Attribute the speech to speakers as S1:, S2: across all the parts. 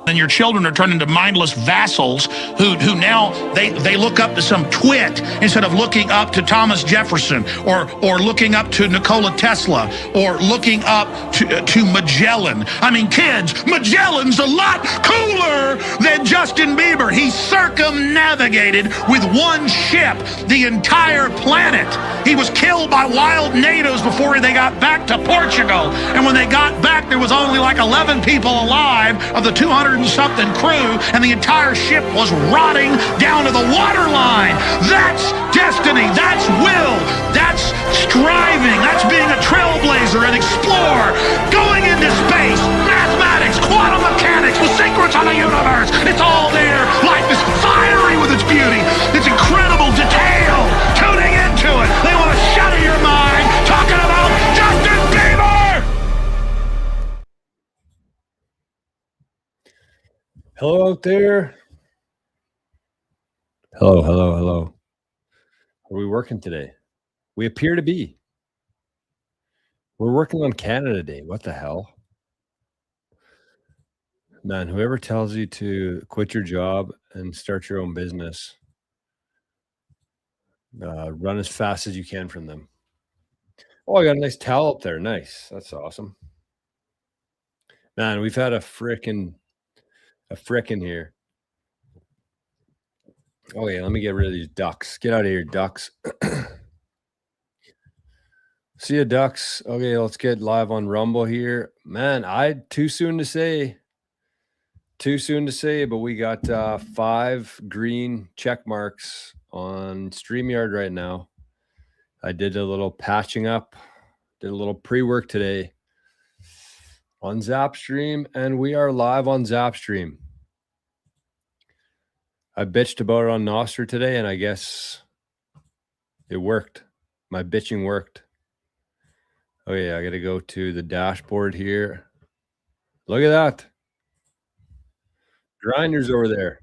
S1: And your children are turned into mindless vassals who now they look up to some twit instead of looking up to Thomas Jefferson or looking up to Nikola Tesla or looking up to Magellan. I mean, kids, Magellan's a lot cooler than Justin Bieber. He circumnavigated with one ship the entire planet. He was killed by wild natives before they got back to Portugal. And when they got back, there was only like 11 people alive of the 200 and something crew, and the entire ship was rotting down to the waterline. That's destiny. That's will. That's striving. That's being a trailblazer, an explorer, going into space, mathematics, quantum mechanics, the secrets of the universe. It's all there. Life is fiery with its beauty. It's incredible detail. Tuning into it. They want to shatter your mind talking about Justin Bieber.
S2: Hello out there. Hello. Are we working today? We appear to be. We're working on Canada Day. What the hell? Man, whoever tells you to quit your job and start your own business, run as fast as you can from them. Oh, I got a nice towel up there. Nice. That's awesome. Man, we've had a frickin' here. Oh yeah, let me get rid of these ducks. Get out of here, ducks. See ya, ducks. Okay, let's get live on Rumble here. Man, too soon to say, but we got 5 green check marks on StreamYard right now. I did a little patching up, did a little pre-work today on Zapstream, and we are live on Zapstream. I bitched about it on Nostr today, and I guess it worked. My bitching worked. Oh yeah, I got to go to the dashboard here. Look at that. Grinders over there.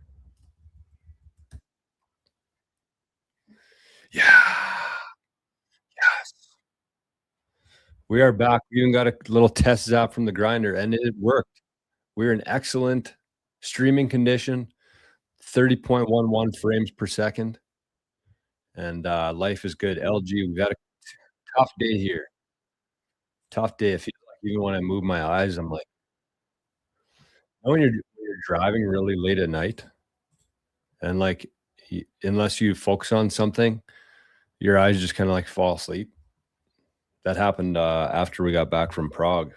S2: We are back. We even got a little test zap from the grinder, and it worked. We're in excellent streaming condition, 30.11 frames per second, and, life is good. LG, we got a tough day here. Tough day. It feels like even when I move my eyes, I'm like when you're driving really late at night and, like, unless you focus on something, your eyes just kinda, like, fall asleep. That happened, after we got back from Prague.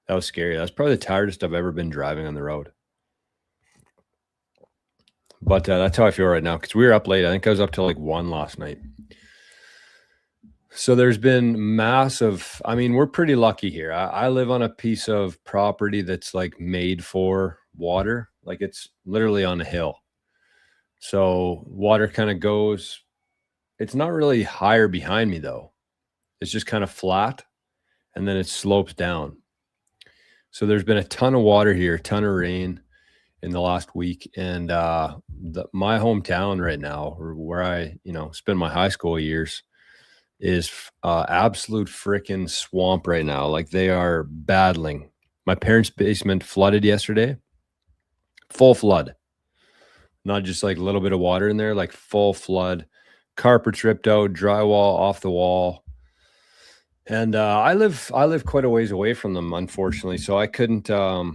S2: That was scary. That's probably the tiredest I've ever been driving on the road. But, that's how I feel right now because we were up late. I think I was up till, like, 1 last night. So there's been massive I mean, we're pretty lucky here. I live on a piece of property that's, like, made for water. Like, it's literally on a hill. So water kinda goes it's not really higher behind me, though. It's just kinda flat, and then it slopes down. So there's been a ton of water here, a ton of rain in the last week, and, my hometown right now, or where I, spent my high school years, is absolute freaking swamp right now. Like, they are battling. My parents' basement flooded yesterday, full flood, not just like a little bit of water in there, like full flood. Carpets ripped out, drywall off the wall, and I live quite a ways away from them, unfortunately. So I couldn't. I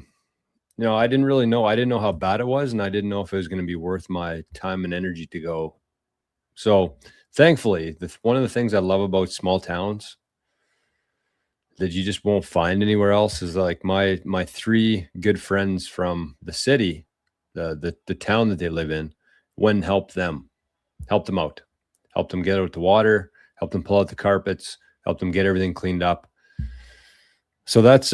S2: didn't really know. I didn't know how bad it was, and I didn't know if it was going to be worth my time and energy to go. So thankfully, one of the things I love about small towns that you just won't find anywhere else is like my three good friends from the city, the town that they live in, went and helped them out, helped them get out the water, helped them pull out the carpets, helped them get everything cleaned up. So that's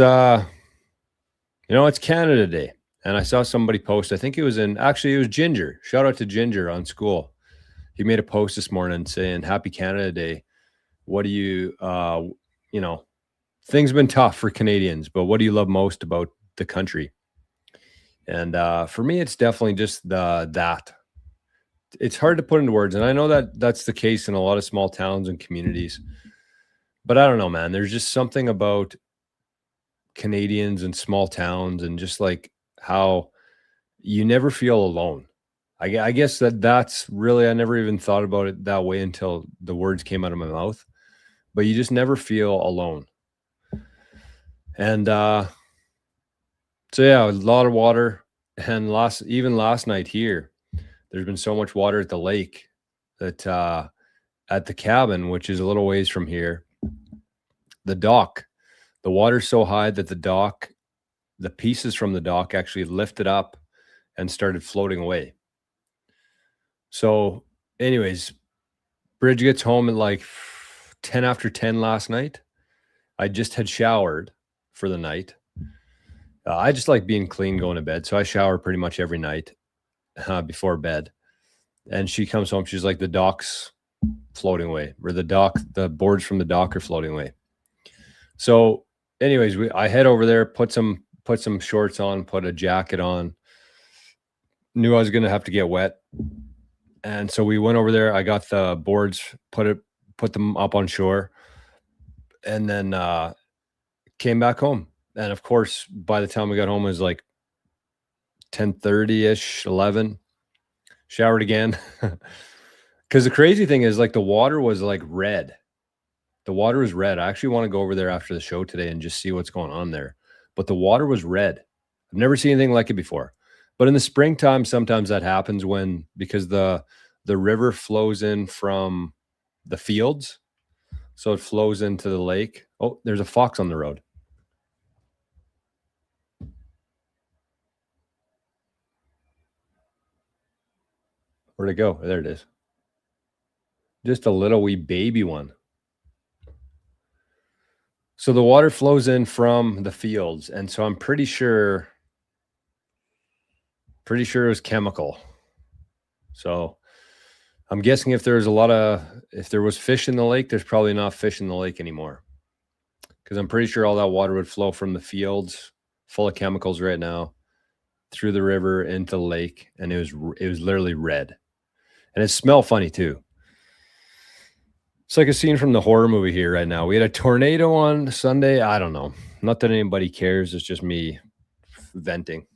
S2: it's Canada Day. And I saw somebody post, I think it was Ginger. Shout out to Ginger on school. He made a post this morning saying, Happy Canada Day. What do you, things have been tough for Canadians, but what do you love most about the country? And for me, it's definitely just that. It's hard to put into words. And I know that that's the case in a lot of small towns and communities. But I don't know, man. There's just something about Canadians and small towns and just like how you never feel alone. I guess that's really, I never even thought about it that way until the words came out of my mouth, but you just never feel alone. And so yeah, a lot of water. And even last night here, there's been so much water at the lake that at the cabin, which is a little ways from here, the dock, the water's so high that the pieces from the dock actually lifted up and started floating away. So, anyways, Bridge gets home at like 10 after 10 last night. I just had showered for the night. I just like being clean going to bed. So I shower pretty much every night before bed. And she comes home. She's like, the dock's floating away, or the boards from the dock are floating away. So anyways, I head over there, put some shorts on, put a jacket on. Knew I was going to have to get wet. And so we went over there. I got the boards, put them up on shore, and then came back home. And of course, by the time we got home, it was like 10:30-ish, 11. Showered again. Because the crazy thing is, like, the water was like red. The water was red. I actually want to go over there after the show today and just see what's going on there. But the water was red. I've never seen anything like it before. But in the springtime, sometimes that happens because the river flows in from the fields. So it flows into the lake. Oh, there's a fox on the road. Where'd it go? There it is. Just a little wee baby one. So the water flows in from the fields. And so I'm pretty sure it was chemical. So I'm guessing if there was fish in the lake, there's probably not fish in the lake anymore. Because I'm pretty sure all that water would flow from the fields full of chemicals right now through the river into the lake. And it was literally red. And it smelled funny too. It's like a scene from the horror movie here right now. We had a tornado on Sunday. I don't know. Not that anybody cares. It's just me venting.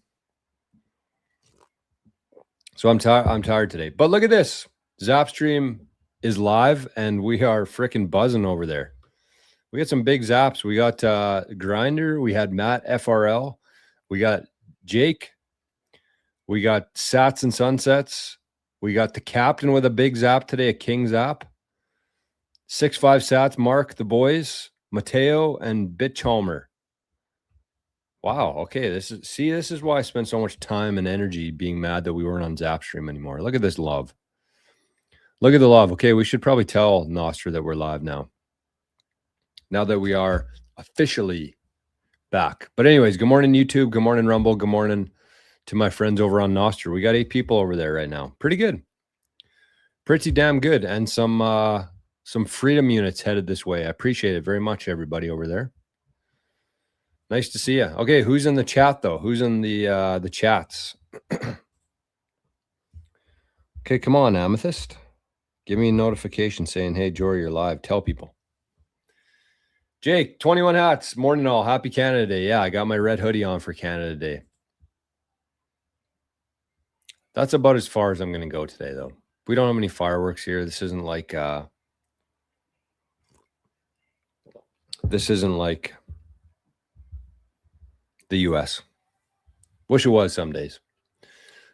S2: So I'm tired today. But look at this. Zapstream is live and we are freaking buzzing over there. We got some big zaps. We got Grinder. We had Matt FRL. We got Jake. We got Sats and Sunsets. We got the captain with a big zap today, a king zap. 6'5" Sats, Mark, the boys, Mateo, and Bitchalmer. Wow. Okay. This is why I spent so much time and energy being mad that we weren't on Zapstream anymore. Look at this love. Look at the love. Okay. We should probably tell Nostra that we're live now. Now that we are officially back. But anyways, good morning, YouTube. Good morning, Rumble. Good morning to my friends over on Nostra. We got 8 people over there right now. Pretty good. Pretty damn good. And some freedom units headed this way. I appreciate it very much, everybody over there. Nice to see you. Okay, who's in the chat though? Who's in the chats? Okay, come on, Amethyst. Give me a notification saying, "Hey, Jory, you're live." Tell people. Jake, 21 hats. Morning all. Happy Canada Day. Yeah, I got my red hoodie on for Canada Day. That's about as far as I'm going to go today, though. We don't have any fireworks here. This isn't like the US. Wish it was some days.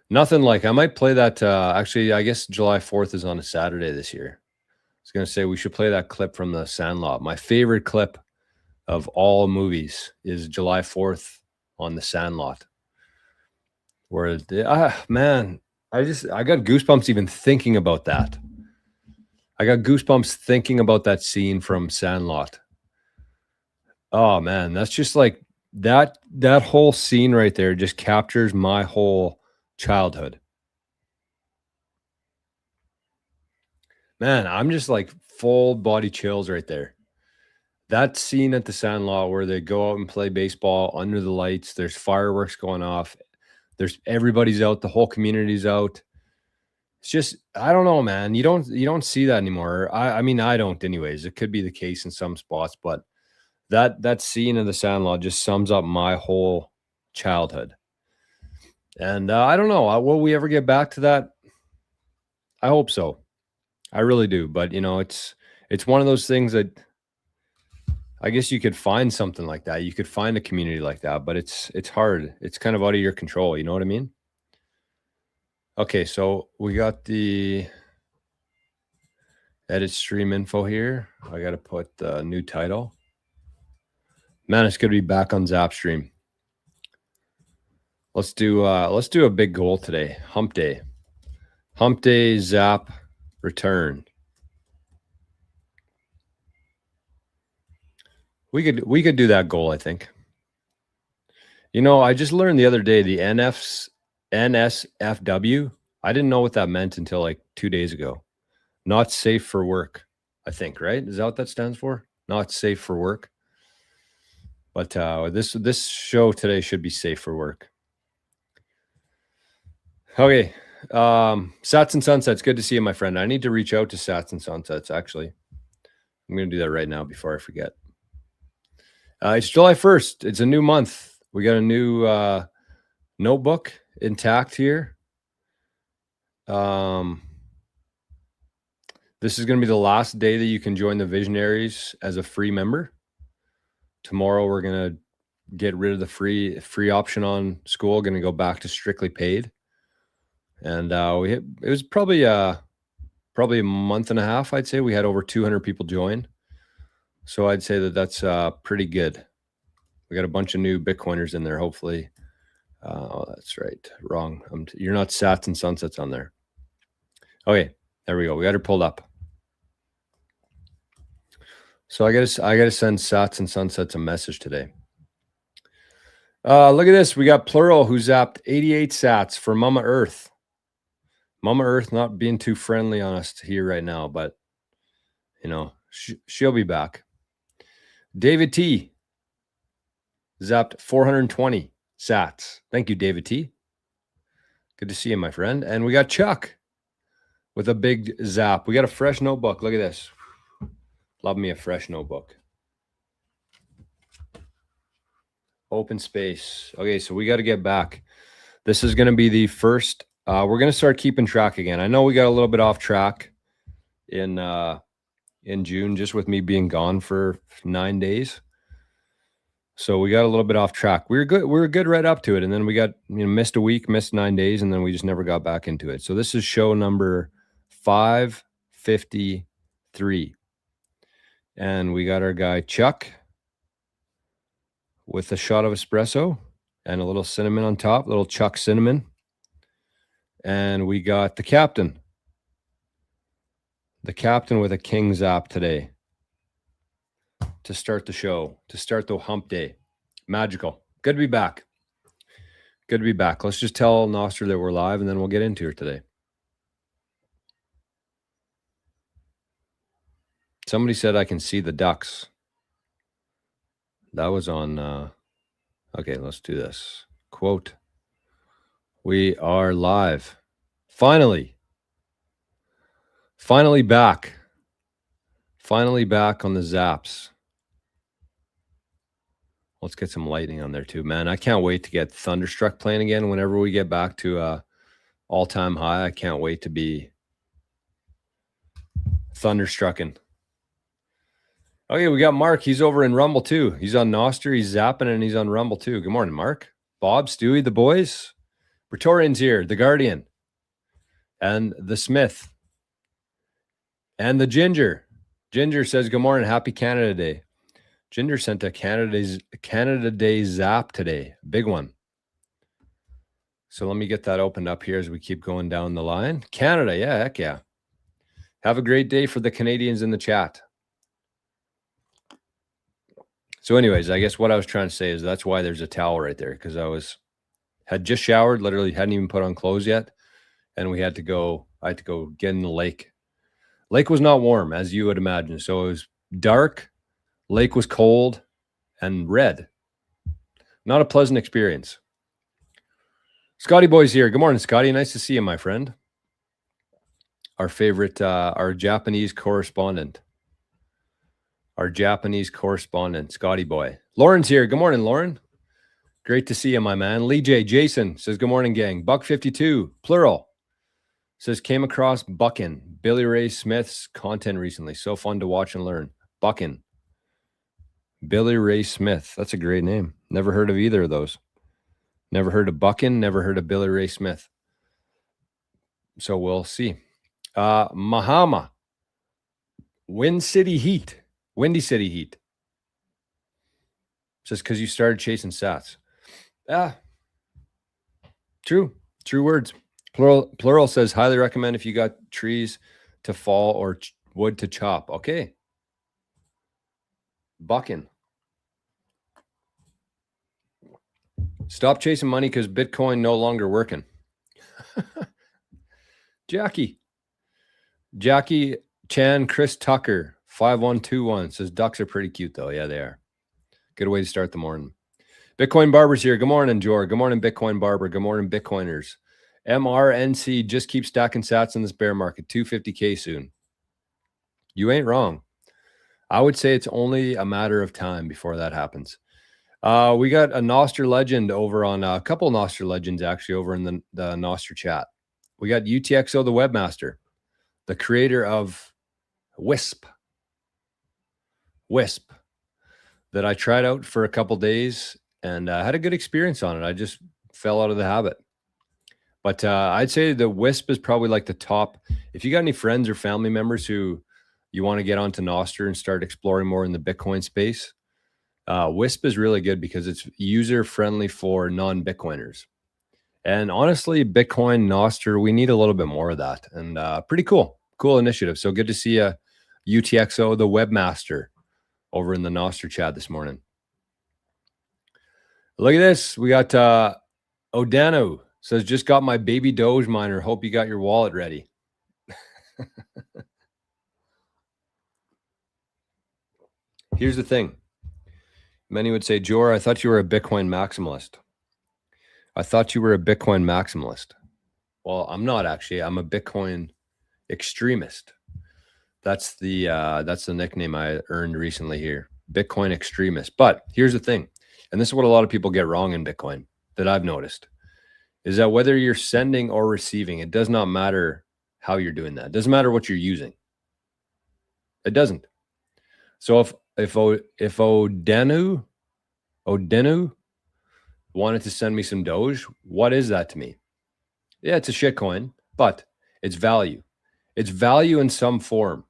S2: Nothing like, I might play that. Actually, I guess July 4th is on a Saturday this year. I was going to say we should play that clip from the Sandlot. My favorite clip of all movies is July 4th on the Sandlot. Where, man, I got goosebumps even thinking about that. I got goosebumps thinking about that scene from Sandlot. Oh, man, that's just like, that whole scene right there just captures my whole childhood. Man, I'm just like full body chills right there. That scene at the Sandlot where they go out and play baseball under the lights, there's fireworks going off, everybody's out, the whole community's out. It's just, I don't know, man. You don't see that anymore. I mean, I don't anyways. It could be the case in some spots, but that scene of the Sandlot just sums up my whole childhood. And I don't know, will we ever get back to that? I hope so. I really do. But you know, it's one of those things that I guess you could find something like that. You could find a community like that, but it's hard. It's kind of out of your control. You know what I mean? Okay, so we got the edit stream info here. I got to put the new title. Man, it's good to be back on Zapstream. Let's do a big goal today. Hump day. Hump day Zap return. We could do that goal, I think. You know, I just learned the other day the NSFW. I didn't know what that meant until like 2 days ago. Not safe for work, I think, right? Is that what that stands for? Not safe for work. But this show today should be safe for work. Okay. Sats and Sunsets, good to see you, my friend. I need to reach out to Sats and Sunsets, actually. I'm going to do that right now before I forget. It's July 1st. It's a new month. We got a new notebook intact here. This is going to be the last day that you can join the Visionaries as a free member. Tomorrow, we're going to get rid of the free option on school. Going to go back to strictly paid. And it was probably a month and a half, I'd say. We had over 200 people join. So I'd say that's pretty good. We got a bunch of new Bitcoiners in there, hopefully. Oh, that's right. Wrong. You're not Sats and Sunsets on there. Okay, there we go. We got her pulled up. So I gotta send Sats and Sunsets a message today. Look at this. We got Plural who zapped 88 Sats for Mama Earth. Mama Earth not being too friendly on us here right now, but you know, she'll be back. David T zapped 420 Sats. Thank you, David T. Good to see you, my friend. And we got Chuck with a big zap. We got a fresh notebook. Look at this. Love me a fresh notebook. Open space. Okay, so we got to get back. This is going to be the first. We're going to start keeping track again. I know we got a little bit off track in June, just with me being gone for 9 days. So we got a little bit off track. We were good. We were good right up to it, and then we got missed a week, missed 9 days, and then we just never got back into it. So this is show number 553, and we got our guy Chuck with a shot of espresso and a little cinnamon on top, little Chuck cinnamon, and we got the captain with a King Zap today to start the show, to start the hump day. Magical. Good to be back. Good to be back. Let's just tell Noster that we're live, and then we'll get into it today. Somebody said I can see the ducks. That was on... okay, let's do this. Quote, we are live. Finally back. Finally back on the zaps. Let's get some lightning on there too, man. I can't wait to get Thunderstruck playing again whenever we get back to all-time high. I can't wait to be thunderstrucken. Okay, we got Mark. He's over in Rumble too. He's on Noster. He's zapping, and he's on Rumble too. Good morning, Mark. Bob, Stewie, the boys. Praetorian's here. The Guardian. And the Smith. And the Ginger. Ginger says, good morning. Happy Canada Day. Ginger sent a Canada Day zap today. Big one. So let me get that opened up here as we keep going down the line. Canada, yeah, heck yeah. Have a great day for the Canadians in the chat. So anyways, I guess what I was trying to say is that's why there's a towel right there, because had just showered, literally hadn't even put on clothes yet, and I had to go get in the lake. Lake was not warm, as you would imagine. So it was dark, lake was cold, and red. Not a pleasant experience. Scotty Boy's here. Good morning, Scotty. Nice to see you, my friend. Our favorite, our Japanese correspondent. Scotty Boy. Lauren's here. Good morning, Lauren. Great to see you, my man. Lee J. Jason says, good morning, gang. Buck 52, plural. Says, came across Buckin, Billy Ray Smith's content recently. So fun to watch and learn. Buckin. Billy Ray Smith. That's a great name. Never heard of either of those. Never heard of Buckin. Never heard of Billy Ray Smith. So we'll see. Mahama. Windy City Heat. Says, because you started chasing sats. True words. Plural says, highly recommend if you got trees to fall or wood to chop. Okay. Buckin. Stop chasing money because Bitcoin no longer working. Jackie Chan, Chris Tucker, 5121 says, ducks are pretty cute though. Yeah, they are. Good way to start the morning. Bitcoin Barber's here. Good morning, Jor. Good morning, Bitcoin Barber. Good morning, Bitcoiners. MRNC, just keep stacking sats in this bear market. 250K soon. You ain't wrong. I would say it's only a matter of time before that happens. We got a Noster legend over on a couple Noster legends actually over in the Noster chat. We got UTXO, the webmaster, the creator of Wisp, that I tried out for a couple days and had a good experience on it. I just fell out of the habit. But I'd say the Wisp is probably like the top. If you got any friends or family members who you want to get onto Noster and start exploring more in the Bitcoin space, Wisp is really good because it's user-friendly for non-Bitcoiners. And honestly, Bitcoin, Noster, we need a little bit more of that. And pretty cool initiative. So good to see UTXO, the webmaster, over in the Noster chat this morning. Look at this. We got Odano says, just got my baby Doge miner. Hope you got your wallet ready. Here's the thing. Many would say, Jor, I thought you were a Bitcoin maximalist. Well, I'm not actually. I'm a Bitcoin extremist. That's the nickname I earned recently here, Bitcoin extremist. But here's the thing, and this is what a lot of people get wrong in Bitcoin that I've noticed, is that whether you're sending or receiving, it does not matter how you're doing that. It doesn't matter what you're using. It doesn't. So if Odenu wanted to send me some Doge, what is that to me? Yeah, it's a shit coin, but it's value. It's value in some form.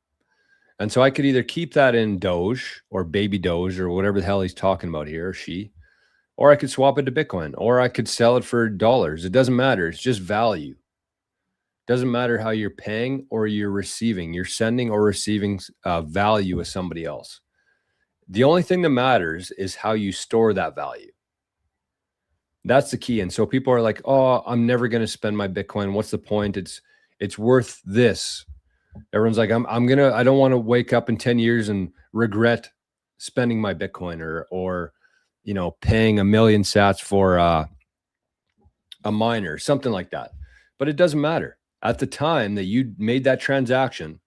S2: And so I could either keep that in Doge or baby Doge or whatever the hell he's talking about here, or she, or I could swap it to Bitcoin, or I could sell it for dollars. It doesn't matter. It's just value. It doesn't matter how you're paying or you're receiving. You're sending or receiving value with somebody else. The only thing that matters is how you store that value. That's the key. And so people are like, oh, I'm never going to spend my Bitcoin. What's the point? It's worth this. Everyone's like, I don't want to wake up in 10 years and regret spending my Bitcoin or paying 1 million sats for a miner, something like that. But it doesn't matter. At the time that you made that transaction,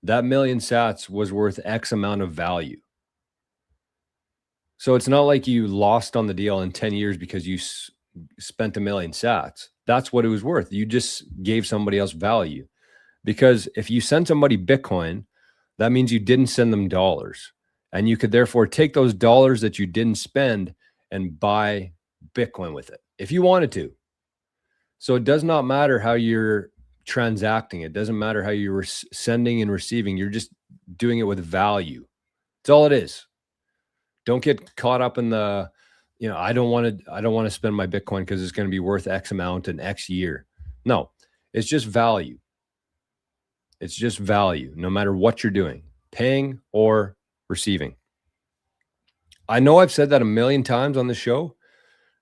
S2: that 1 million sats was worth X amount of value. So it's not like you lost on the deal in 10 years because you spent 1 million sats. That's what it was worth. You just gave somebody else value. Because if you send somebody Bitcoin, that means you didn't send them dollars. And you could therefore take those dollars that you didn't spend and buy Bitcoin with it if you wanted to. So it does not matter how you're transacting. It doesn't matter how you're sending and receiving. You're just doing it with value. That's all it is. Don't get caught up in the, I don't want to spend my Bitcoin because it's going to be worth X amount in X year. No, it's just value. It's just value, no matter what you're doing, paying or receiving. I know I've said that 1 million times on the show,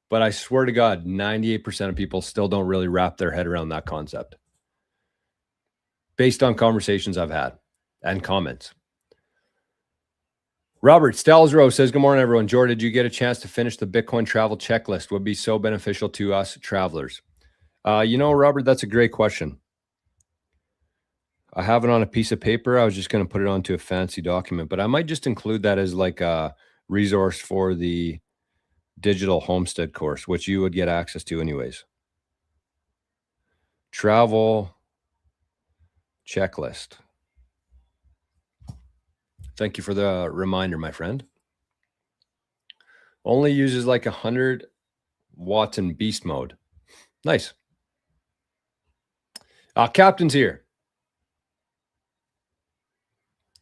S2: but I swear to God, 98% of people still don't really wrap their head around that concept based on conversations I've had and comments. Robert Stalsrow says, good morning, everyone. Jordan, did you get a chance to finish the Bitcoin travel checklist? Would be so beneficial to us travelers. Robert, that's a great question. I have it on a piece of paper. I was just going to put it onto a fancy document, but I might just include that as like a resource for the digital homestead course, which you would get access to anyways. Travel checklist. Thank you for the reminder, my friend. Only uses like 100 watts in beast mode. Nice. Captain's here.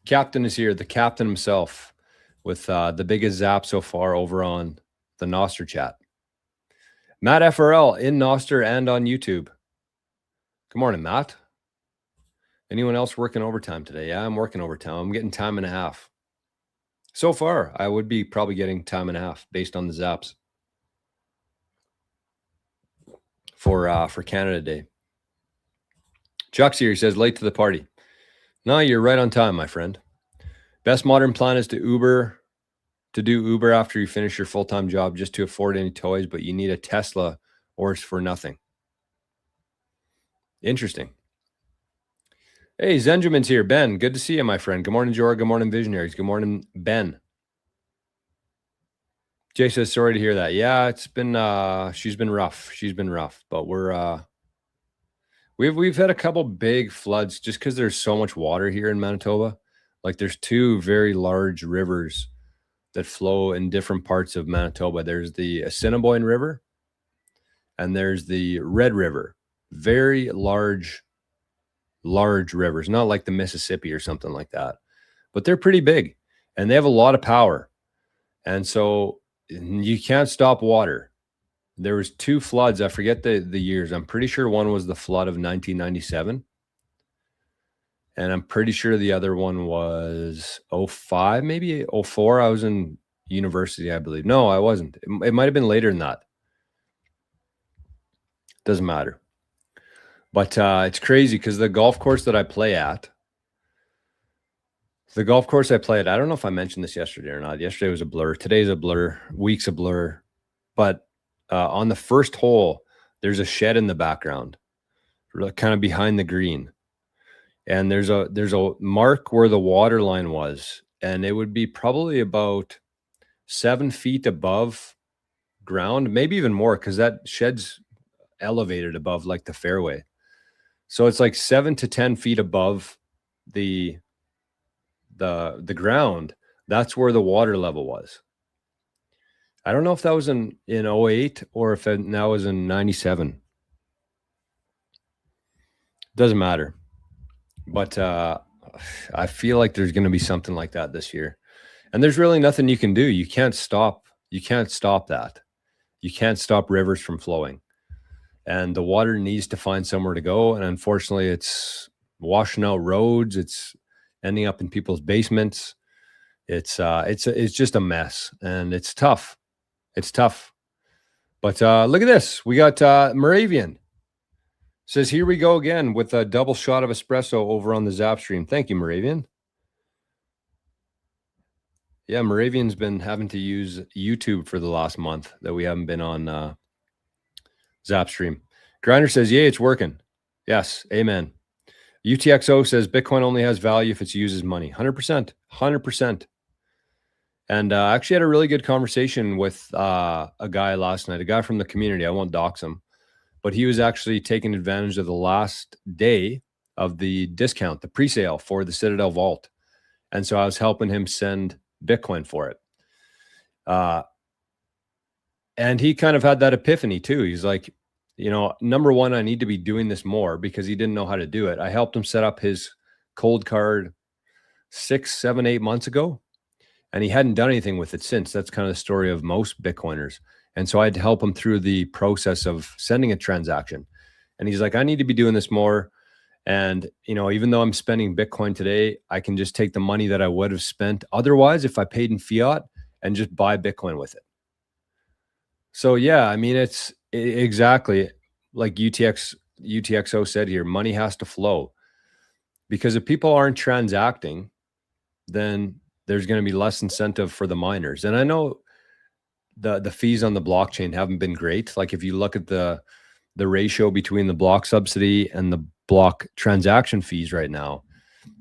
S2: Captain is here, the captain himself, with the biggest zap so far over on the Noster chat. Matt FRL in Noster and on YouTube. Good morning, Matt. Anyone else working overtime today? Yeah, I'm working overtime. I'm getting time and a half. So far, I would be probably getting time and a half based on the zaps for Canada Day. Chuck's here. He says, late to the party. No, you're right on time, my friend. Best modern plan is to do Uber after you finish your full-time job just to afford any toys, but you need a Tesla or it's for nothing. Interesting. Hey, Zenjamin's here. Ben, good to see you, my friend. Good morning, Jorah. Good morning, Visionaries. Good morning, Ben. Jay says, sorry to hear that. Yeah, it's been, she's been rough. But we've had a couple big floods just because there's so much water here in Manitoba. Like there's two very large rivers that flow in different parts of Manitoba. There's the Assiniboine River and there's the Red River. Very large rivers, not like the Mississippi or something like that, but they're pretty big and they have a lot of power. And so you can't stop water. There was two floods. I forget the years. I'm pretty sure one was the flood of 1997. And I'm pretty sure the other one was 05, maybe 04. I was in university, I believe. No, I wasn't. It might have been later than that. Doesn't matter. But it's crazy because the golf course that I play at, I don't know if I mentioned this yesterday or not. Yesterday was a blur. Today's a blur. Week's a blur. But on the first hole, there's a shed in the background, kind of behind the green. And there's a mark where the water line was, and it would be probably about 7 feet above ground, maybe even more, because that shed's elevated above like the fairway. So it's like 7 to 10 feet above the ground. That's where the water level was. I don't know if that was in 08 or if it now was in 97. Doesn't matter. But I feel like there's going to be something like that this year. And there's really nothing you can do. You can't stop that. You can't stop rivers from flowing. And the water needs to find somewhere to go. And unfortunately, it's washing out roads. It's ending up in people's basements. It's just a mess, and it's tough. It's tough. But look at this. We got Moravian. Says, here we go again with a double shot of espresso over on the Zap stream. Thank you, Moravian. Yeah, Moravian's been having to use YouTube for the last month that we haven't been on Zap stream. Grinder says, yay, it's working. Yes, amen. UTXO says, Bitcoin only has value if it's used as money. 100%. 100%. And I actually had a really good conversation with a guy last night, a guy from the community. I won't dox him. But he was actually taking advantage of the last day of the discount, the pre-sale for the Citadel Vault. And so I was helping him send Bitcoin for it. And he kind of had that epiphany too. He's like, number one, I need to be doing this more, because he didn't know how to do it. I helped him set up his cold card 6, 7, 8 months ago, and he hadn't done anything with it since. That's kind of the story of most Bitcoiners. And so I had to help him through the process of sending a transaction. And he's like, I need to be doing this more. And, even though I'm spending Bitcoin today, I can just take the money that I would have spent otherwise if I paid in fiat and just buy Bitcoin with it. So, yeah, I mean, it's exactly like UTXO said here, money has to flow, because if people aren't transacting, then there's going to be less incentive for the miners. And I know the fees on the blockchain haven't been great. Like if you look at the ratio between the block subsidy and the block transaction fees right now,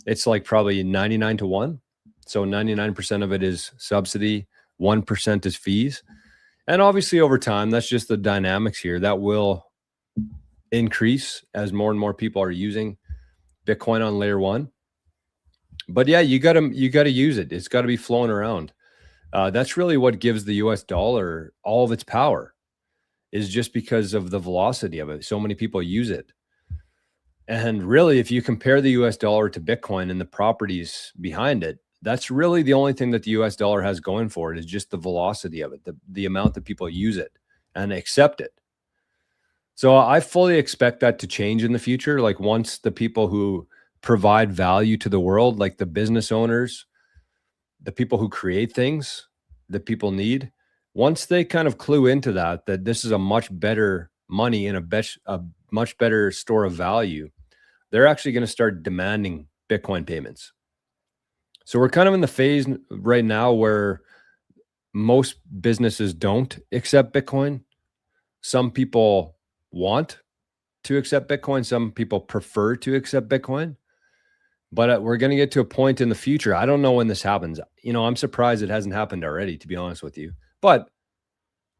S2: it's like probably 99 to 1. So 99% of it is subsidy, 1% is fees. And obviously over time, that's just the dynamics here. That will increase as more and more people are using Bitcoin on layer 1. But yeah, you got to use it. It's got to be flowing around. That's really what gives the US dollar all of its power, is just because of the velocity of it. So many people use it. And really, if you compare the US dollar to Bitcoin and the properties behind it, that's really the only thing that the US dollar has going for it, is just the velocity of it, the amount that people use it and accept it. So I fully expect that to change in the future. Like once the people who provide value to the world, like the business owners, the people who create things that people need, once they kind of clue into that this is a much better money and a much better store of value, they're actually going to start demanding Bitcoin payments. So we're kind of in the phase right now where most businesses don't accept Bitcoin. Some people want to accept Bitcoin. Some people prefer to accept Bitcoin. But we're going to get to a point in the future. I don't know when this happens. I'm surprised it hasn't happened already, to be honest with you. But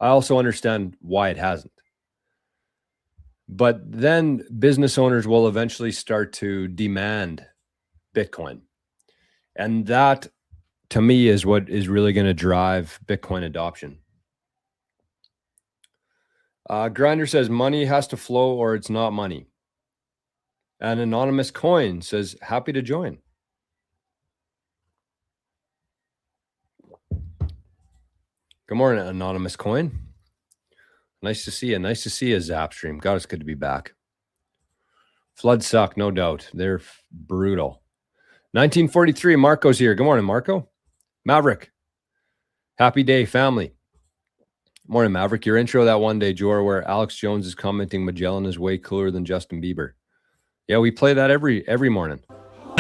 S2: I also understand why it hasn't. But then business owners will eventually start to demand Bitcoin. And that, to me, is what is really going to drive Bitcoin adoption. Grinder says money has to flow or it's not money. An anonymous coin says, happy to join. Good morning, anonymous coin. Nice to see you. Nice to see you, Zap stream. God, it's good to be back. Floods suck, no doubt. They're brutal. 1943, Marco's here. Good morning, Marco. Maverick. Happy day, family. Morning, Maverick. Your intro that one day, Jor, where Alex Jones is commenting Magellan is way cooler than Justin Bieber. Yeah, we play that every morning.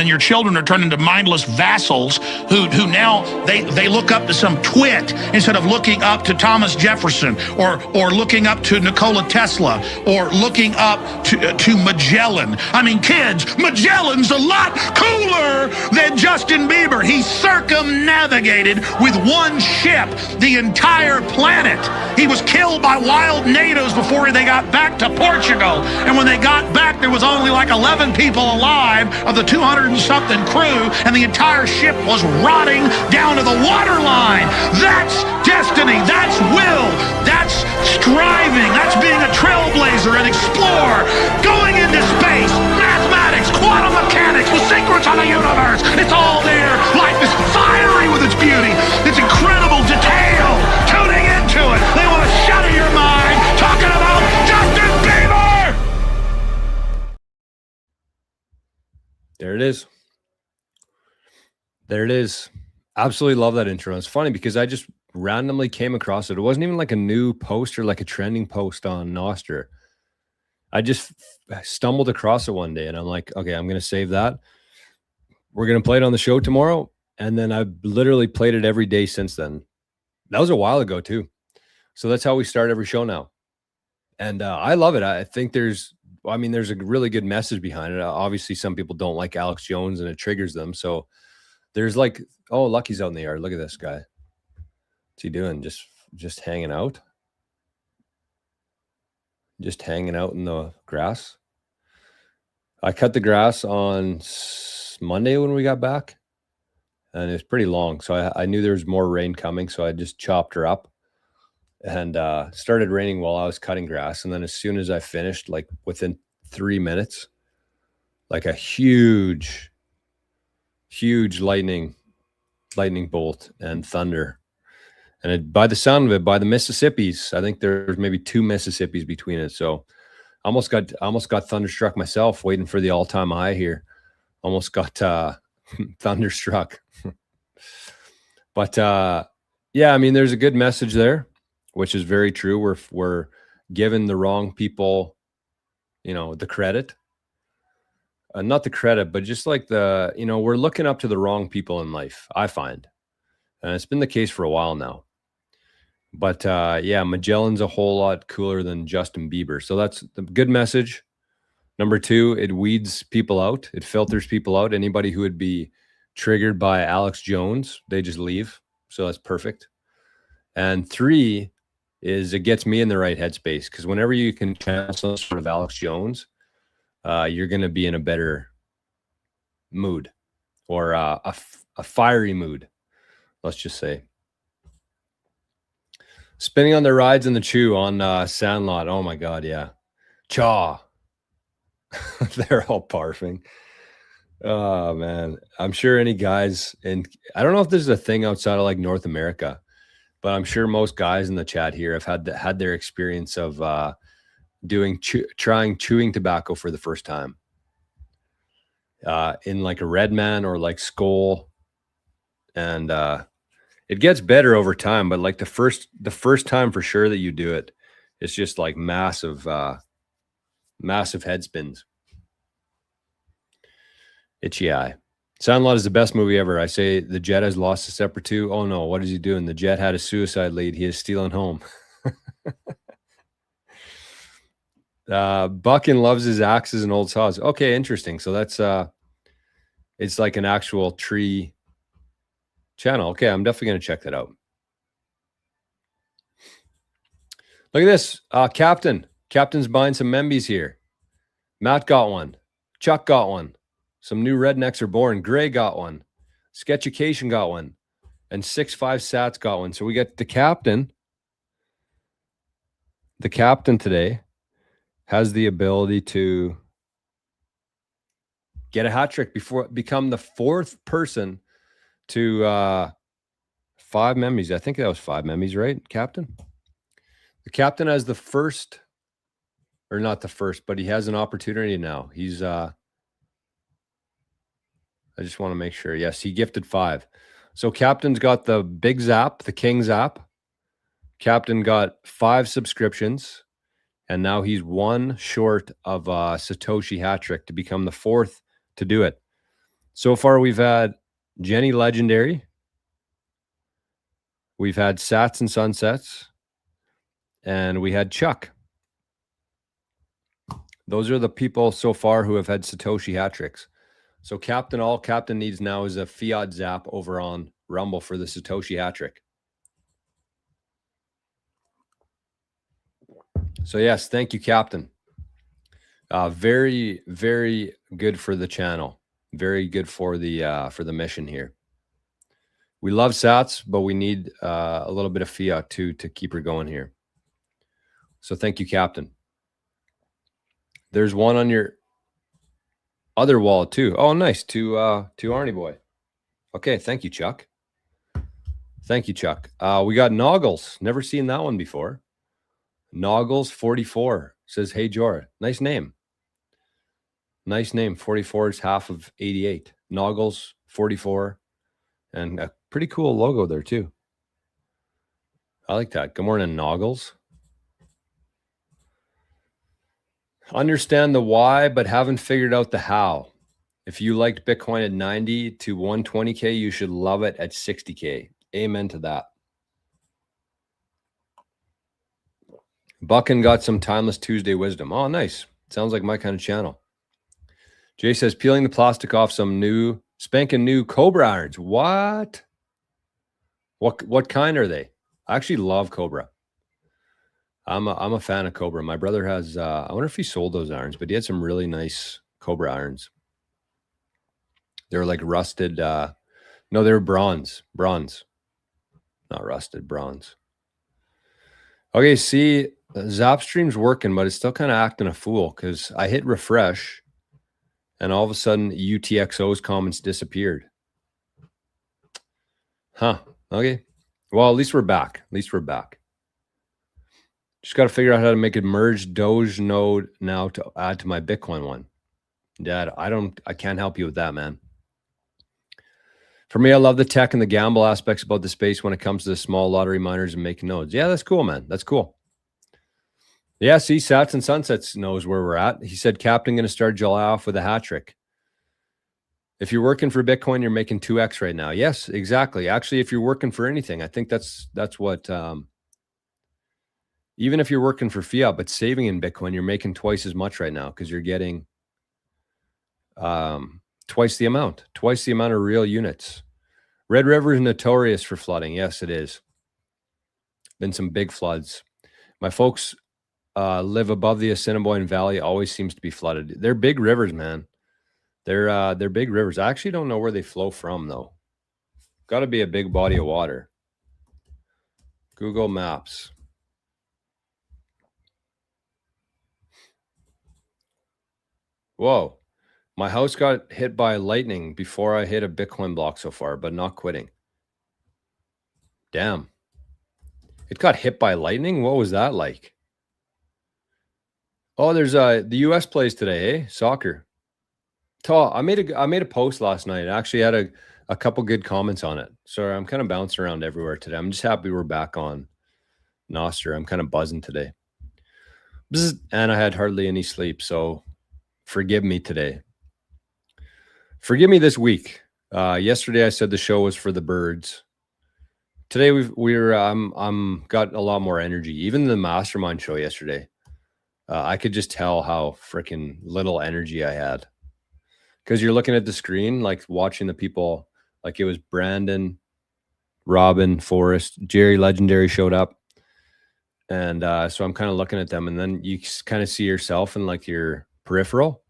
S1: and your children are turned into mindless vassals who now they look up to some twit instead of looking up to Thomas Jefferson or looking up to Nikola Tesla or looking up to Magellan. I mean, kids, Magellan's a lot cooler than Justin Bieber. He circumnavigated with one ship the entire planet. He was killed by wild natives before they got back to Portugal. And when they got back, there was only like 11 people alive of the 200-something crew, and the entire ship was rotting down to the waterline. That's destiny. That's will. That's striving. That's being a trailblazer and explorer. Going into space, mathematics, quantum mechanics, the secrets of the universe. It's all there. Life is fiery with its beauty. It's incredible detail. Tuning into it. They want to shatter your mind talking about Justin Bieber.
S2: There it is. There it is. Absolutely love that intro. It's funny because I just randomly came across it. It wasn't even like a new post or like a trending post on Nostr. I just stumbled across it one day and I'm like, okay, I'm going to save that. We're going to play it on the show tomorrow. And then I've literally played it every day since then. That was a while ago too. So that's how we start every show now. And I love it. I think there's a really good message behind it. Obviously, some people don't like Alex Jones and it triggers them. So there's like, oh, Lucky's out in the yard. Look at this guy. What's he doing? Just hanging out? Just hanging out in the grass? I cut the grass on Monday when we got back. And it's pretty long. So I knew there was more rain coming. So I just chopped her up. And started raining while I was cutting grass. And then as soon as I finished, like within 3 minutes, like a huge lightning bolt and thunder. And by the sound of it, by the Mississippis, I think there's maybe 2 Mississippis between it. So I almost got thunderstruck myself waiting for the all-time high here. Almost got thunderstruck. But yeah, I mean, there's a good message there, which is very true. We're giving the wrong people, the credit. Not the credit, but just like we're looking up to the wrong people in life, I find. And it's been the case for a while now. But yeah, Magellan's a whole lot cooler than Justin Bieber. So that's the good message. Number 2, it weeds people out. It filters people out. Anybody who would be triggered by Alex Jones, they just leave. So that's perfect. And 3 is it gets me in the right headspace, because whenever you can channel some sort of Alex Jones, you're going to be in a better mood, or a fiery mood, let's just say. Spinning on the rides in the chew on Sandlot. Oh my God, yeah. Chaw. They're all barfing. Oh man. I'm sure any guys, and I don't know if this is a thing outside of like North America, but I'm sure most guys in the chat here have had their experience of trying chewing tobacco for the first time in like a Redman or like Skoal, and it gets better over time. But like the first time for sure that you do it, it's just like massive head spins. Itchy eye. Sandlot is the best movie ever. I say the Jet has lost a step or two. Oh no, what is he doing? The Jet had a suicide lead. He is stealing home. Buckin loves his axes and old saws. Okay, interesting. So that's it's like an actual tree channel. Okay, I'm definitely going to check that out. Look at this. Captain's buying some Membies here. Matt got one. Chuck got one. Some new rednecks are born. Gray got one. Sketchucation got one. And 6'5 Sats got one. So we got the captain. The captain today has the ability to get a hat trick become the 4th person to 5 Membies. I think that was 5 Membies, right, Captain? The captain has the first, or not the first, but he has an opportunity now. He's I just want to make sure. Yes, he gifted 5. So Captain's got the big zap, the King zap. Captain got 5 subscriptions, and now he's 1 short of a Satoshi hat trick to become the 4th to do it. So far, we've had Jenny Legendary. We've had Sats and Sunsets. And we had Chuck. Those are the people so far who have had Satoshi hat tricks. So Captain, all Captain needs now is a fiat zap over on Rumble for the Satoshi hat trick. So yes, thank you, Captain. Very, very good for the channel. Very good for the mission here. We love Sats, but we need a little bit of fiat to keep her going here. So thank you, Captain. There's one on your other wall too. Oh, nice. To Arnie Boy. Okay, thank you, Chuck. Thank you, Chuck. We got Noggles. Never seen that one before. Noggles 44 says, "Hey, Jora." Nice name. Nice name. 44 is half of 88. Noggles 44. And a pretty cool logo there too. I like that. Good morning, Noggles. Understand the why, but haven't figured out the how. If you liked Bitcoin at 90 to 120K, you should love it at 60K. Amen to that. Buckin got some Timeless Tuesday wisdom. Oh, nice. Sounds like my kind of channel. Jay says, peeling the plastic off some new, spanking new Cobra irons. What? What kind are they? I actually love Cobra. I'm a fan of Cobra. My brother has, I wonder if he sold those irons, but he had some really nice Cobra irons. They were like rusted. No, they were bronze. Bronze. Not rusted, bronze. Okay, see, Zapstream's working, but it's still kind of acting a fool because I hit refresh and all of a sudden UTXO's comments disappeared. Huh. Okay. Well, at least we're back. At least we're back. Just got to figure out how to make a merge Doge node now to add to my Bitcoin one. Dad, I can't help you with that, man. For me, I love the tech and the gamble aspects about the space when it comes to the small lottery miners and making nodes. Yeah, that's cool, man. That's cool. Yeah, see, Sats and Sunsets knows where we're at. He said, Captain going to start July off with a hat trick. If you're working for Bitcoin, you're making 2x right now. Yes, exactly. Actually, if you're working for anything, I think that's what, even if you're working for fiat, but saving in Bitcoin, you're making twice as much right now because you're getting twice the amount of real units. Red River is notorious for flooding. Yes, it is. Been some big floods. My folks live above the Assiniboine Valley. Always seems to be flooded. They're big rivers, man. They're big rivers. I actually don't know where they flow from though. Got to be a big body of water. Google Maps. Whoa. My house got hit by lightning before I hit a Bitcoin block so far, but not quitting. Damn. It got hit by lightning? What was that like? Oh, there's the US plays today, eh? Soccer. I made a post last night. I actually had a couple good comments on it. Sorry, I'm kind of bouncing around everywhere today. I'm just happy we're back on Nostr. I'm kind of buzzing today. And I had hardly any sleep, so forgive me today. Forgive me this week. Yesterday I said the show was for the birds. Today I'm got a lot more energy. Even the mastermind show yesterday, I could just tell how freaking little energy I had. Because you're looking at the screen, like watching the people, like it was Brandon, Robin, Forrest, Jerry Legendary showed up. And so I'm kind of looking at them, and then you kind of see yourself in like your peripheral.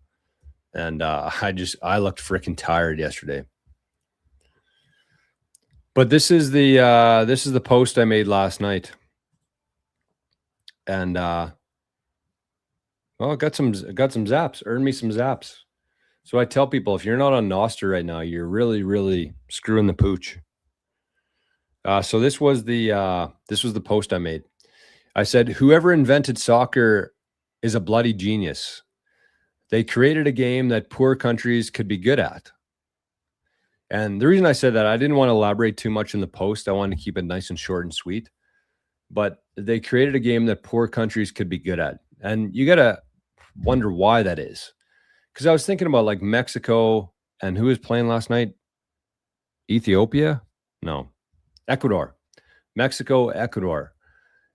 S2: And I looked freaking tired yesterday. But this is the post I made last night. And well, got some zaps, earned me some zaps. So I tell people, if you're not on Nostr right now, you're really, really screwing the pooch. So this was the post I made. I said, whoever invented soccer is a bloody genius. They created a game that poor countries could be good at. And the reason I said that, I didn't want to elaborate too much in the post. I wanted to keep it nice and short and sweet. But they created a game that poor countries could be good at. And you got to wonder why that is. Because I was thinking about like Mexico And who was playing last night? Ethiopia? No. Ecuador. Mexico, Ecuador.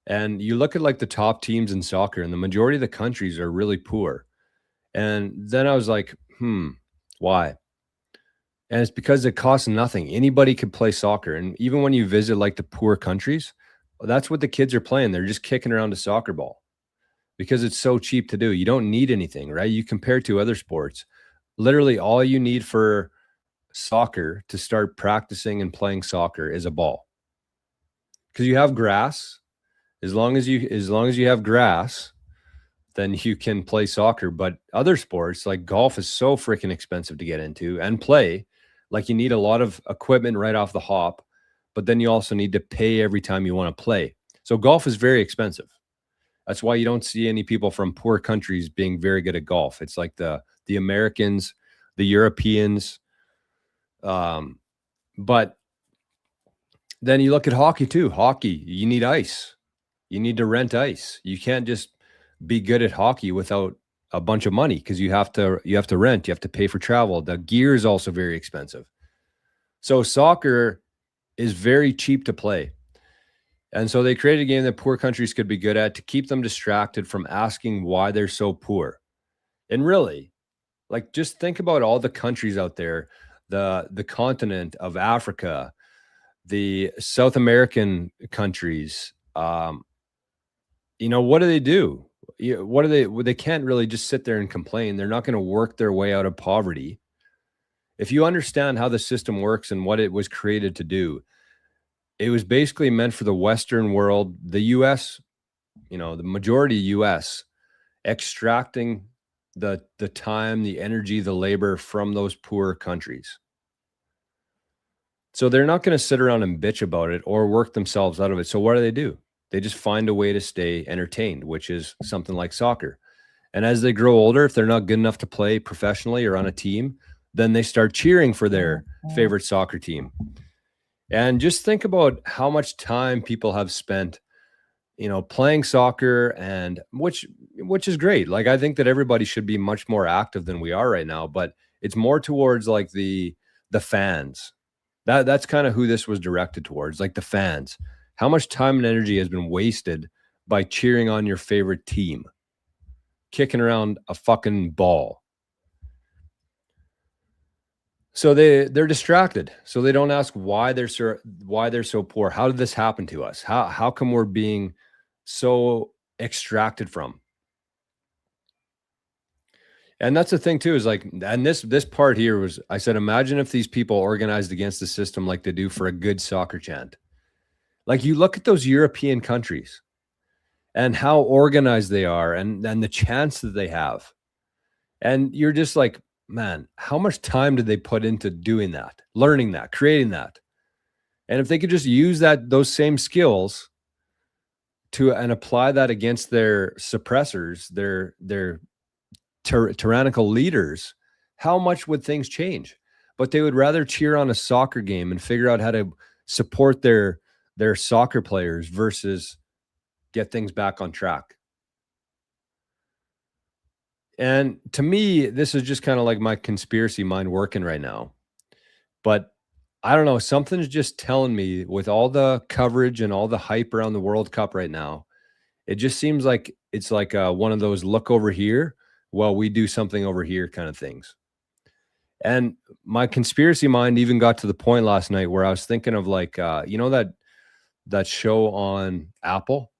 S2: And you look at like the top teams in soccer, and the majority of the countries are really poor. And then I was like, why? And it's because it costs nothing. Anybody could play soccer. And even when you visit like the poor countries, that's what the kids are playing. They're just kicking around a soccer ball because it's so cheap to do. You don't need anything, right? You compare to other sports. Literally all you need for soccer to start practicing and playing soccer is a ball. Because you have grass. As long as you have grass, then you can play soccer. But other sports like golf is so freaking expensive to get into and play. Like you need a lot of equipment right off the hop, but then you also need to pay every time you want to play. So golf is very expensive. That's why you don't see any people from poor countries being very good at golf. It's like the Americans, the Europeans. But then you look at hockey too. Hockey, you need ice. You need to rent ice. You can't just be good at hockey without a bunch of money because you have to rent, you have to pay for travel. The gear is also very expensive. So soccer is very cheap to play. And so they created a game that poor countries could be good at to keep them distracted from asking why they're so poor. And really, like just think about all the countries out there, the continent of Africa, the South American countries, what do they do? They can't really just sit there and complain. They're not going to work their way out of poverty. If you understand how the system works and what it was created to do, it was basically meant for the Western world, the US, the majority US, extracting the time, the energy, the labor from those poor countries. So they're not going to sit around and bitch about it or work themselves out of it. So what do? They just find a way to stay entertained, which is something like soccer. And as they grow older, if they're not good enough to play professionally or on a team, then they start cheering for their favorite soccer team. And just think about how much time people have spent, playing soccer, and which is great. Like, I think that everybody should be much more active than we are right now, but it's more towards like the fans. That's kind of who this was directed towards, like the fans. How much time and energy has been wasted by cheering on your favorite team, kicking around a fucking ball. So they're distracted. So they don't ask why they're so poor. How did this happen to us? How come we're being so extracted from? And that's the thing too, is like, and this part here was, I said, imagine if these people organized against the system like they do for a good soccer chant. Like, you look at those European countries and how organized they are and the chance that they have. And you're just like, man, how much time did they put into doing that, learning that, creating that? And if they could just use those same skills and apply that against their suppressors, their tyrannical leaders, how much would things change? But they would rather cheer on a soccer game and figure out how to support their soccer players versus get things back on track. And to me, this is just kind of like my conspiracy mind working right now. But I don't know, something's just telling me, with all the coverage and all the hype around the World Cup right now, it just seems like it's like one of those look over here while we do something over here kind of things. And my conspiracy mind even got to the point last night where I was thinking of like, that show on Apple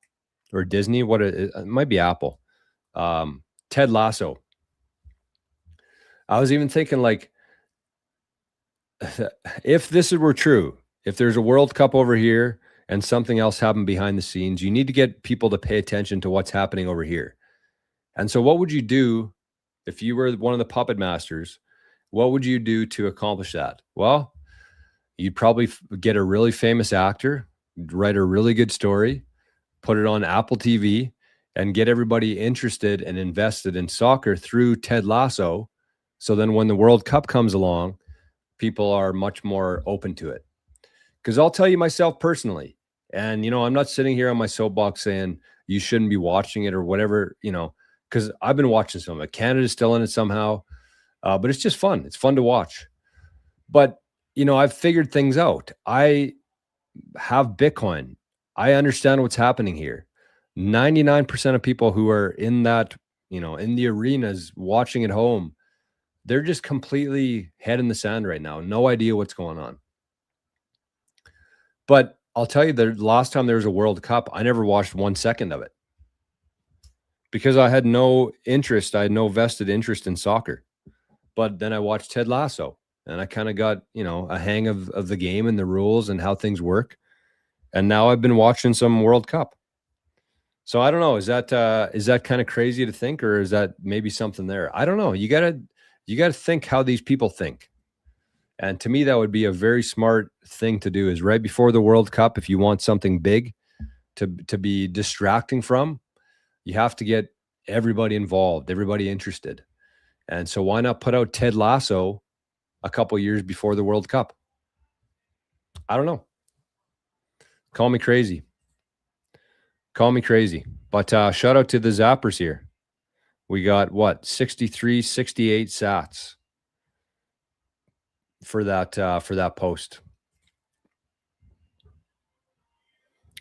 S2: or Disney, it might be Apple, Ted Lasso. I was even thinking, like, if this were true, if there's a World Cup over here and something else happened behind the scenes, you need to get people to pay attention to what's happening over here. And so what would you do if you were one of the puppet masters? What would you do to accomplish that? Well, you'd probably get a really famous actor, write a really good story, put it on Apple TV, and get everybody interested and invested in soccer through Ted Lasso. So then when the World Cup comes along, people are much more open to it. Because I'll tell you myself personally, and, I'm not sitting here on my soapbox saying you shouldn't be watching it or whatever, because I've been watching some of it. Canada's still in it somehow, but it's just fun. It's fun to watch. But, I've figured things out. I have Bitcoin. I understand what's happening here. 99% of people who are in that, in the arenas watching at home, they're just completely head in the sand right now. No idea what's going on. But I'll tell you, the last time there was a World Cup, I never watched 1 second of it because I had no interest. I had no vested interest in soccer. But then I watched Ted Lasso and I kind of got, a hang of the game and the rules and how things work. And now I've been watching some World Cup. So I don't know. Is that kind of crazy to think, or is that maybe something there? I don't know. You gotta think how these people think. And to me, that would be a very smart thing to do, is right before the World Cup, if you want something big to be distracting from, you have to get everybody involved, everybody interested. And so why not put out Ted Lasso a couple years before the World Cup? I don't know. Call me crazy. Call me crazy. But shout out to the Zappers here. We got 63, 68 sats for that post.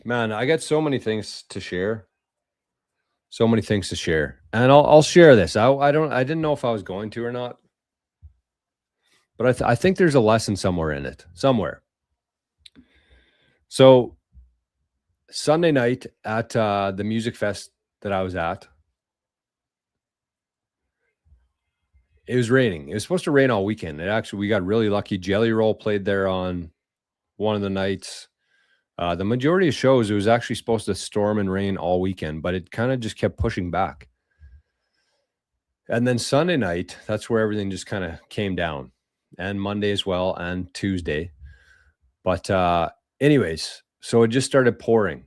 S2: Man, I got so many things to share. So many things to share. And I'll share this. I didn't know if I was going to or not. But I think there's a lesson somewhere in it. Somewhere. So Sunday night at the music fest that I was at, it was raining. It was supposed to rain all weekend. We got really lucky. Jelly Roll played there on one of the nights. The majority of shows, it was actually supposed to storm and rain all weekend, but it kind of just kept pushing back. And then Sunday night, that's where everything just kind of came down, and Monday as well, and Tuesday. But anyways, so it just started pouring,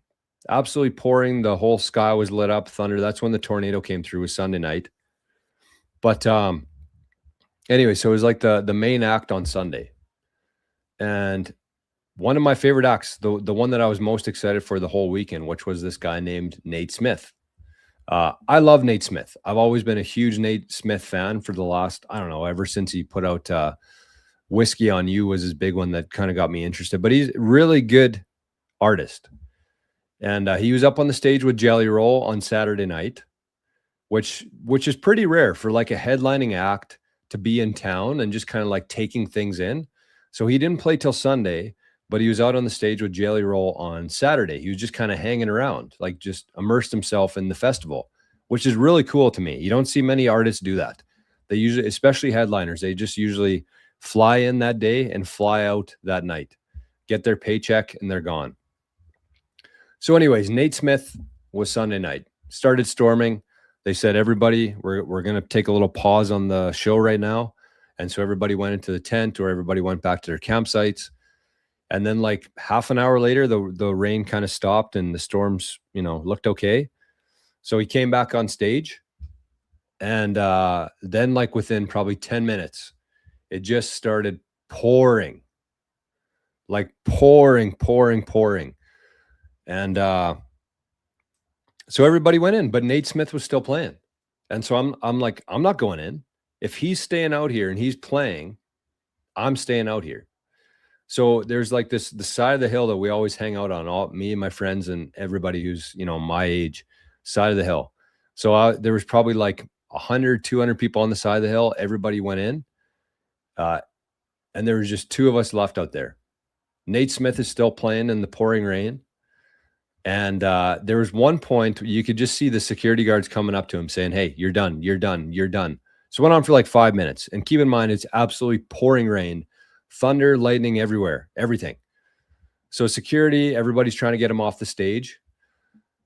S2: absolutely pouring. The whole sky was lit up, thunder. That's when the tornado came through, was Sunday night. But anyway, so it was like the main act on Sunday. And one of my favorite acts, the one that I was most excited for the whole weekend, which was this guy named Nate Smith. I love Nate Smith. I've always been a huge Nate Smith fan for the last, I don't know, ever since he put out Whiskey on You was his big one that kind of got me interested. But he's a really good artist. And he was up on the stage with Jelly Roll on Saturday night, which is pretty rare for like a headlining act to be in town and just kind of like taking things in. So he didn't play till Sunday, but he was out on the stage with Jelly Roll on Saturday. He was just kind of hanging around, like just immersed himself in the festival, which is really cool to me. You don't see many artists do that. They usually, especially headliners, they just usually fly in that day and fly out that night, get their paycheck, and they're gone. So anyways, Nate Smith was Sunday night. Started storming. They said, everybody, we're going to take a little pause on the show right now. And so everybody went into the tent, or everybody went back to their campsites. And then like half an hour later, the rain kind of stopped and the storms, looked okay. So he came back on stage. And then like within probably 10 minutes, it just started pouring. Like pouring. And so everybody went in, but Nate Smith was still playing. And so I'm like, I'm not going in. If he's staying out here and he's playing, I'm staying out here. So there's like the side of the hill that we always hang out on, all me and my friends and everybody who's, my age, side of the hill. So there was probably like 100, 200 people on the side of the hill. Everybody went in. And there was just two of us left out there. Nate Smith is still playing in the pouring rain. And there was one point you could just see the security guards coming up to him saying, "Hey, you're done. You're done. You're done." So it went on for like 5 minutes. And keep in mind, it's absolutely pouring rain, thunder, lightning everywhere, everything. So security, everybody's trying to get him off the stage.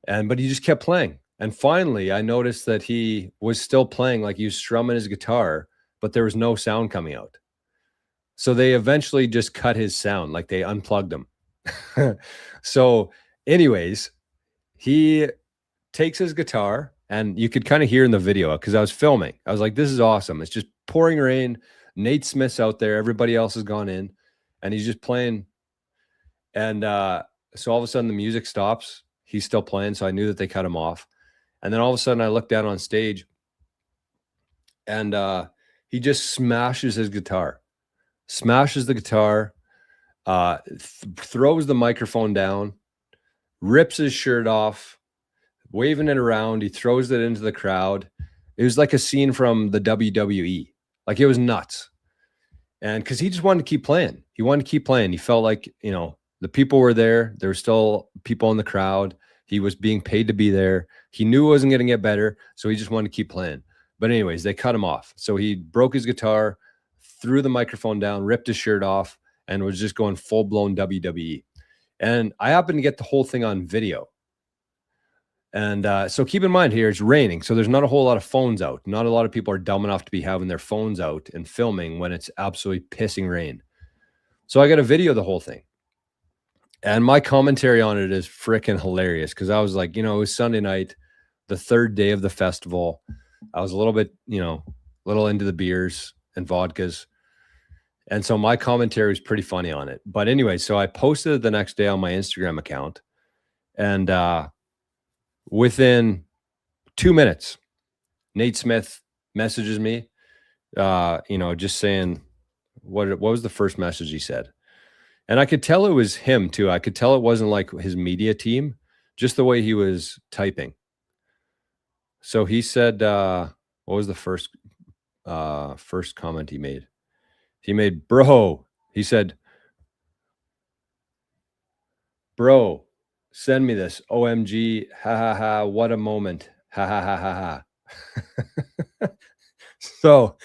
S2: But he just kept playing. And finally, I noticed that he was still playing, like he was strumming his guitar, but there was no sound coming out. So they eventually just cut his sound, like they unplugged him. So anyways, he takes his guitar, and you could kind of hear in the video because I was filming. I was like, this is awesome. It's just pouring rain. Nate Smith's out there. Everybody else has gone in, and he's just playing. And so all of a sudden the music stops. He's still playing. So I knew that they cut him off. And then all of a sudden I looked down on stage, and he just smashes his guitar, smashes the guitar, throws the microphone down, rips his shirt off, waving it around. He throws it into the crowd. It was like a scene from the WWE. Like, it was nuts. And because he just wanted to keep playing. He wanted to keep playing. He felt like, the people were there. There were still people in the crowd. He was being paid to be there. He knew it wasn't going to get better, so he just wanted to keep playing. But anyways, they cut him off. So he broke his guitar, threw the microphone down, ripped his shirt off, and was just going full-blown WWE. And I happened to get the whole thing on video. And so keep in mind here, it's raining. So there's not a whole lot of phones out. Not a lot of people are dumb enough to be having their phones out and filming when it's absolutely pissing rain. So I got a video of the whole thing. And my commentary on it is freaking hilarious because I was like, it was Sunday night, the third day of the festival. I was a little bit, little into the beers and vodkas. And so my commentary was pretty funny on it. But anyway, so I posted it the next day on my Instagram account. And within 2 minutes, Nate Smith messages me, just saying, what was the first message he said? And I could tell it was him too. I could tell it wasn't like his media team, just the way he was typing. So he said, what was the first comment he made? He made, bro. He said, bro, send me this. OMG. Ha ha ha. What a moment. Ha ha ha ha ha. So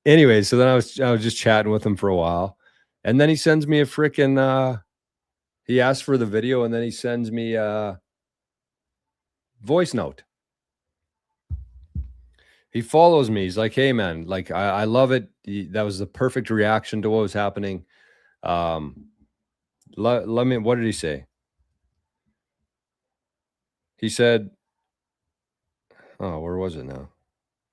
S2: anyway, so then I was just chatting with him for a while. And then he sends me a freaking, he asked for the video and then he sends me a voice note. He follows me. He's like, hey man, like, I love it. That was the perfect reaction to what was happening. Let me, what did he say? He said, oh, where was it now?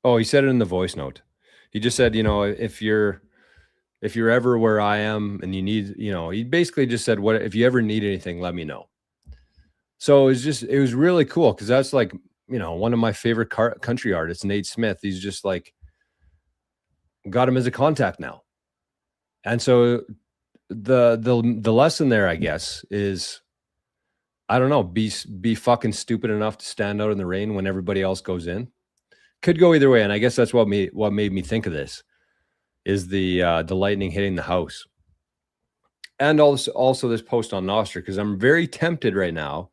S2: Oh, he said it in the voice note. He just said, if you're ever where I am and you need, he basically just said, what, if you ever need anything, let me know. So it was really cool. Cause that's like, one of my favorite country artists, Nate Smith. He's just like, got him as a contact now. And so the lesson there, I guess, is, I don't know, be fucking stupid enough to stand out in the rain when everybody else goes in. Could go either way. And I guess that's what made me think of this is the lightning hitting the house. And also this post on Nostr, because I'm very tempted right now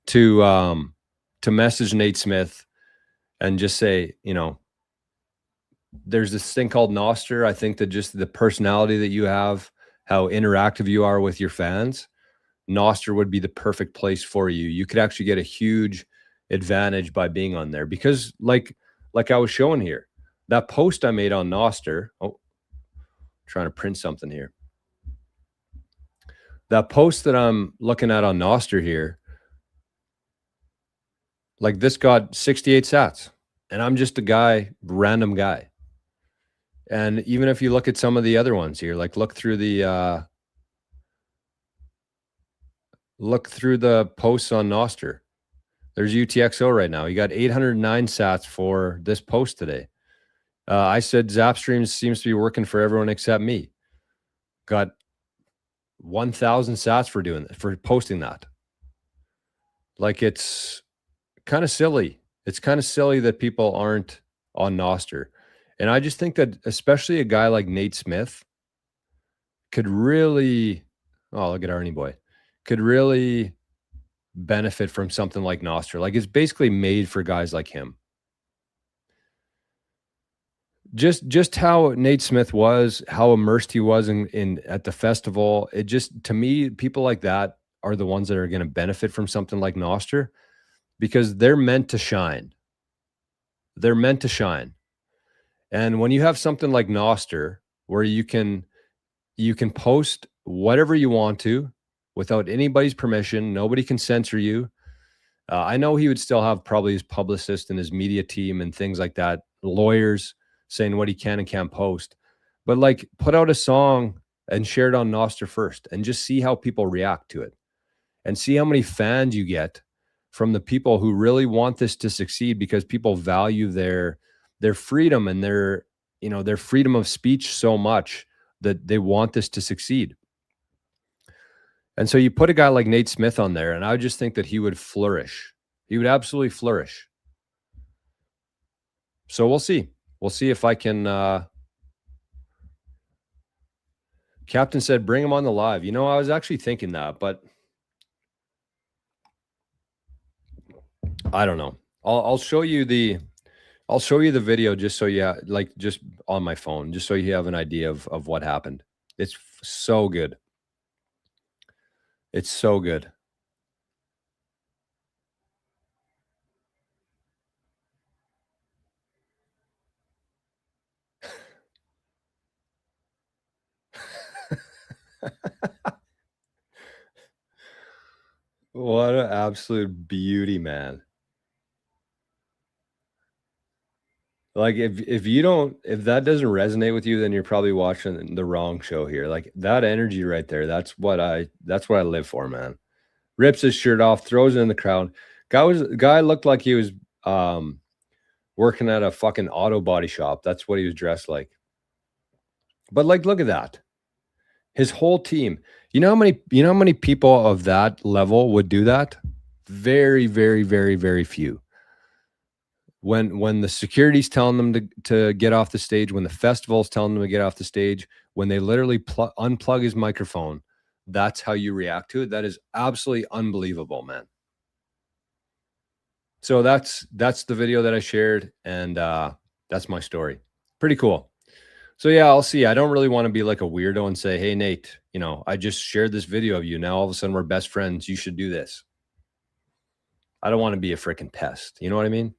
S2: to message Nate Smith and just say, there's this thing called Nostr. I think that just the personality that you have, how interactive you are with your fans, Nostr would be the perfect place for you. You could actually get a huge advantage by being on there because like I was showing here, that post I made on Nostr, trying to print something here. That post that I'm looking at on Nostr here, like this got 68 sats and I'm just a random guy. And even if you look at some of the other ones here, like look through the posts on Nostr. There's UTXO right now. You got 809 sats for this post today. I said Zapstream seems to be working for everyone except me. Got 1,000 sats for posting that. Like, it's kind of silly. It's kind of silly that people aren't on Nostr. And I just think that especially a guy like Nate Smith could really, oh, look at Arnie Boy, could really benefit from something like Nostr. Like, it's basically made for guys like him. Just how Nate Smith was, how immersed he was in at the festival. It just, to me, people like that are the ones that are going to benefit from something like Nostr because they're meant to shine. They're meant to shine. And when you have something like Nostr where you can post whatever you want to without anybody's permission, nobody can censor you. I know he would still have probably his publicist and his media team and things like that, lawyers saying what he can and can't post. But like, put out a song and share it on Nostr first and just see how people react to it and see how many fans you get from the people who really want this to succeed because people value their freedom and their freedom of speech so much that they want this to succeed. And so you put a guy like Nate Smith on there, and I would just think that he would flourish. He would absolutely flourish. So we'll see. We'll see if I can. Captain said, bring him on the live. You know, I was actually thinking that, but I don't know. I'll show you the video just so you like just on my phone, just so you have an idea of what happened. It's so good. It's so good. What an absolute beauty, man. Like if that doesn't resonate with you, then you're probably watching the wrong show here. Like that energy right there, that's what I live for, man. Rips his shirt off, throws it in the crowd. Guy looked like he was working at a fucking auto body shop. That's what he was dressed like. But like, look at that. His whole team. You know how many people of that level would do that? Very, very, very, very few. When the security's telling them to get off the stage, when the festival's telling them to get off the stage, when they literally unplug his microphone, that's how you react to it. That is absolutely unbelievable, man. So that's the video that I shared, and that's my story. Pretty cool. So yeah, I'll see. I don't really want to be like a weirdo and say, hey, Nate, you know, I just shared this video of you. Now all of a sudden we're best friends. You should do this. I don't want to be a freaking pest. You know what I mean?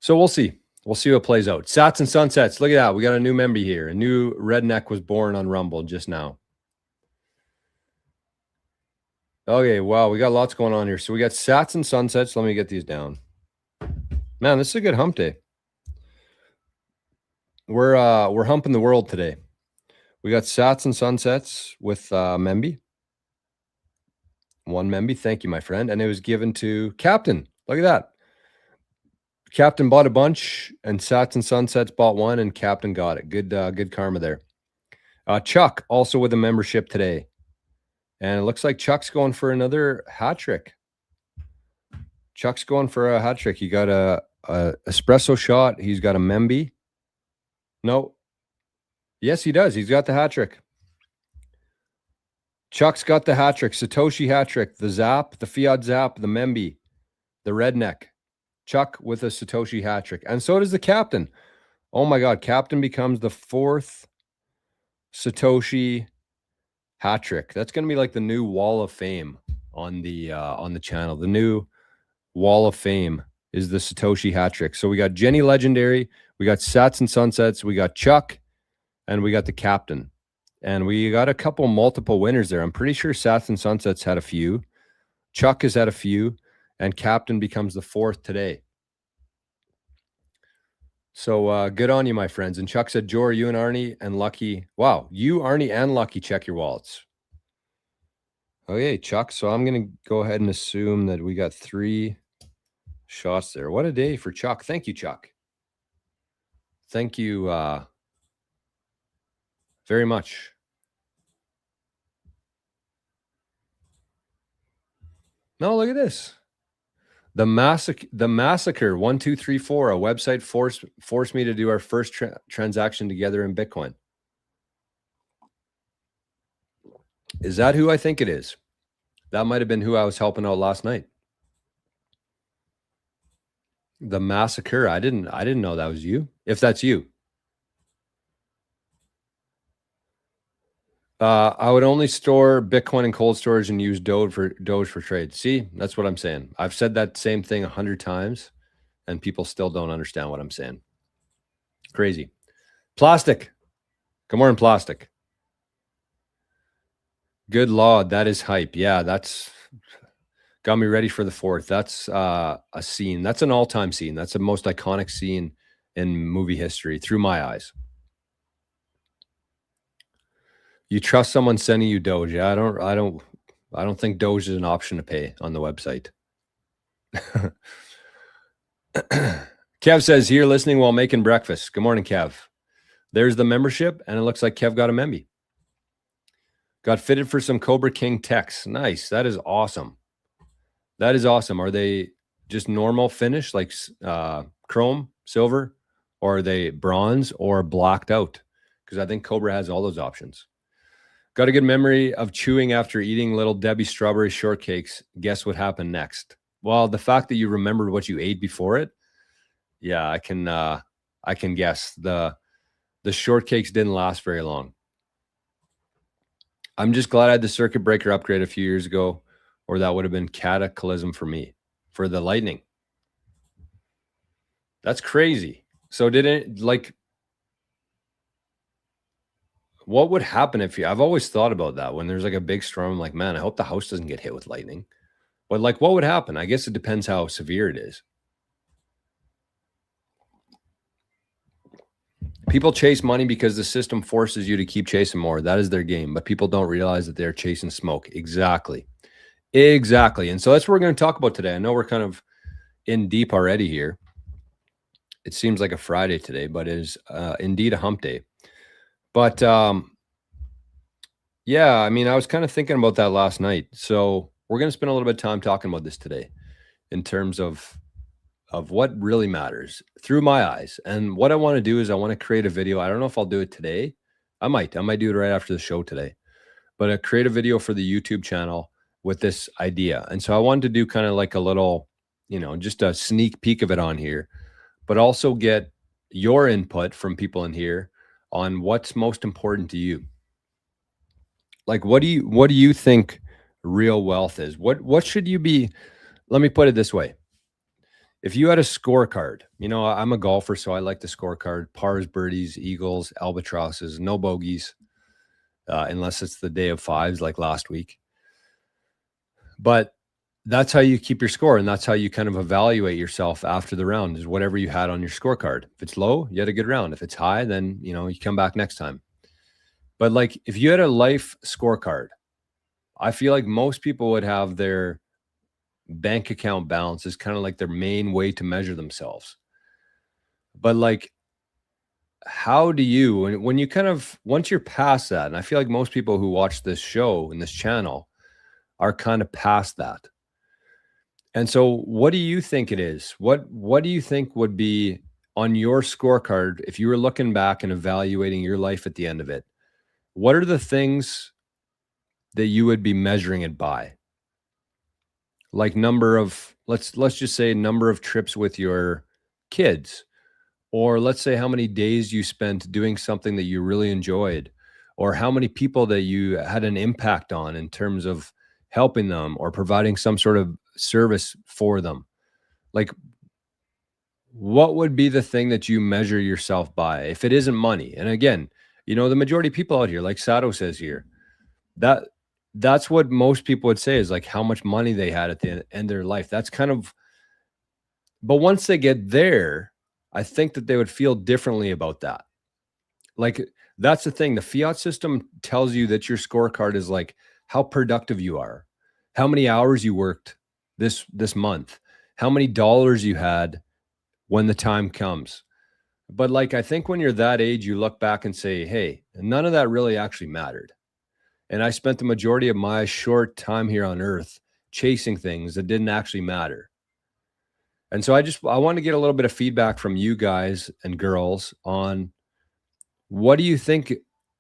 S2: So we'll see. We'll see what plays out. Sats and Sunsets. Look at that. We got a new member here. A new redneck was born on Rumble just now. Okay, wow. We got lots going on here. So we got Sats and Sunsets. Let me get these down. Man, this is a good hump day. We're humping the world today. We got Sats and Sunsets with Memby. One Memby. Thank you, my friend. And it was given to Captain. Look at that. Captain bought a bunch, and Sats and Sunsets bought one, and Captain got it. Good karma there. Chuck also with a membership today, and it looks like Chuck's going for another hat trick. Chuck's going for a hat trick. He got a espresso shot. He's got a Memby. No, yes, he does. He's got the hat trick. Chuck's got the hat trick. Satoshi hat trick. The Zap, the Fiat Zap, the Memby, the Redneck. Chuck with a Satoshi hat trick. And so does the Captain. Oh my God. Captain becomes the 4th Satoshi hat trick. That's going to be like the new wall of fame on the channel. The new wall of fame is the Satoshi hat trick. So we got Jenny Legendary, we got Sats and Sunsets, we got Chuck, and we got the Captain. And we got a couple multiple winners there. I'm pretty sure Sats and Sunsets had a few. Chuck has had a few. And Captain becomes the 4th today. So good on you, my friends. And Chuck said, Jor, you and Arnie and Lucky. Wow, you, Arnie, and Lucky check your wallets. Okay, Chuck. So I'm going to go ahead and assume that we got 3 shots there. What a day for Chuck. Thank you, Chuck. Thank you very much. No, look at this. The massacre 1 2 3 4. A website forced me to do our first transaction together in Bitcoin. Is that who I think it is? That might have been who I was helping out last night. The massacre. I didn't know that was you. If that's you, I would only store Bitcoin in cold storage and use Doge for trade. See, that's what I'm saying. I've said that same thing 100 times, and people still don't understand what I'm saying. Crazy. Plastic. Good morning, Plastic. Good Lord, that is hype. Yeah, that's got me ready for the 4th. That's a scene. That's an all-time scene. That's the most iconic scene in movie history through my eyes. You trust someone sending you Doge? Yeah, I don't think Doge is an option to pay on the website. Kev says here listening while making breakfast. Good morning, Kev. There's the membership, and it looks like Kev got a memby. Got fitted for some Cobra King techs. Nice. That is awesome. That is awesome. Are they just normal finish, like chrome, silver, or are they bronze or blacked out? Because I think Cobra has all those options. Got a good memory of chewing after eating Little Debbie strawberry shortcakes. Guess what happened next? Well, the fact that you remembered what you ate before it, yeah, I can guess. The shortcakes didn't last very long. I'm just glad I had the circuit breaker upgrade a few years ago, or that would have been cataclysm for me, for the Lightning. That's crazy. So did it, like, what would happen if I've always thought about that when there's like a big storm, I'm like, man, I hope the house doesn't get hit with lightning. But like, what would happen? I guess it depends how severe it is. People chase money because the system forces you to keep chasing more. That is their game. But people don't realize that they're chasing smoke. Exactly. And so that's what we're going to talk about today. I know we're kind of in deep already here. It seems like a Friday today, but it is indeed a hump day. But yeah, I mean, I was kind of thinking about that last night. So we're going to spend a little bit of time talking about this today in terms of what really matters through my eyes. And what I want to do is I want to create a video. I don't know if I'll do it today. I might do it right after the show today, but I create a video for the YouTube channel with this idea. And so I wanted to do kind of like a little, just a sneak peek of it on here, but also get your input from people in here on what's most important to you. Like, what do you think real wealth is? What should you be? Let me put it this way. If you had a scorecard, I'm a golfer, so I like the scorecard: pars, birdies, eagles, albatrosses, no bogeys, unless it's the day of fives like last week. But that's how you keep your score, and that's how you kind of evaluate yourself after the round, is whatever you had on your scorecard. If it's low, you had a good round. If it's high, then you come back next time. But like, if you had a life scorecard, I feel like most people would have their bank account balance is kind of like their main way to measure themselves. But like, how do you, when you kind of, once you're past that, and I feel like most people who watch this show and this channel are kind of past that. And so what do you think it is? What do you think would be on your scorecard if you were looking back and evaluating your life at the end of it? What are the things that you would be measuring it by? Like number of, let's just say number of trips with your kids, or let's say how many days you spent doing something that you really enjoyed, or how many people that you had an impact on in terms of helping them or providing some sort of service for them. Like, what would be the thing that you measure yourself by if it isn't money? And again, the majority of people out here, like Sato says here, that's what most people would say is like how much money they had at the end of their life. That's kind of, but once they get there, I think that they would feel differently about that. Like, that's the thing. The fiat system tells you that your scorecard is like how productive you are, how many hours you worked this month, how many dollars you had when the time comes. But like, I think when you're that age, you look back and say, hey, none of that really actually mattered. And I spent the majority of my short time here on earth chasing things that didn't actually matter. And so I want to get a little bit of feedback from you guys and girls on what do you think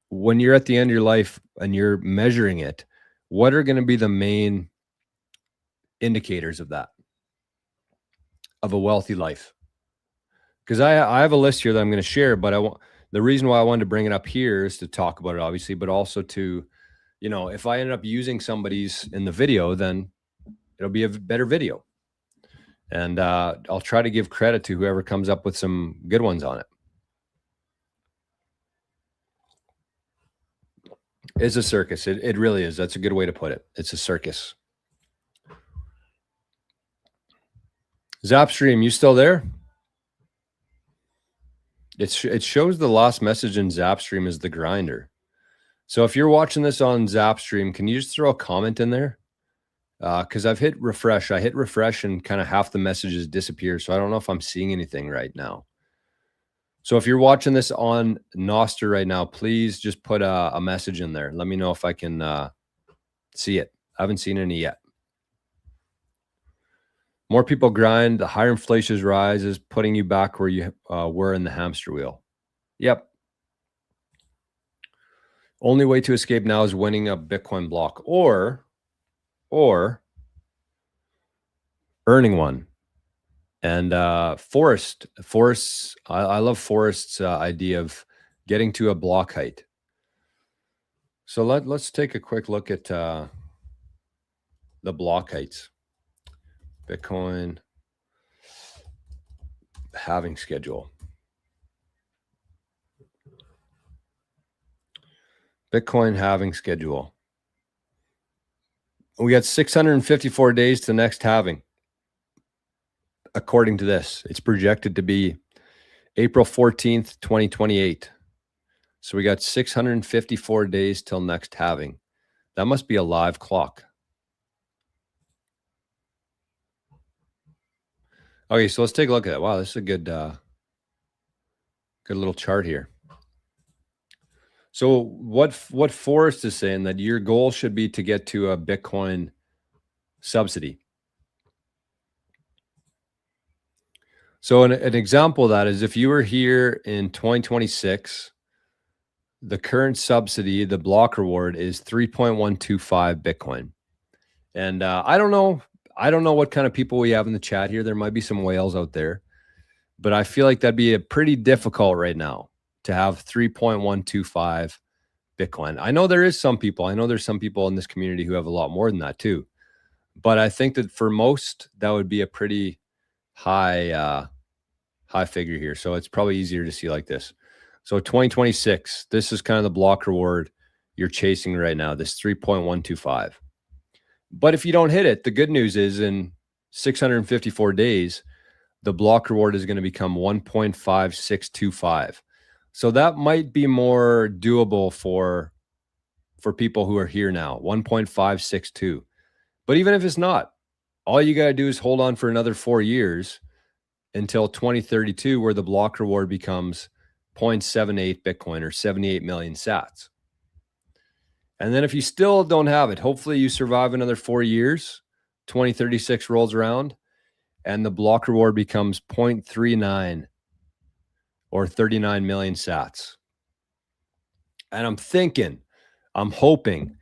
S2: when you're at the end of your life and you're measuring it, what are going to be the main indicators of that, of a wealthy life? Because I have a list here that I'm going to share, but the reason why I wanted to bring it up here is to talk about it, obviously, but also to, if I end up using somebody's in the video, then it'll be a better video. And I'll try to give credit to whoever comes up with some good ones on it. It's a circus. It really is. That's a good way to put it. It's a circus. Zapstream, you still there? It shows the last message in Zapstream is the grinder. So if you're watching this on Zapstream, can you just throw a comment in there? Because I've hit refresh. I hit refresh and kind of half the messages disappear. So I don't know if I'm seeing anything right now. So if you're watching this on Noster right now, please just put a message in there. Let me know if I can see it. I haven't seen any yet. More people grind, the higher inflation rises, putting you back where you were in the hamster wheel. Yep. Only way to escape now is winning a Bitcoin block or earning one. And Forrest, I love Forrest's idea of getting to a block height. So let's take a quick look at the block heights. Bitcoin halving schedule. Bitcoin halving schedule. We got 654 days to next halving. According to this, it's projected to be April 14th, 2028. So we got 654 days till next halving. That must be a live clock. Okay, so let's take a look at that. Wow, this is a good little chart here. So what Forrest is saying, that your goal should be to get to a Bitcoin subsidy. So an example of that is if you were here in 2026, the current subsidy, the block reward is 3.125 Bitcoin. And I don't know what kind of people we have in the chat here. There might be some whales out there, but I feel like that'd be a pretty difficult right now to have 3.125 Bitcoin. I know there's some people in this community who have a lot more than that too. But I think that for most, that would be a pretty high figure here. So it's probably easier to see like this. So 2026, this is kind of the block reward you're chasing right now, this 3.125. But if you don't hit it, the good news is in 654 days, the block reward is going to become 1.5625. So that might be more doable for people who are here now, 1.562. But even if it's not, all you got to do is hold on for another 4 years until 2032, where the block reward becomes 0.78 Bitcoin or 78 million sats. And then if you still don't have it, hopefully you survive another 4 years, 2036 rolls around, and the block reward becomes 0.39 or 39 million sats. And I'm hoping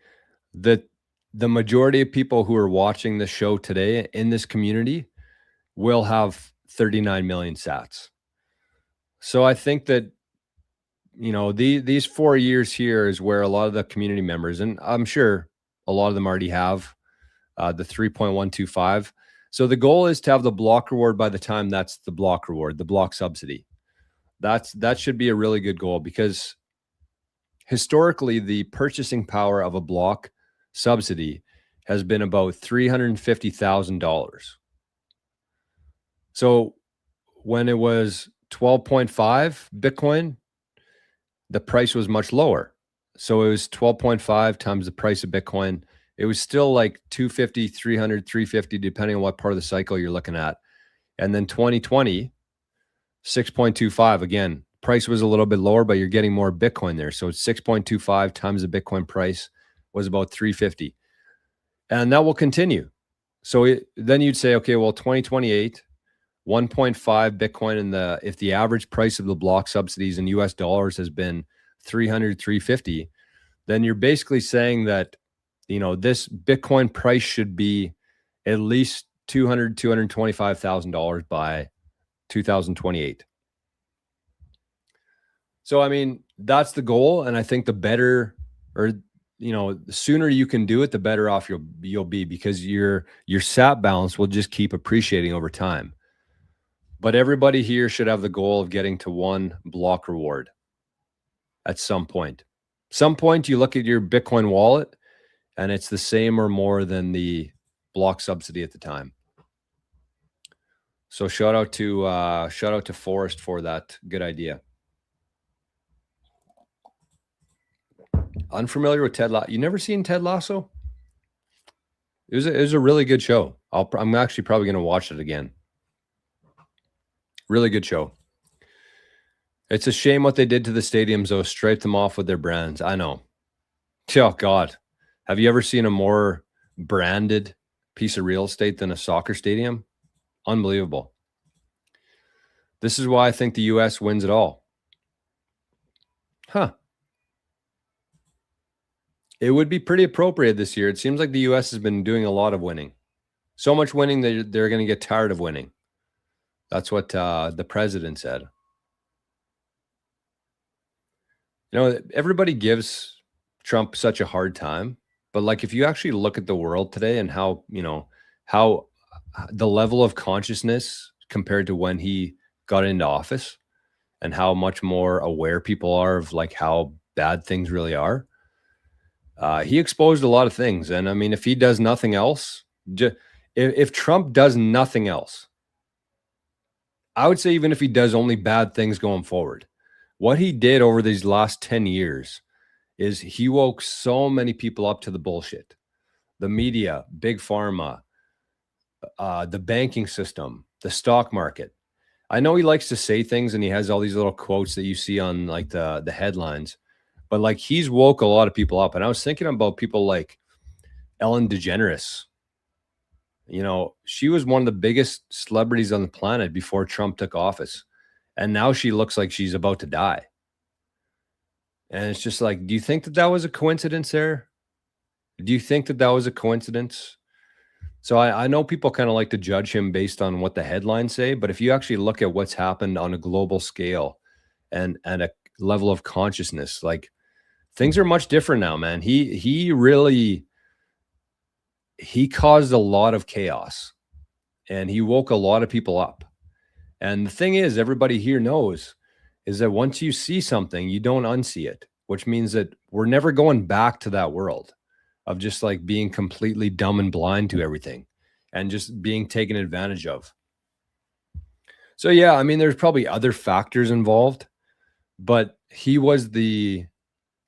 S2: that the majority of people who are watching the show today in this community will have 39 million sats. So I think that, these 4 years here is where a lot of the community members, and I'm sure a lot of them already have the 3.125. So the goal is to have the block reward by the time that's the block reward, the block subsidy. That should be a really good goal, because historically the purchasing power of a block subsidy has been about $350,000. So when it was 12.5 Bitcoin, the price was much lower. So it was 12.5 times the price of Bitcoin. It was still like 250, 300, 350, depending on what part of the cycle you're looking at. And then 2020, 6.25. Again, price was a little bit lower, but you're getting more Bitcoin there. So it's 6.25 times the Bitcoin price was about 350. And that will continue. So then you'd say, okay, well, 2028, 1.5 Bitcoin, and if the average price of the block subsidies in US dollars has been 300, 350, then you're basically saying that, this Bitcoin price should be at least $200,000, $225,000 by 2028. So, I mean, that's the goal. And I think the better, or, the sooner you can do it, the better off you'll be, because your sat balance will just keep appreciating over time. But everybody here should have the goal of getting to one block reward at some point. Some point you look at your Bitcoin wallet and it's the same or more than the block subsidy at the time. So shout out to Forrest for that good idea. Unfamiliar with Ted Lasso? You never seen Ted Lasso? It was a really good show. I'm actually probably going to watch it again. Really good show. It's a shame what they did to the stadiums, though. Striped them off with their brands. I know. Oh, God. Have you ever seen a more branded piece of real estate than a soccer stadium? Unbelievable. This is why I think the U.S. wins it all. Huh. It would be pretty appropriate this year. It seems like the U.S. has been doing a lot of winning. So much winning that they're going to get tired of winning. That's what the president said. You know, everybody gives Trump such a hard time, but like if you actually look at the world today and how, you know, how the level of consciousness compared to when he got into office and how much more aware people are of like how bad things really are. He exposed a lot of things. And I mean, if he does nothing else, if Trump does nothing else, I would say even if he does only bad things going forward, what he did over these last 10 years is he woke so many people up to the bullshit. The media, big pharma, the banking system, the stock market. I know he likes to say things and he has all these little quotes that you see on like the headlines, but like he's woke a lot of people up. And I was thinking about people like Ellen DeGeneres. You know, she was one of the biggest celebrities on the planet before Trump took office. And now she looks like she's about to die. And it's just like, do you think that that was a coincidence there? Do you think that that was a coincidence? So I know people kind of like to judge him based on what the headlines say, but if you actually look at what's happened on a global scale and a level of consciousness, like things are much different now, man. He caused a lot of chaos and he woke a lot of people up. And the thing is, everybody here knows is that once you see something, you don't unsee it, which means that we're never going back to that world of just like being completely dumb and blind to everything and just being taken advantage of. So, yeah, I mean, there's probably other factors involved, but he was the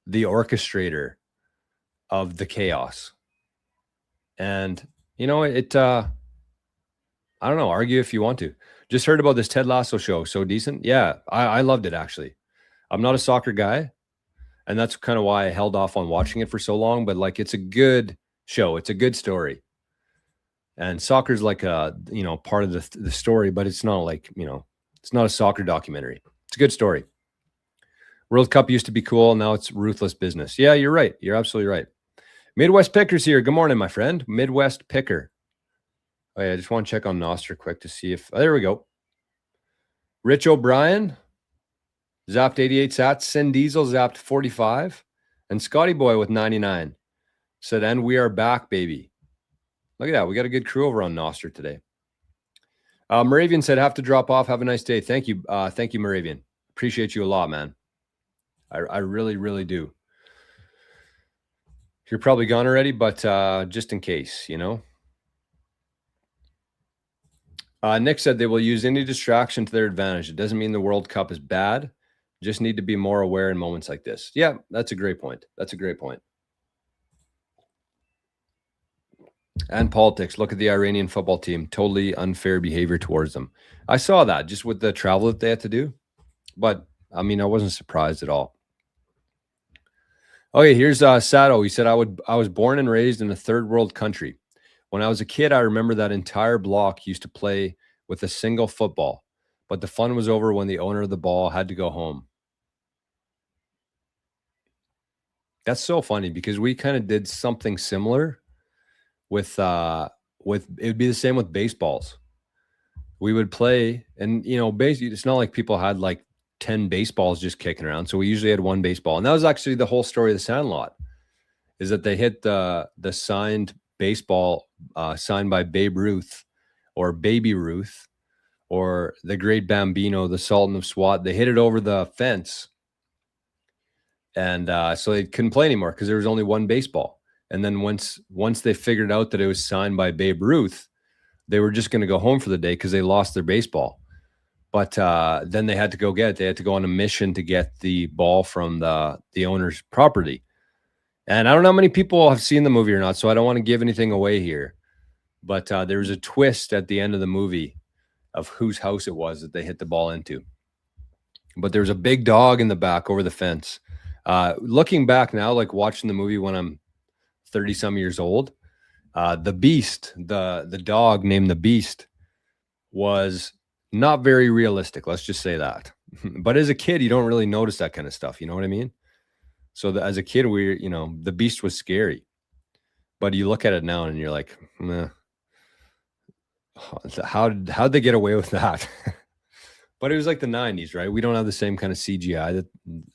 S2: orchestrator of the chaos. And, you know, I don't know, argue if you want to. Just heard about this Ted Lasso show. So decent. Yeah, I loved it, actually. I'm not a soccer guy, and that's kind of why I held off on watching it for so long. But like, it's a good show. It's a good story. And soccer's like a, you know, part of the story, but it's not like, you know, it's not a soccer documentary. It's a good story. World Cup used to be cool. Now it's ruthless business. Yeah, you're right. You're absolutely right. Midwest Picker's here. Good morning, my friend. Midwest Picker. Oh, yeah, I just want to check on Noster quick to see if... Oh, there we go. Rich O'Brien zapped 88 sats. Sin Diesel zapped 45. And Scotty Boy with 99 said, and we are back, baby. Look at that. We got a good crew over on Noster today. Moravian said, have to drop off. Have a nice day. Thank you. Thank you, Moravian. Appreciate you a lot, man. I really, really do. You're probably gone already, but just in case, you know. Nick said they will use any distraction to their advantage. It doesn't mean the World Cup is bad. Just need to be more aware in moments like this. Yeah, that's a great point. That's a great point. And politics. Look at the Iranian football team. Totally unfair behavior towards them. I saw that just with the travel that they had to do. But, I mean, I wasn't surprised at all. Okay, here's Sato. He said, I was born and raised in a third world country. When I was a kid, I remember that entire block used to play with a single football, but the fun was over when the owner of the ball had to go home. That's so funny because we kind of did something similar with it'd be the same with baseballs. We would play, and you know, basically, it's not like people had like 10 baseballs just kicking around. So we usually had one baseball, and that was actually the whole story of the Sandlot. Is that they hit the signed baseball signed by Babe Ruth or Baby Ruth or the Great Bambino, the Sultan of SWAT. They hit it over the fence. And so they couldn't play anymore because there was only one baseball. And then once they figured out that it was signed by Babe Ruth, they were just going to go home for the day because they lost their baseball. But then they had to go get it. They had to go on a mission to get the ball from the owner's property. And I don't know how many people have seen the movie or not, so I don't want to give anything away here. But there was a twist at the end of the movie of whose house it was that they hit the ball into. but there's a big dog in the back over the fence. Looking back now, like watching the movie when I'm 30 some years old, the beast, the dog named the Beast, was not very realistic. Let's just say that. But as a kid, you don't really notice that kind of stuff. You know what I mean? So as a kid, the Beast was scary, but you look at it now and you're like, meh, how'd they get away with that? But it was like the 90s, right? We don't have the same kind of CGI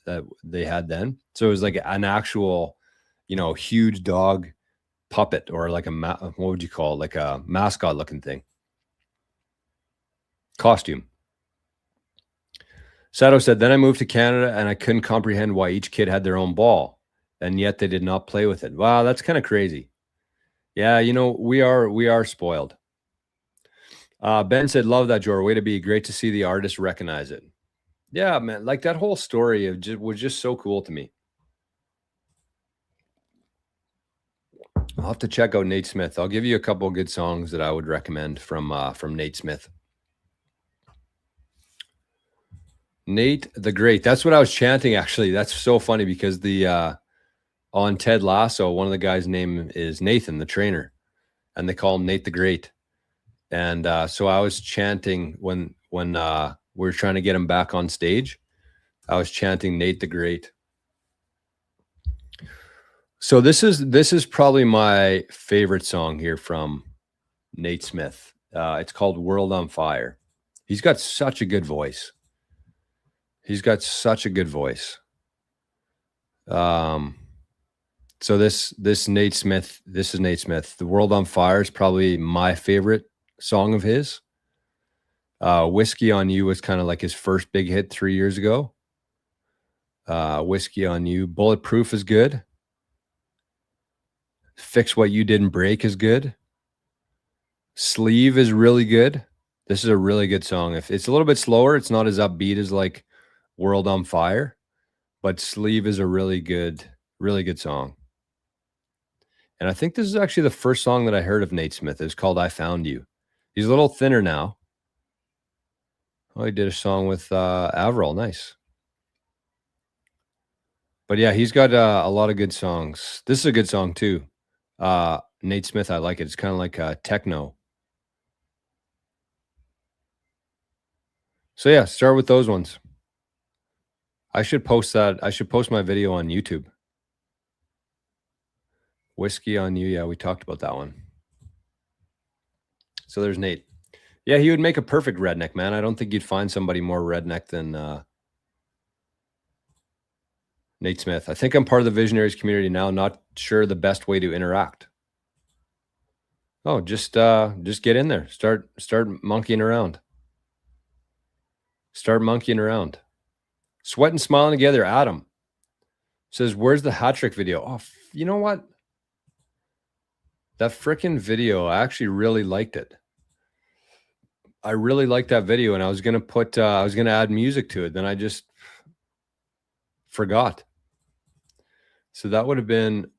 S2: that they had then. So it was like an actual, huge dog puppet, or like what would you call it? Like a mascot looking thing. Costume. Sato said, then I moved to Canada and I couldn't comprehend why each kid had their own ball, and yet they did not play with it. Wow, that's kind of crazy. Yeah, we are spoiled. Ben said, love that, Jor. Way to be. Great to see the artist recognize it. Yeah, man. Like that whole story was just so cool to me. I'll have to check out Nate Smith. I'll give you a couple of good songs that I would recommend from Nate Smith. Nate the Great. That's what I was chanting, actually. That's so funny because on Ted Lasso, one of the guys' name is Nathan, the trainer, and they call him Nate the Great. And so I was chanting when we were trying to get him back on stage. I was chanting Nate the Great. So this is probably my favorite song here from Nate Smith. It's called World on Fire. He's got such a good voice. So this is Nate Smith. The World on Fire is probably my favorite song of his. Whiskey on You was kind of like his first big hit 3 years ago. Whiskey on You. Bulletproof is good. Fix What You Didn't Break is good. Sleeve is really good. This is a really good song. If it's a little bit slower, it's not as upbeat as like World on Fire, but Sleeve is a really good song. And I think this is actually the first song that I heard of Nate Smith. It's called I Found You. He's a little thinner now. Oh, he did a song with Avril. Nice. But yeah, he's got a lot of good songs. This is a good song too. Nate Smith, I like it. It's kind of like techno. So yeah, start with those ones. I should post that. I should post my video on YouTube. Whiskey on You. Yeah, we talked about that one. So there's Nate. Yeah, he would make a perfect redneck, man. I don't think you'd find somebody more redneck than Nate Smith. I think I'm part of the Visionaries community now. Not sure the best way to interact. Oh, just get in there. Start monkeying around. Sweat and smiling together. Adam says, where's the hat trick video? Oh, you know what? That freaking video, I actually really liked it. I really liked that video, and I was going to add music to it. Then I just forgot. So that would have been,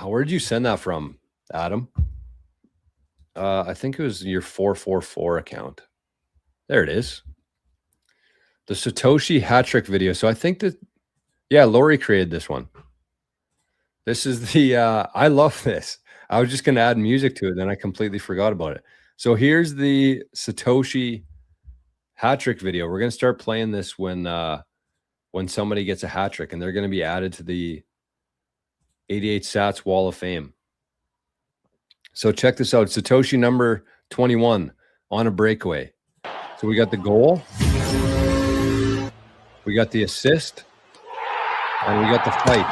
S2: where did you send that from, Adam? I think it was your 444 account. There it is. The Satoshi hat trick video. So I think that, yeah, Lori created this one. This is I love this. I was just going to add music to it. Then I completely forgot about it. So here's the Satoshi hat trick video. We're going to start playing this when somebody gets a hat trick, and they're going to be added to the 88 Sats Wall of Fame. So check this out. Satoshi number 21 on a breakaway. So we got the goal, we got the assist, and we got the fight.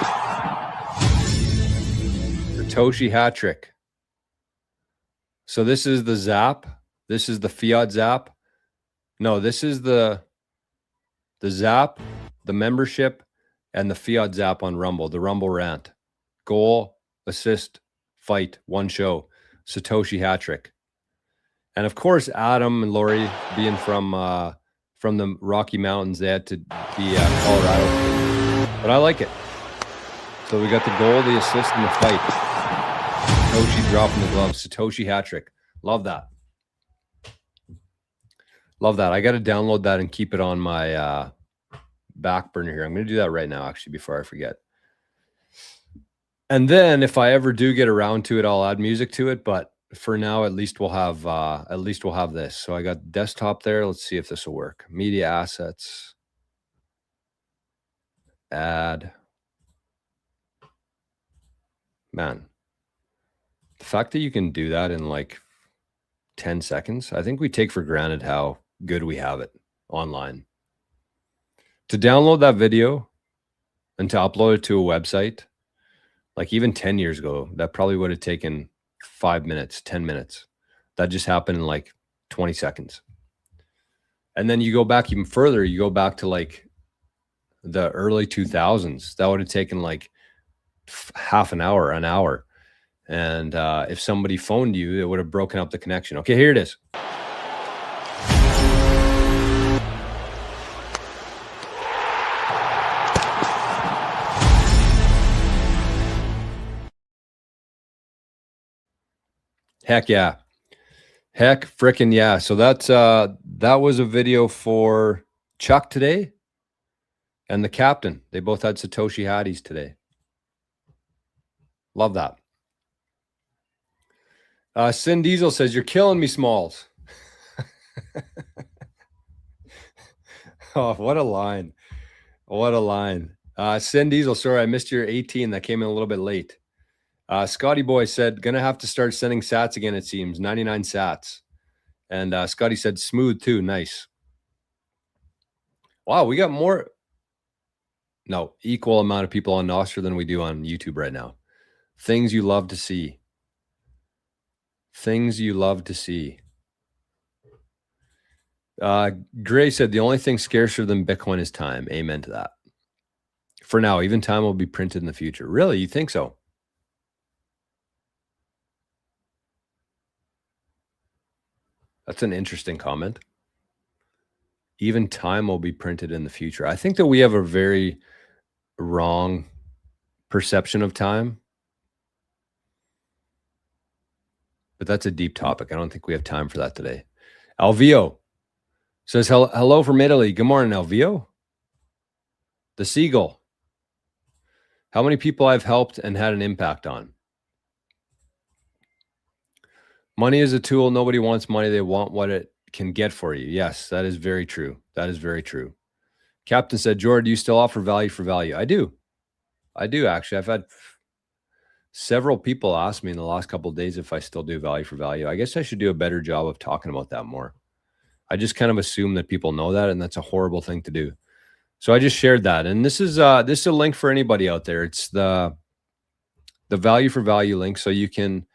S2: Satoshi hat trick. So this is the zap. This is the fiat zap. No, this is the zap, the membership, and the fiat zap on Rumble, the Rumble rant. Goal, assist, fight, one show. Satoshi hat trick. And of course, Adam and Lori, being from the Rocky Mountains, they had to be Colorado. But I like it. So we got the goal, the assist, and the fight. Satoshi dropping the glove. Satoshi hat trick. Love that. Love that. I got to download that and keep it on my back burner here. I'm going to do that right now, actually, before I forget. And then if I ever do get around to it, I'll add music to it. But for now, at least we'll have this. So I got desktop there. Let's see if this will work. Media assets, add. Man, the fact that you can do that in like 10 seconds, I think we take for granted how good we have it online. To download that video and to upload it to a website, like even 10 years ago, that probably would have taken 5 minutes, 10 minutes. That just happened in like 20 seconds. And then you go back even further, you go back to like the early 2000s. That would have taken like half an hour, an hour. And if somebody phoned you, it would have broken up the connection. Okay, here it is. Heck yeah. Heck frickin' yeah. So that's that was a video for Chuck today and the captain. They both had Satoshi Hatties today. Love that. Sin Diesel says, "You're killing me, Smalls." Oh, what a line. What a line. Sin Diesel, sorry, I missed your 18. That came in a little bit late. Scotty Boy said, "Gonna have to start sending sats again, it seems. 99 sats." And Scotty said, "Smooth too. Nice." Wow, we got equal amount of people on Nostr than we do on YouTube right now. Things you love to see. Things you love to see. Gray said, "The only thing scarcer than Bitcoin is time." Amen to that. For now, even time will be printed in the future. Really? You think so? That's an interesting comment. Even time will be printed in the future. I think that we have a very wrong perception of time. But that's a deep topic. I don't think we have time for that today. Alvio says, hello from Italy. Good morning, Alvio. The Seagull. How many people I've helped and had an impact on? Money is a tool. Nobody wants money. They want what it can get for you. Yes, that is very true. That is very true. Captain said, "Jordan, do you still offer value for value?" I do. I do, actually. I've had several people ask me in the last couple of days if I still do value for value. I guess I should do a better job of talking about that more. I just kind of assume that people know that, and that's a horrible thing to do. So I just shared that. And this is a link for anybody out there. It's the value for value link. So you can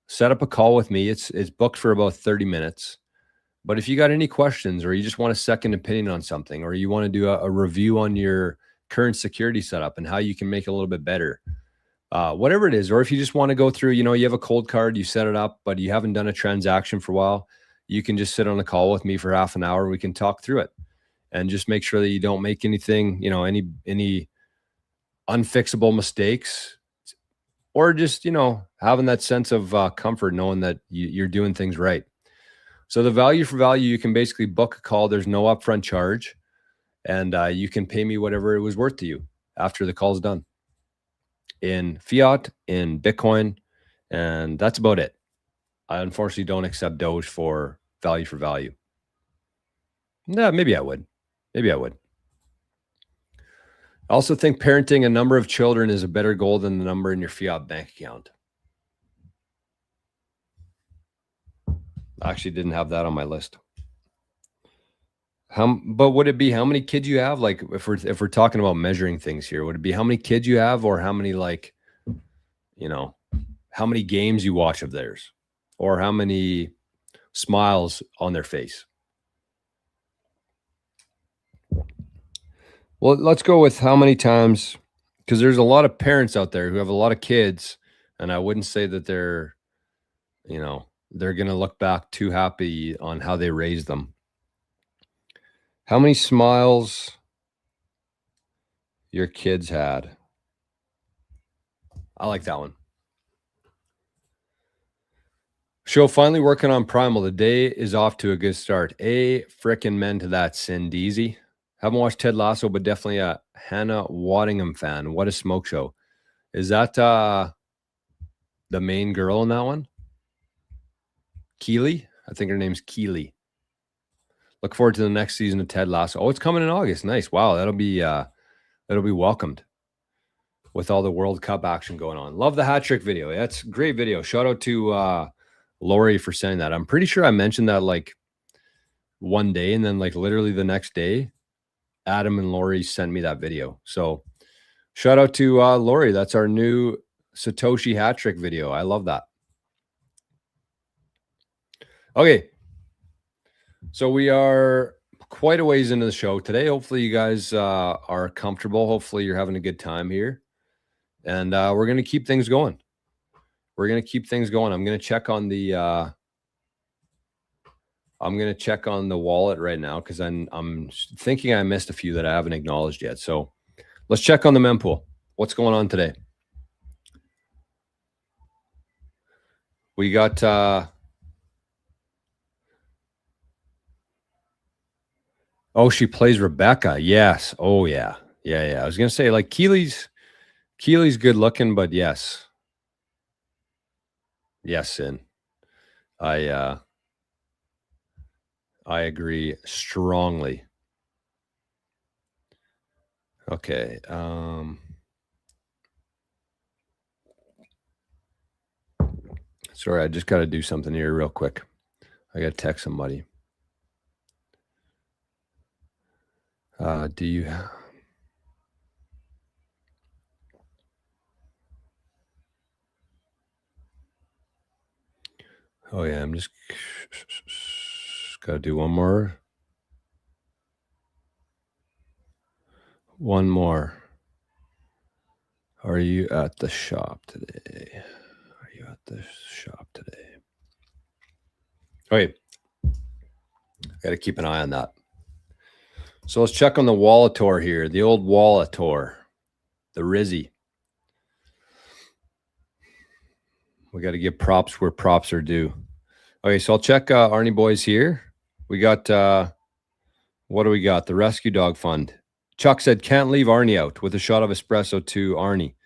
S2: set up a call with me. It's booked for about 30 minutes. But if you got any questions, or you just want a second opinion on something, or you want to do a review on your current security setup and how you can make it a little bit better, whatever it is, or if you just want to go through, you have a cold card, you set it up, but you haven't done a transaction for a while, you can just sit on a call with me for half an hour. We can talk through it and just make sure that you don't make anything, any unfixable mistakes, or just, having that sense of comfort, knowing that you're doing things right. So the value for value, you can basically book a call. There's no upfront charge, and you can pay me whatever it was worth to you after the call's done, in fiat, in Bitcoin, and that's about it. I unfortunately don't accept Doge for value. No, maybe I would. I also think parenting a number of children is a better goal than the number in your fiat bank account. I actually didn't have that on my list. But would it be how many kids you have? Like if we're talking about measuring things here, would it be how many kids you have, or how many, how many games you watch of theirs, or how many smiles on their face? Well, let's go with how many times, because there's a lot of parents out there who have a lot of kids, and I wouldn't say that they're going to look back too happy on how they raised them. How many smiles your kids had? I like that one. Show finally working on Primal. The day is off to a good start. A frickin' men to that, Cindeezy. Haven't watched Ted Lasso, but definitely a Hannah Waddingham fan. What a smoke show. Is that the main girl in that one? Keely? I think her name's Keely. Look forward to the next season of Ted Lasso. Oh, it's coming in August. Nice. Wow, that'll be welcomed with all the World Cup action going on. Love the hat trick video. That's a great video. Shout out to Lori for sending that. I'm pretty sure I mentioned that like one day, and then like literally the next day, Adam and Lori sent me that video. So shout out to Lori. That's our new Satoshi hat trick video. I love that. Okay. So we are quite a ways into the show today. Hopefully you guys are comfortable. Hopefully you're having a good time here. And we're going to keep things going. I'm going to check on the wallet right now because I'm thinking I missed a few that I haven't acknowledged yet. So let's check on the mempool. What's going on today? We got oh, she plays Rebecca. Yes. Oh yeah. Yeah. I was gonna say like Keely's good looking, but yes. Yes, Sin. I agree strongly. Okay. Sorry, I just got to do something here real quick. I got to text somebody. Do you? Oh yeah, I'm just got to do one more. One more. Are you at the shop today? Okay. Got to keep an eye on that. So let's check on the Wallator here. The old Wallator. The Rizzy. We got to give props where props are due. Okay, so I'll check Arnie Boys here. We got, what do we got? The Rescue Dog Fund. Chuck said, can't leave Arnie out with a shot of espresso to Arnie.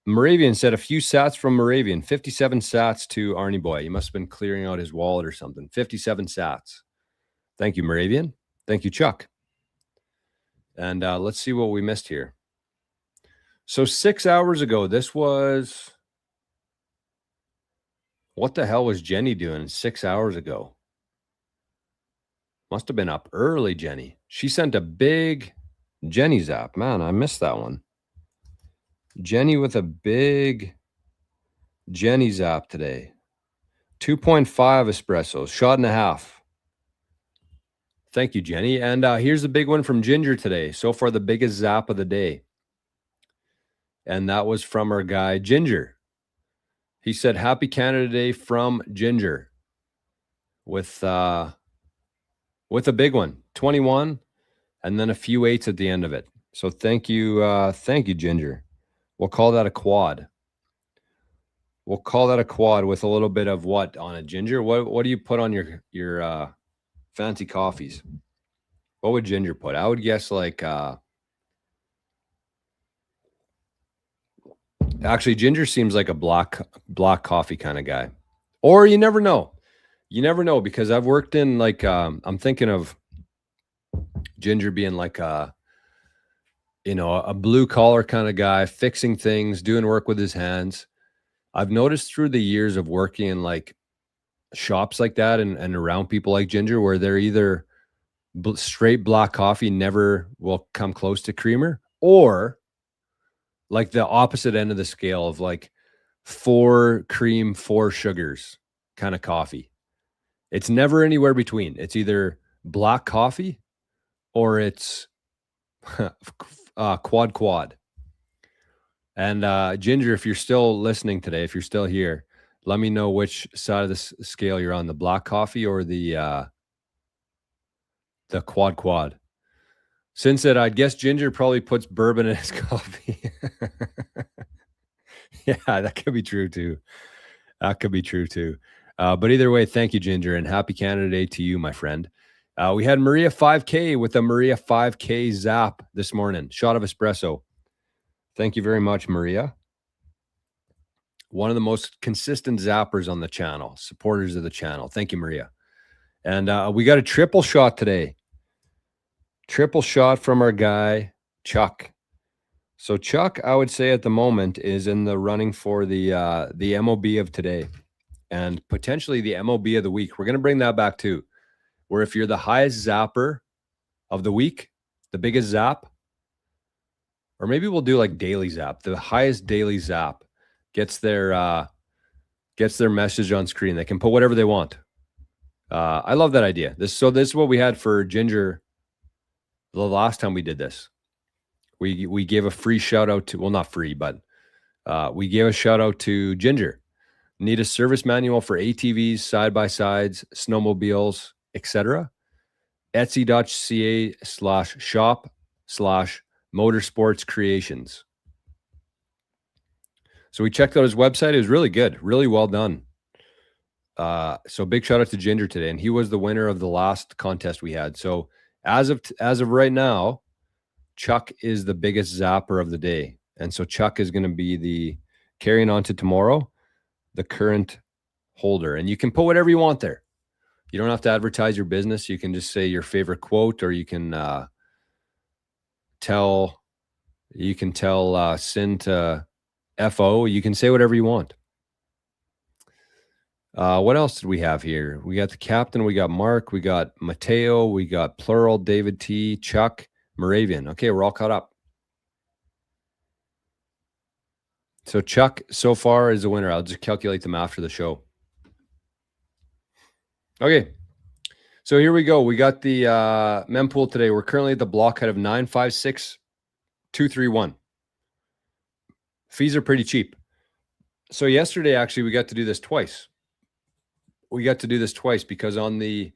S2: Moravian said a few sats from Moravian. 57 sats to Arnie Boy. He must have been clearing out his wallet or something. 57 sats. Thank you, Moravian. Thank you, Chuck. And let's see what we missed here. So 6 hours ago, this was... What the hell was Jenny doing 6 hours ago? Must have been up early, Jenny. She sent a big Jenny zap. Man, I missed that one. Jenny with a big Jenny zap today. 2.5 espressos, shot and a half. Thank you, Jenny. And here's the big one from Ginger today. So far, the biggest zap of the day. And that was from our guy, Ginger. He said, Happy Canada Day from Ginger. With a big one, 21, and then a few eights at the end of it. So thank you, Ginger. We'll call that a quad. With a little bit of what on it, Ginger? What do you put on your fancy coffees? What would Ginger put? I would guess like actually Ginger seems like a black coffee kind of guy. Or you never know. You never know because I've worked in like I'm thinking of Ginger being like a blue collar kind of guy, fixing things, doing work with his hands. I've noticed through the years of working in like shops like that and around people like Ginger, where they're either straight black coffee, never will come close to creamer, or like the opposite end of the scale of like 4 cream, 4 sugars kind of coffee. It's never anywhere between. It's either black coffee or it's quad. And Ginger, if you're still listening today, if you're still here, let me know which side of the scale you're on, the black coffee or the quad. Since that, I'd guess Ginger probably puts bourbon in his coffee. Yeah, that could be true too. That could be true too. But either way, thank you, Ginger, and happy Canada Day to you, my friend. We had Maria 5K with a Maria 5K zap this morning. Shot of espresso. Thank you very much, Maria. One of the most consistent zappers on the channel, supporters of the channel. Thank you, Maria. And we got a triple shot today. Triple shot from our guy, Chuck. So Chuck, I would say at the moment, is in the running for the MOB of today and potentially the MOB of the week. We're going to bring that back too, where if you're the highest zapper of the week, the biggest zap, or maybe we'll do like daily zap, the highest daily zap gets their message on screen. They can put whatever they want. I love that idea. This is what we had for Ginger the last time we did this. We gave a free shout out to, well, not free, but we gave a shout out to Ginger. Need a service manual for ATVs, side-by-sides, snowmobiles, etc. Etsy.ca/shop/motorsports creations. So we checked out his website. It was really good, really well done. So big shout out to Ginger today, and he was the winner of the last contest we had. So as of right now, Chuck is the biggest zapper of the day, and so Chuck is going to be the carrying on to tomorrow, the current holder. And you can put whatever you want there. You don't have to advertise your business. You can just say your favorite quote, or you can tell Sin to FO. You can say whatever you want. What else did we have here? We got the captain, we got Mark, we got Mateo, we got Plural, David T, Chuck, Moravian. Okay, we're all caught up. So Chuck so far is the winner. I'll just calculate them after the show. Okay, so here we go. We got the mempool today. We're currently at the block height of 956,231. Fees are pretty cheap. So yesterday, actually, we got to do this twice. Because on the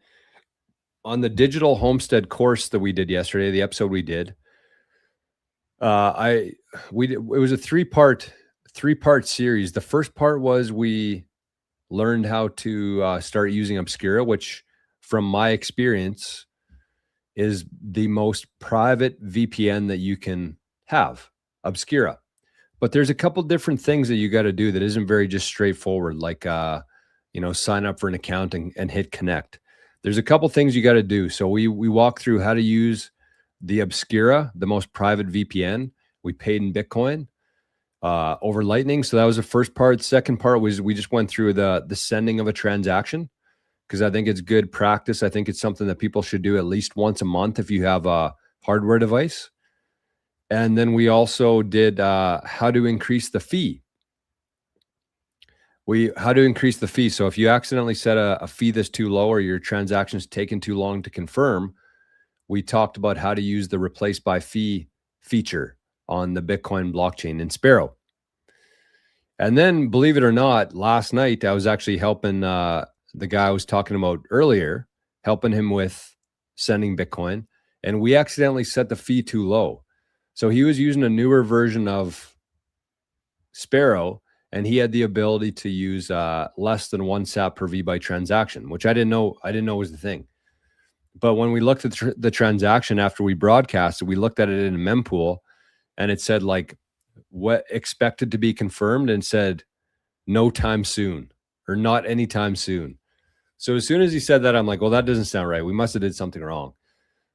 S2: digital homestead course that we did yesterday, the episode we did, it was a three-part series. The first part was we learned how to start using Obscura, which from my experience is the most private VPN that you can have, Obscura. But there's a couple different things that you got to do that isn't very just straightforward, like sign up for an account and hit connect. There's a couple things you got to do. So we walk through how to use the Obscura, the most private VPN. We paid in Bitcoin over Lightning. So that was the first part. Second part was we just went through the sending of a transaction, because I think it's good practice. I think it's something that people should do at least once a month if you have a hardware device. And then we also did how to increase the fee. How to increase the fee. So if you accidentally set a fee that's too low, or your transaction's taken too long to confirm, we talked about how to use the replace by fee feature on the Bitcoin blockchain in Sparrow. And then, believe it or not, last night I was actually helping the guy I was talking about earlier, helping him with sending Bitcoin, and we accidentally set the fee too low. So he was using a newer version of Sparrow, and he had the ability to use less than 1 sat per VByte transaction, which I didn't know was the thing. But when we looked at the transaction after we broadcasted, we looked at it in a mempool, and it said like what expected to be confirmed, and said no time soon, or not anytime soon. So as soon as he said that, I'm like, well, that doesn't sound right. We must have did something wrong.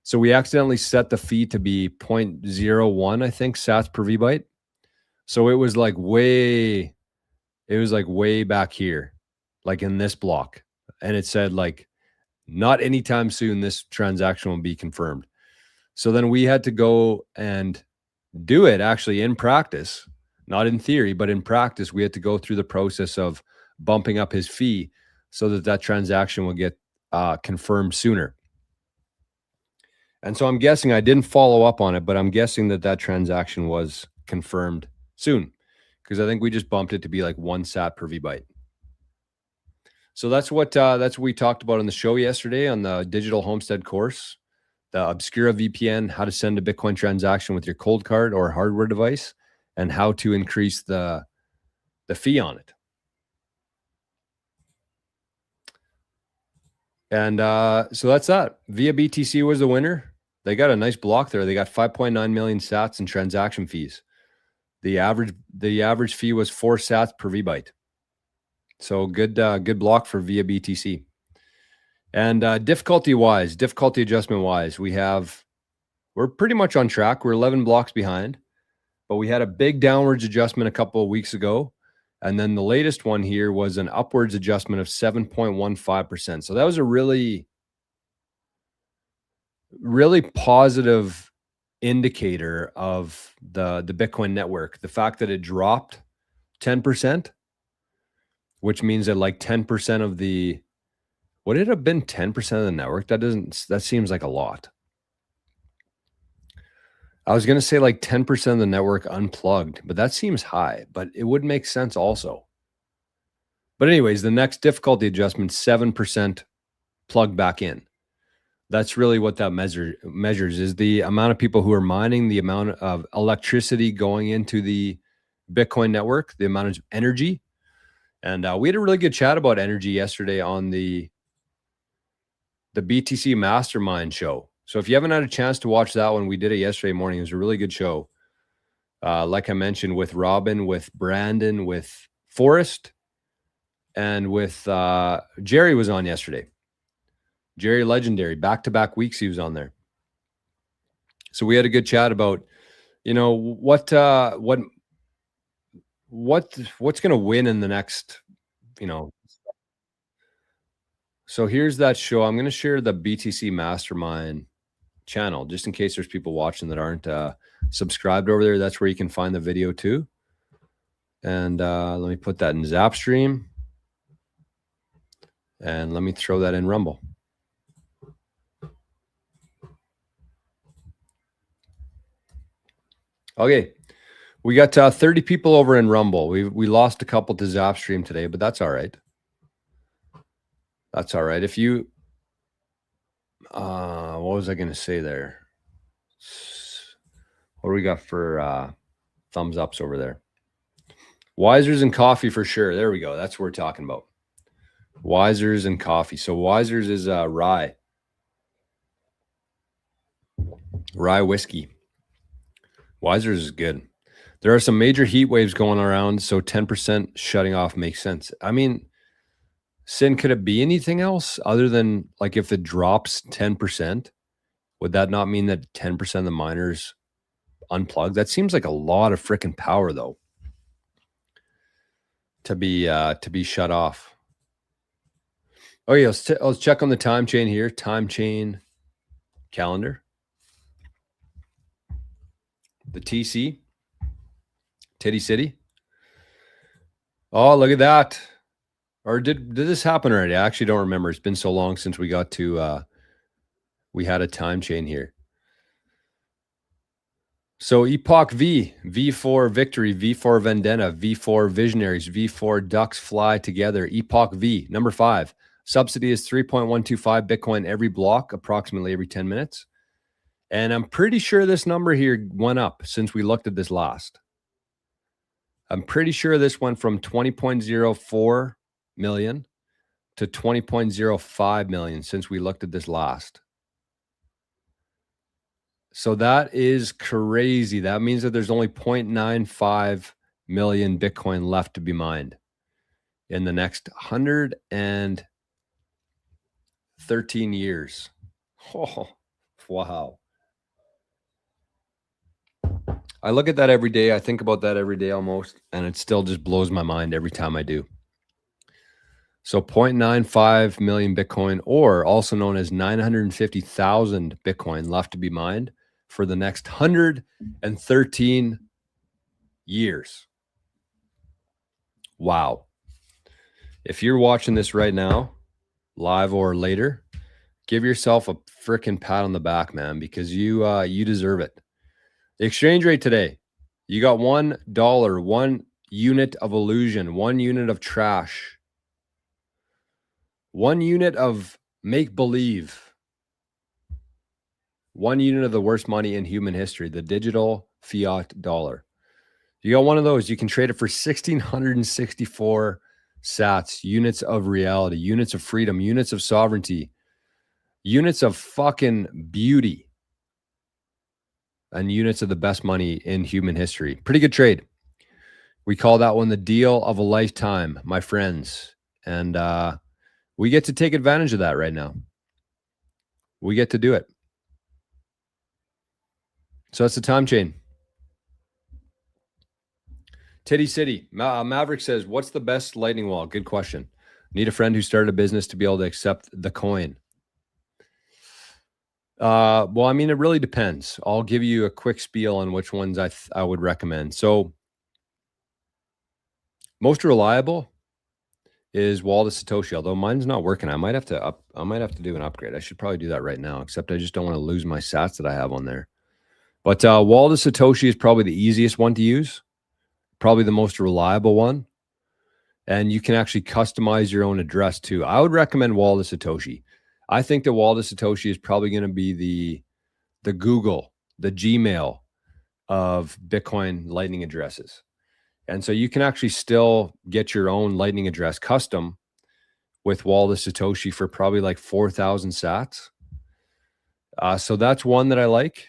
S2: So we accidentally set the fee to be 0.01, I think, sats per VByte. So it was like way back here, like in this block. And it said like, not anytime soon, this transaction will be confirmed. So then we had to go and do it actually in practice, not in theory, but in practice. We had to go through the process of bumping up his fee so that transaction will get confirmed sooner. And so I'm guessing, I didn't follow up on it, but I'm guessing that transaction was confirmed soon, because I think we just bumped it to be like 1 sat per VByte. So that's what we talked about on the show yesterday on the digital homestead course, the Obscura VPN, how to send a Bitcoin transaction with your cold card or hardware device, and how to increase the fee on it. And so that's that. Via BTC was the winner. They got a nice block there. They got 5.9 million sats in transaction fees. The average fee was 4 sats per VByte. So good block for Via BTC. And difficulty adjustment wise, we're pretty much on track. We're 11 blocks behind, but we had a big downwards adjustment a couple of weeks ago. And then the latest one here was an upwards adjustment of 7.15%. So that was a really, really positive indicator of the Bitcoin network. The fact that it dropped 10%, which means that like 10% of the, would it have been 10% of the network? That seems like a lot. I was going to say like 10% of the network unplugged, but that seems high, but it would make sense also. But anyways, the next difficulty adjustment, 7% plugged back in. That's really what that measures is the amount of people who are mining, the amount of electricity going into the Bitcoin network, the amount of energy. And we had a really good chat about energy yesterday on the BTC Mastermind show. So if you haven't had a chance to watch that one, we did it yesterday morning. It was a really good show. Like I mentioned, with Robin, with Brandon, with Forrest, and with Jerry was on yesterday. Jerry Legendary, back-to-back weeks he was on there. So we had a good chat about, what's going to win in the next, So here's that show. I'm going to share the BTC Mastermind channel, just in case there's people watching that aren't subscribed over there. That's where you can find the video too. And let me put that in Zapstream. And let me throw that in Rumble. Okay. We got 30 people over in Rumble. We lost a couple to Zapstream today, but that's all right. That's all right. If you, what was I going to say there? What do we got for thumbs ups over there? Wisers and coffee for sure. There we go. That's what we're talking about. Wisers and coffee. So Wisers is rye whiskey. Wisers is good. There are some major heat waves going around, so 10% shutting off makes sense. I mean, Sin, could it be anything else other than like if it drops 10%, would that not mean that 10% of the miners unplug? That seems like a lot of freaking power though to be shut off. Oh yeah, let's check on the time chain here. Time chain calendar. The TC. Titty City. Oh, look at that. Or did this happen already? I actually don't remember. It's been so long since we got to we had a time chain here. So Epoch V for Victory, V for Vendetta, V for Visionaries, V for Ducks Fly Together, Epoch V, number 5. Subsidy is 3.125 Bitcoin every block, approximately every 10 minutes. And I'm pretty sure this number here went up since we looked at this last. I'm pretty sure this went from 20.04 million to 20.05 million since we looked at this last. So that is crazy. That means that there's only 0.95 million Bitcoin left to be mined in the next 113 years. Oh, wow. I look at that every day. I think about that every day almost, and it still just blows my mind every time I do. So 0.95 million Bitcoin, or also known as 950,000 Bitcoin left to be mined for the next 113 years. Wow. If you're watching this right now, live or later, give yourself a freaking pat on the back, man, because you deserve it. The exchange rate today, you got $1, 1 unit of illusion, 1 unit of trash, 1 unit of make-believe, 1 unit of the worst money in human history, the digital fiat dollar. You got one of those, you can trade it for 1,664 sats, units of reality, units of freedom, units of sovereignty, Units of fucking beauty. And units of the best money in human history. Pretty good trade. We call that one the deal of a lifetime, my friends. And we get to take advantage of that right now. We get to do it. So that's the time chain. Titty City. Maverick says, what's the best lightning wall? Good question. Need a friend who started a business to be able to accept the coin. Well, I mean, it really depends. I'll give you a quick spiel on which ones I would recommend. So most reliable is Wall to Satoshi, although mine's not working. I might have to do an upgrade. I should probably do that right now, except I just don't want to lose my sats that I have on there. But Wall to Satoshi is probably the easiest one to use, probably the most reliable one. And you can actually customize your own address too. I would recommend Wall to Satoshi. I think that Wall to Satoshi is probably going to be the Google, the Gmail of Bitcoin Lightning addresses. And so you can actually still get your own Lightning address custom with Wall to Satoshi for probably like 4,000 sats. So that's one that I like.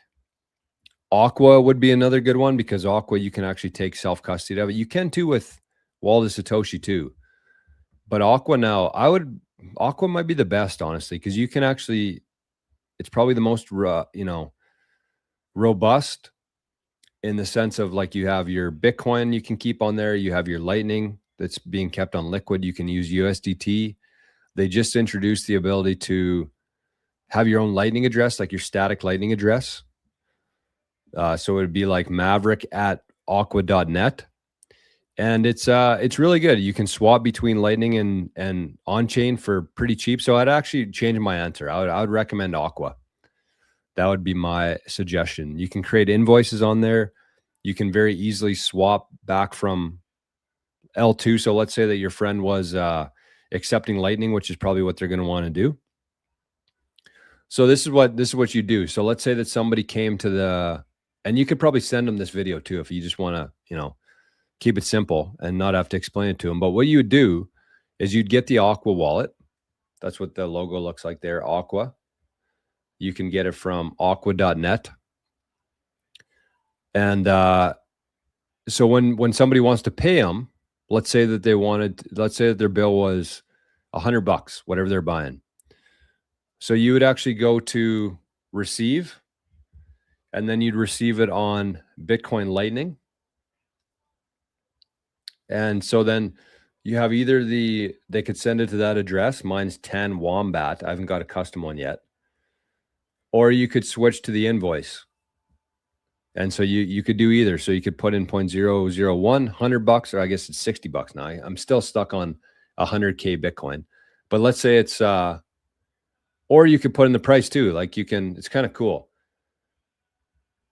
S2: Aqua would be another good one because Aqua, you can actually take self-custody of it. You can too with Wall to Satoshi too. But Aqua now, Aqua might be the best, honestly, because you can actually, it's probably the most, robust in the sense of like you have your Bitcoin you can keep on there. You have your Lightning that's being kept on Liquid. You can use USDT. They just introduced the ability to have your own Lightning address, like your static Lightning address. So it would be like maverick@aqua.net. And it's really good. You can swap between Lightning and on-chain for pretty cheap. So I'd actually change my answer. I would recommend Aqua. That would be my suggestion. You can create invoices on there. You can very easily swap back from L2. So let's say that your friend was accepting Lightning, which is probably what they're going to want to do. So this is what you do. So let's say that somebody came to and you could probably send them this video too if you just want to, keep it simple and not have to explain it to them. But what you would do is you'd get the Aqua wallet. That's what the logo looks like there, Aqua. You can get it from aqua.net. And so when somebody wants to pay them, let's say that their bill was $100, whatever they're buying. So you would actually go to receive, and then you'd receive it on Bitcoin Lightning. And so then you have either they could send it to that address. Mine's 10 Wombat. I haven't got a custom one yet. Or you could switch to the invoice. And so you could do either. So you could put in 0.001, $100, or I guess it's $60 now. I'm still stuck on 100K Bitcoin. But let's say it's, or you could put in the price too. Like it's kind of cool.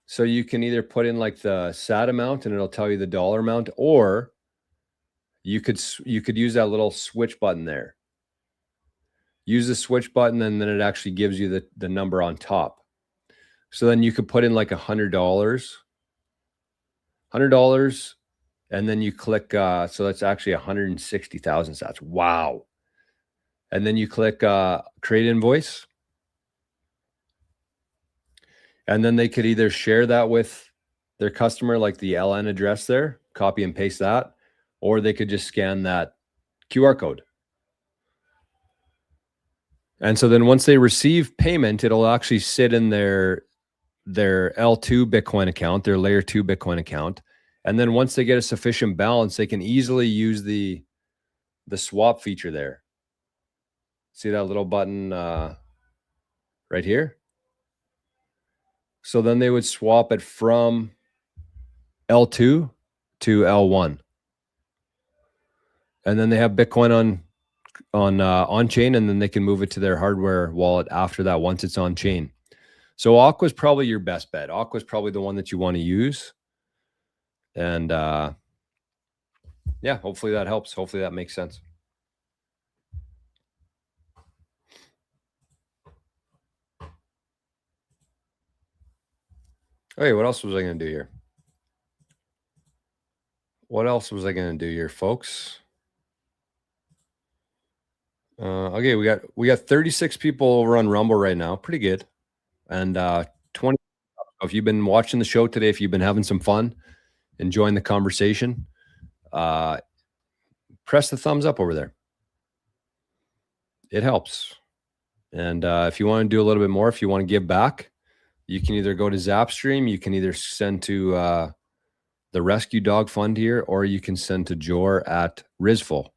S2: So you can either put in like the SAT amount and it'll tell you the dollar amount, or you could use that little switch button there. Use the switch button, and then it actually gives you the number on top. So then you could put in like $100, and then you click. So that's actually 160,000 sats. Wow. And then you click create invoice. And then they could either share that with their customer, like the LN address there, copy and paste that, or they could just scan that QR code. And so then once they receive payment, it'll actually sit in their L2 Bitcoin account, their layer 2 Bitcoin account. And then once they get a sufficient balance, they can easily use the swap feature there. See that little button right here? So then they would swap it from L2 to L1. And then they have Bitcoin on chain, and then they can move it to their hardware wallet after that once it's on chain. So Aqua is probably your best bet. Aqua is probably the one that you want to use. And yeah, hopefully that helps. Hopefully that makes sense. Okay, what else was I going to do here? What else was I going to do here, folks? Okay, we got 36 people over on Rumble right now. Pretty good. And 20. If you've been watching the show today, if you've been having some fun, enjoying the conversation, press the thumbs up over there. It helps. And if you want to do a little bit more, if you want to give back, you can either go to Zapstream, you can either send to the Rescue Dog Fund here, or you can send to Jor at Rizful.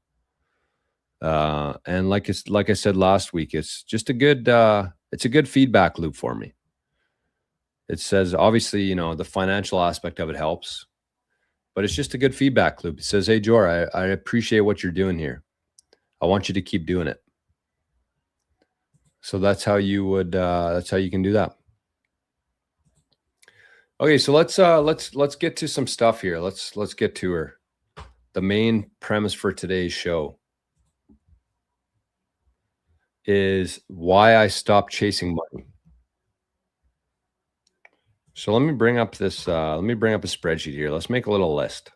S2: And like I said last week, it's just a good feedback loop for me. It says, obviously, you know, the financial aspect of it helps, but it's just a good feedback loop. It says, hey, Jor, I appreciate what you're doing here. I want you to keep doing it. So that's how you can do that. Okay, so let's get to some stuff here. Let's get to her. The main premise for today's show is why I stopped chasing money. So let me bring up this. Let me bring up a spreadsheet here. Let's make a little list.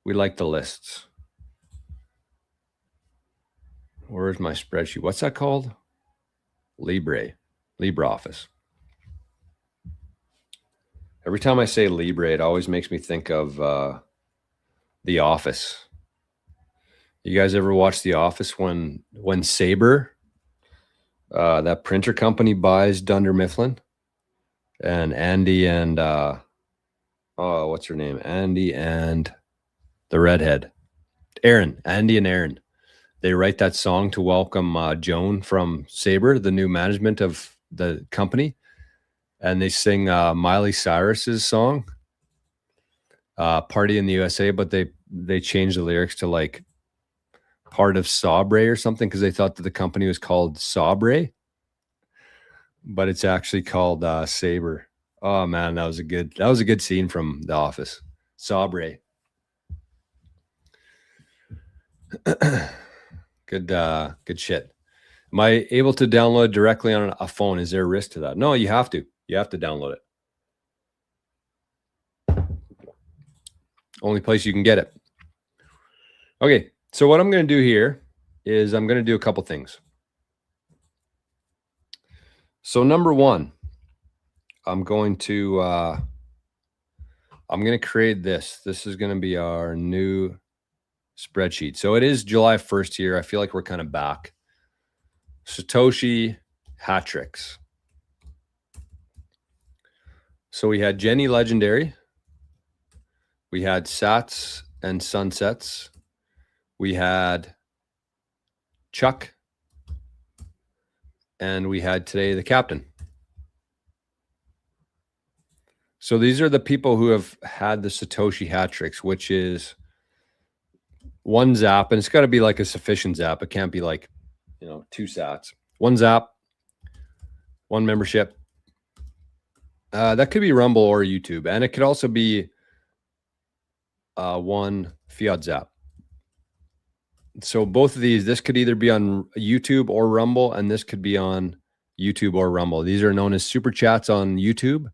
S2: We like the lists. Where's my spreadsheet? What's that called? LibreOffice. Every time I say Libre, it always makes me think of The Office. You guys ever watch The Office when Sabre, that printer company, buys Dunder Mifflin, and Andy and what's her name? Andy and the redhead, Aaron. Andy and Aaron. They write that song to welcome Joan from Sabre, the new management of the company, and they sing Miley Cyrus's song, "Party in the USA," but they changed the lyrics to like "Part of Sabre" or something because they thought that the company was called Sabre, but it's actually called Sabre. Oh man, that was a good scene from The Office. Sabre. Good shit. Am I able to download directly on a phone? Is there a risk to that? No, you have to. You have to download it. Only place you can get it. Okay, so what I'm going to do here is I'm going to do a couple things. So number one, I'm going to create this. This is going to be our new spreadsheet. So it is July 1st here. I feel like we're kind of back. Satoshi hat tricks. So we had Jenny Legendary. We had Sats and Sunsets. We had Chuck. And we had today the Captain. So these are the people who have had the Satoshi hat tricks, which is one zap, and it's got to be like a sufficient zap. It can't be like, you know, 2 sats. One zap, one membership. That could be Rumble or YouTube, and it could also be one fiat zap. So both of these, this could either be on YouTube or Rumble, and this could be on YouTube or Rumble. These are known as super chats on YouTube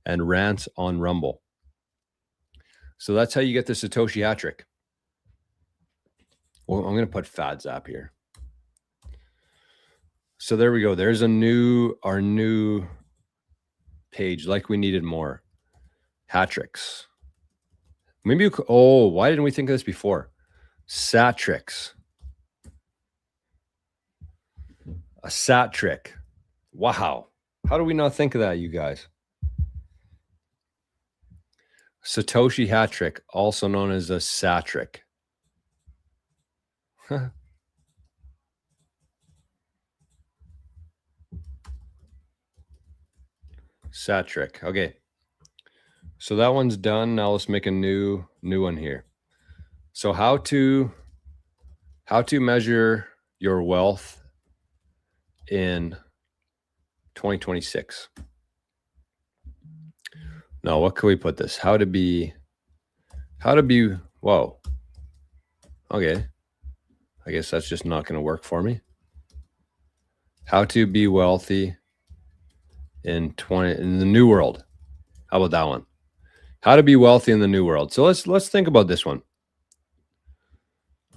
S2: and rants on Rumble. So that's how you get the Satoshi hat trick. Well, I'm going to put fad zap here. So there we go. There's our new page. Like we needed more hat tricks. Maybe why didn't we think of this before? Sat tricks. A sat trick. Wow. How do we not think of that, you guys? Satoshi hat trick, also known as a sat trick. Sat trick. Okay. So that one's done. Now let's make a new one here. So how to measure your wealth in 2026. Now, what can we put this? How to be, whoa. Okay. I guess that's just not going to work for me. How to be wealthy in the new world. How about that one? How to be wealthy in the new world. So let's think about this one.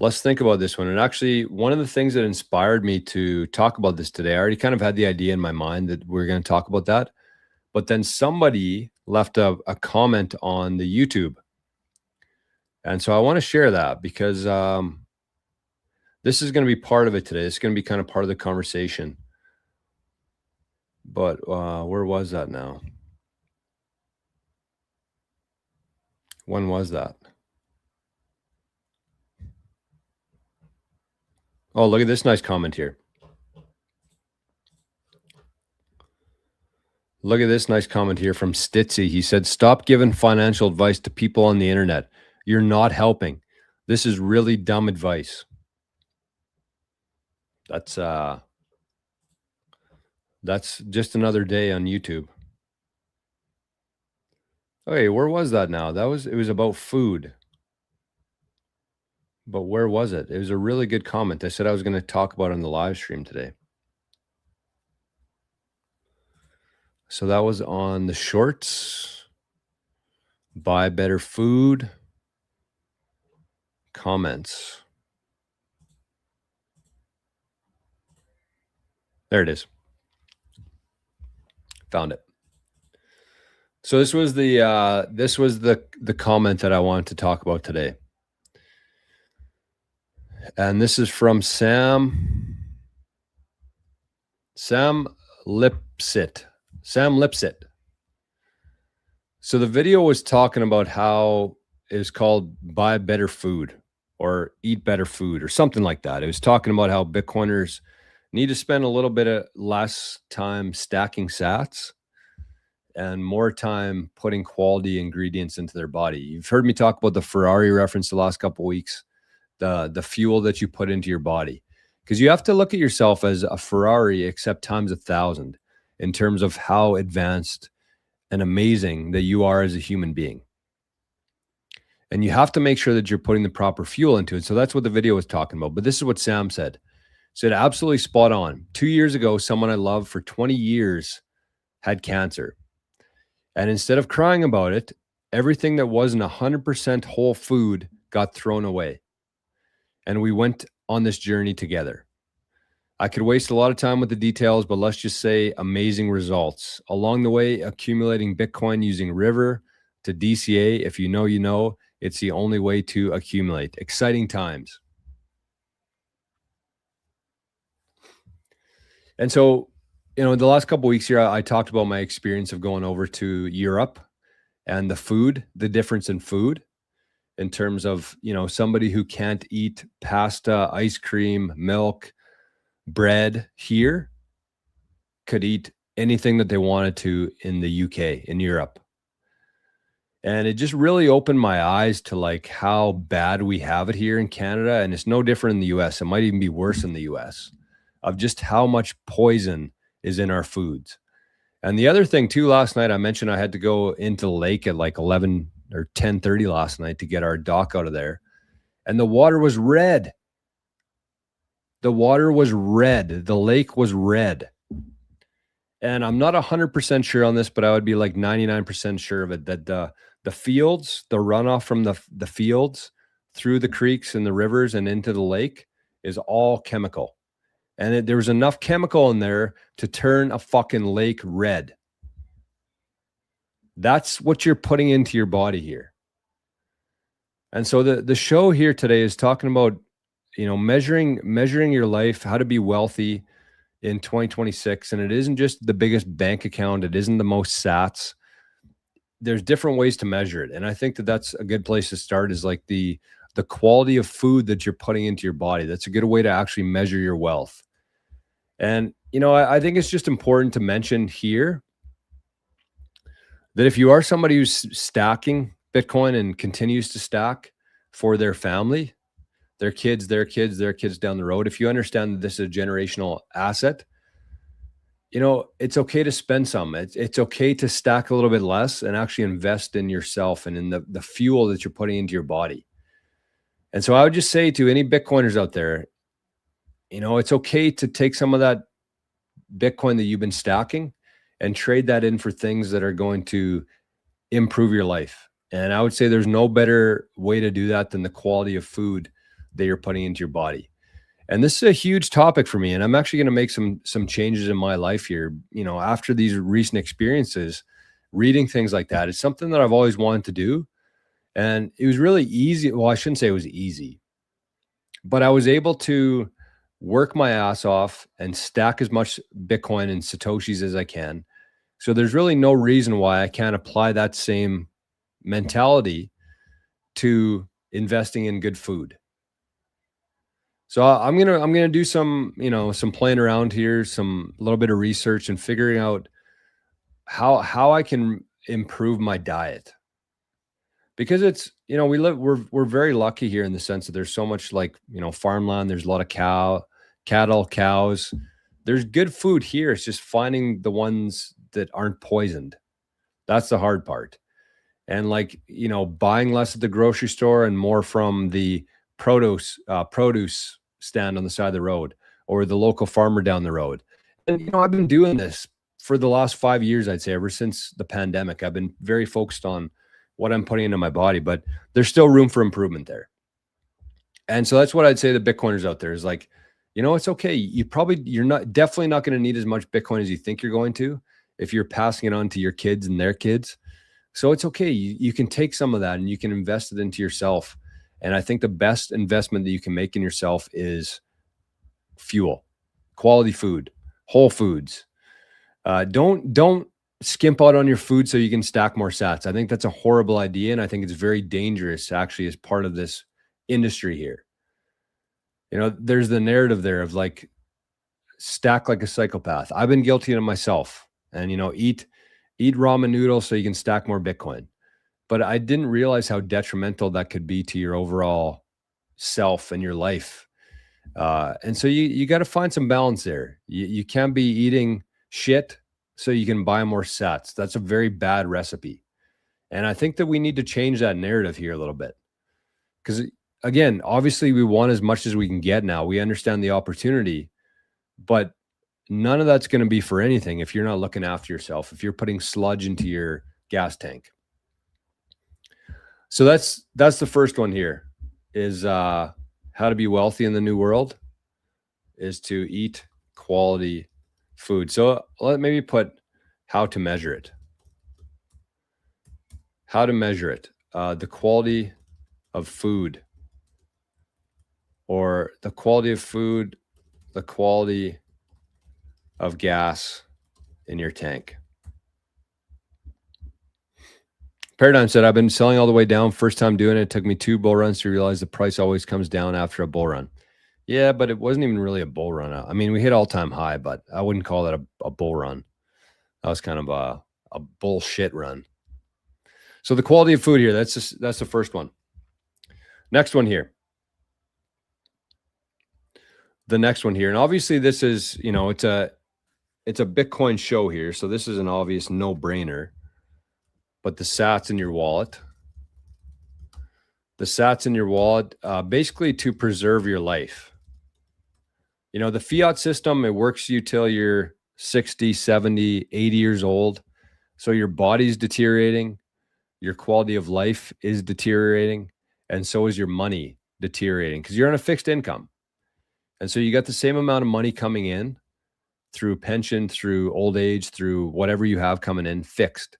S2: let's think about this one. And actually, one of the things that inspired me to talk about this today, I already kind of had the idea in my mind that we're going to talk about that. But then somebody left a comment on the YouTube. And so I want to share that because this is going to be part of it today. It's going to be kind of part of the conversation. But where was that now? When was that? Oh, look at this nice comment here. Look at this nice comment here from Stitzy. He said, stop giving financial advice to people on the internet. You're not helping. This is really dumb advice. That's just another day on YouTube. Okay, where was that now? It was about food. But where was it? It was a really good comment. I said I was going to talk about it on the live stream today. So that was on the shorts. Buy better food. Comments. There it is. Found it. So this was the comment that I wanted to talk about today. And this is from Sam Lipsit. Sam Lipsit. So the video was talking about how it was called buy better food or eat better food or something like that. It was talking about how Bitcoiners need to spend a little bit of less time stacking sats and more time putting quality ingredients into their body. You've heard me talk about the Ferrari reference the last couple of weeks, the fuel that you put into your body. Because you have to look at yourself as a Ferrari except times 1,000 in terms of how advanced and amazing that you are as a human being. And you have to make sure that you're putting the proper fuel into it. So that's what the video was talking about. But this is what Sam said. Said absolutely spot on. 2 years ago, someone I loved for 20 years had cancer. And instead of crying about it, everything that wasn't 100% whole food got thrown away. And we went on this journey together. I could waste a lot of time with the details, but let's just say amazing results. Along the way, accumulating Bitcoin using River to DCA. If you know, you know, it's the only way to accumulate. Exciting times. And so, you know, the last couple of weeks here, I talked about my experience of going over to Europe and the food, the difference in food in terms of, you know, somebody who can't eat pasta, ice cream, milk, bread here could eat anything that they wanted to in the UK, in Europe. And it just really opened my eyes to like how bad we have it here in Canada. And it's no different in the US. It might even be worse in the US of just how much poison is in our foods. And the other thing too, last night I mentioned I had to go into the lake at like 11 or 10:30 last night to get our dock out of there. And the water was red. The water was red. The lake was red. And I'm not 100% sure on this, but I would be like 99% sure of it, that the fields, the runoff from the fields through the creeks and the rivers and into the lake is all chemical. And there was enough chemical in there to turn a fucking lake red. That's what you're putting into your body here. And so the show here today is talking about, you know, measuring your life, how to be wealthy in 2026. And it isn't just the biggest bank account. It isn't the most sats. There's different ways to measure it. And I think that that's a good place to start, is like the quality of food that you're putting into your body. That's a good way to actually measure your wealth. And, you know, I think it's just important to mention here that if you are somebody who's stacking Bitcoin and continues to stack for their family, their kids down the road, if you understand that this is a generational asset, you know, it's okay to spend some. It's okay to stack a little bit less and actually invest in yourself and in the fuel that you're putting into your body. And so I would just say to any Bitcoiners out there, you know, it's okay to take some of that Bitcoin that you've been stacking and trade that in for things that are going to improve your life. And I would say there's no better way to do that than the quality of food that you're putting into your body. And this is a huge topic for me. And I'm actually going to make some changes in my life here. You know, after these recent experiences, reading things like that, it's something that I've always wanted to do. And it was really easy. Well, I shouldn't say it was easy, but I was able to work my ass off and stack as much Bitcoin and Satoshis as I can. So there's really no reason why I can't apply that same mentality to investing in good food. So I'm gonna do some, you know, some playing around here, a little bit of research and figuring out how I can improve my diet. Because it's, you know, we're very lucky here in the sense that there's so much, like, you know, farmland, there's a lot of cattle, cows. There's good food here. It's just finding the ones that aren't poisoned. That's the hard part. And, like, you know, buying less at the grocery store and more from the produce stand on the side of the road or the local farmer down the road. And, you know, I've been doing this for the last 5 years, I'd say, ever since the pandemic. I've been very focused on what I'm putting into my body, but there's still room for improvement there. And so that's what I'd say to Bitcoiners out there is, like, you know, it's okay. You're definitely not going to need as much Bitcoin as you think you're going to if you're passing it on to your kids and their kids. So it's okay. You can take some of that and you can invest it into yourself. And I think the best investment that you can make in yourself is fuel, quality food, whole foods. Don't skimp out on your food so you can stack more sats. I think that's a horrible idea. And I think it's very dangerous actually as part of this industry here. You know, there's the narrative there of, like, stack like a psychopath. I've been guilty of it myself. And, you know, eat ramen noodles so you can stack more Bitcoin. But I didn't realize how detrimental that could be to your overall self and your life. And so you got to find some balance there. You can't be eating shit so you can buy more sats. That's a very bad recipe. And I think that we need to change that narrative here a little bit. Because, again, obviously we want as much as we can get now. We understand the opportunity, but none of that's going to be for anything if you're not looking after yourself, if you're putting sludge into your gas tank. So that's the first one here is how to be wealthy in the new world is to eat quality food. So let maybe put how to measure it. How to measure it. The quality of food, or the quality of food, the quality of gas in your tank. Paradigm said, I've been selling all the way down. First time doing it. It took me 2 bull runs to realize the price always comes down after a bull run. Yeah, but it wasn't even really a bull run. I mean, we hit all-time high, but I wouldn't call that a bull run. That was kind of a bullshit run. So the quality of food here, that's the first one. Next one here. The next one here. And obviously this is, you know, it's a Bitcoin show here. So this is an obvious no-brainer. But the sats in your wallet. The sats in your wallet, basically to preserve your life. You know, the fiat system, it works you till you're 60, 70, 80 years old. So your body's deteriorating. Your quality of life is deteriorating. And so is your money deteriorating because you're on a fixed income. And so you got the same amount of money coming in through pension, through old age, through whatever you have coming in, fixed.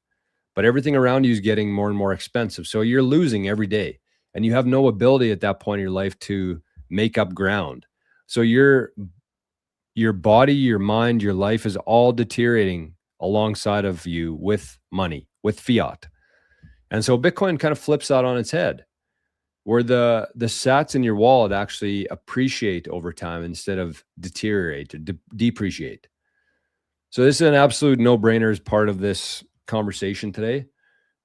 S2: But everything around you is getting more and more expensive. So you're losing every day. And you have no ability at that point in your life to make up ground. So your body, your mind, your life is all deteriorating alongside of you with money, with fiat. And so Bitcoin kind of flips that on its head, where the sats in your wallet actually appreciate over time instead of deteriorate or depreciate. So this is an absolute no-brainer as part of this conversation today,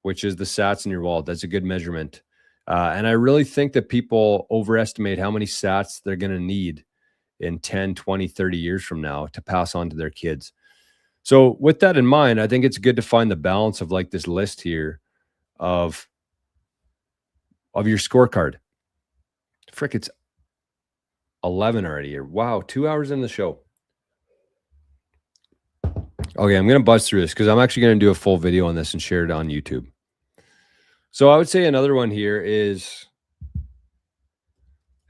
S2: which is the sats in your wallet. That's a good measurement. And I really think that people overestimate how many sats they're going to need in 10, 20, 30 years from now to pass on to their kids. So with that in mind, I think it's good to find the balance of, like, this list here of your scorecard. Frick, it's 11 already here. Wow, 2 hours in the show. Okay, I'm going to buzz through this because I'm actually going to do a full video on this and share it on YouTube. So I would say another one here is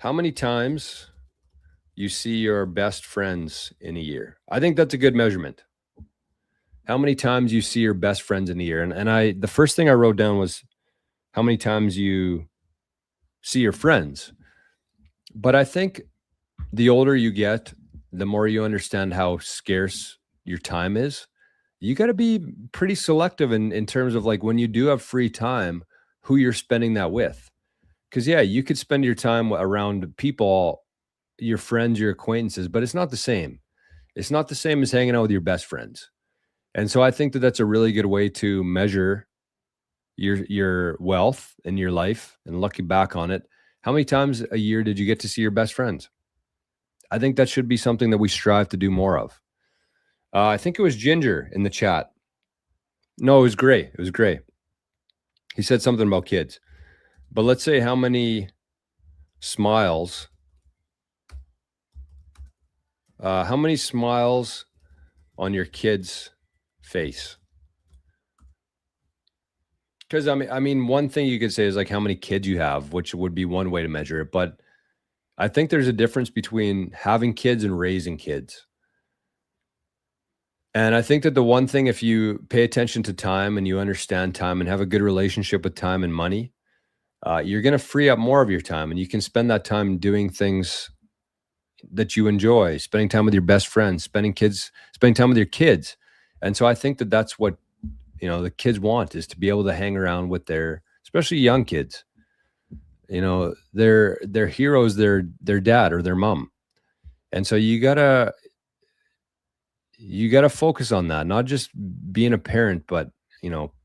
S2: how many times you see your best friends in a year? I think that's a good measurement. How many times you see your best friends in a year? And the first thing I wrote down was how many times you see your friends. But I think the older you get, the more you understand how scarce your time is. You got to be pretty selective in terms of like when you do have free time, who you're spending that with. Because, yeah, you could spend your time around people, your friends, your acquaintances, but it's not the same. It's not the same as hanging out with your best friends. And so I think that that's a really good way to measure your wealth in your life and looking back on it. How many times a year did you get to see your best friends? I think that should be something that we strive to do more of. I think it was Ginger in the chat. No, it was Gray. It was Gray. He said something about kids. But let's say how many smiles on your kid's face? Because I mean, one thing you could say is like how many kids you have, which would be one way to measure it. But I think there's a difference between having kids and raising kids. And I think that the one thing, if you pay attention to time and you understand time and have a good relationship with time and money, you're going to free up more of your time, and you can spend that time doing things that you enjoy, spending time with your best friends, spending time with your kids. And so I think that that's what, the kids want, is to be able to hang around with especially young kids. Their heroes, their dad or their mom. And so you gotta focus on that, not just being a parent, but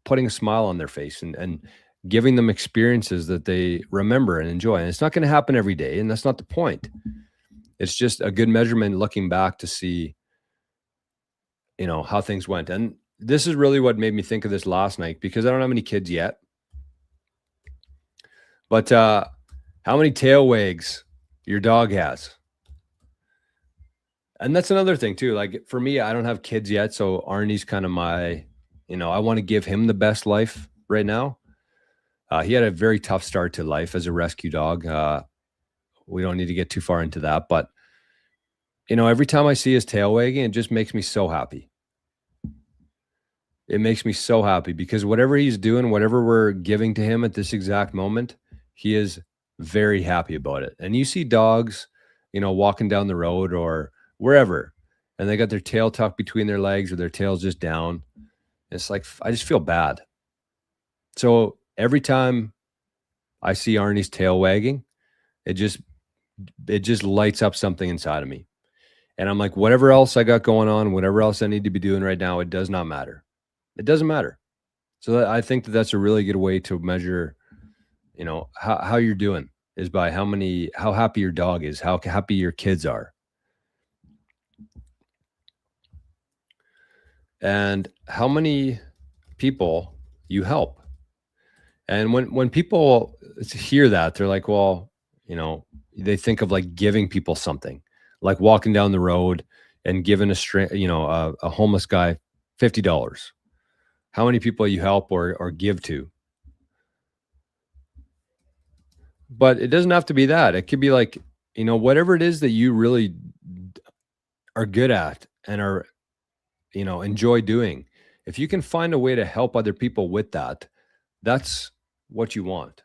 S2: putting a smile on their face and giving them experiences that they remember and enjoy. And it's not going to happen every day, and that's not the point. It's just a good measurement looking back to see how things went. And this is really what made me think of this last night, because I don't have any kids yet. But how many tail wags your dog has? And that's another thing too. Like for me, I don't have kids yet, so Arnie's kind of my, I want to give him the best life right now. He had a very tough start to life as a rescue dog. We don't need to get too far into that, but every time I see his tail wagging, it just makes me so happy. It makes me so happy because whatever he's doing, whatever we're giving to him at this exact moment, he is very happy about it. And you see dogs, walking down the road or wherever, and they got their tail tucked between their legs or their tail's just down. It's like, I just feel bad. So every time I see Arnie's tail wagging, it just lights up something inside of me. And I'm like, whatever else I got going on, whatever else I need to be doing right now, it does not matter. It doesn't matter. So I think that that's a really good way to measure, how you're doing, is by how happy your dog is, how happy your kids are. And how many people you help. And when people hear that, they're like, well, they think of like giving people something, like walking down the road and giving a homeless guy $50. How many people you help or give to? But it doesn't have to be that. It could be like, whatever it is that you really are good at and are, enjoy doing. If you can find a way to help other people with that, that's what you want.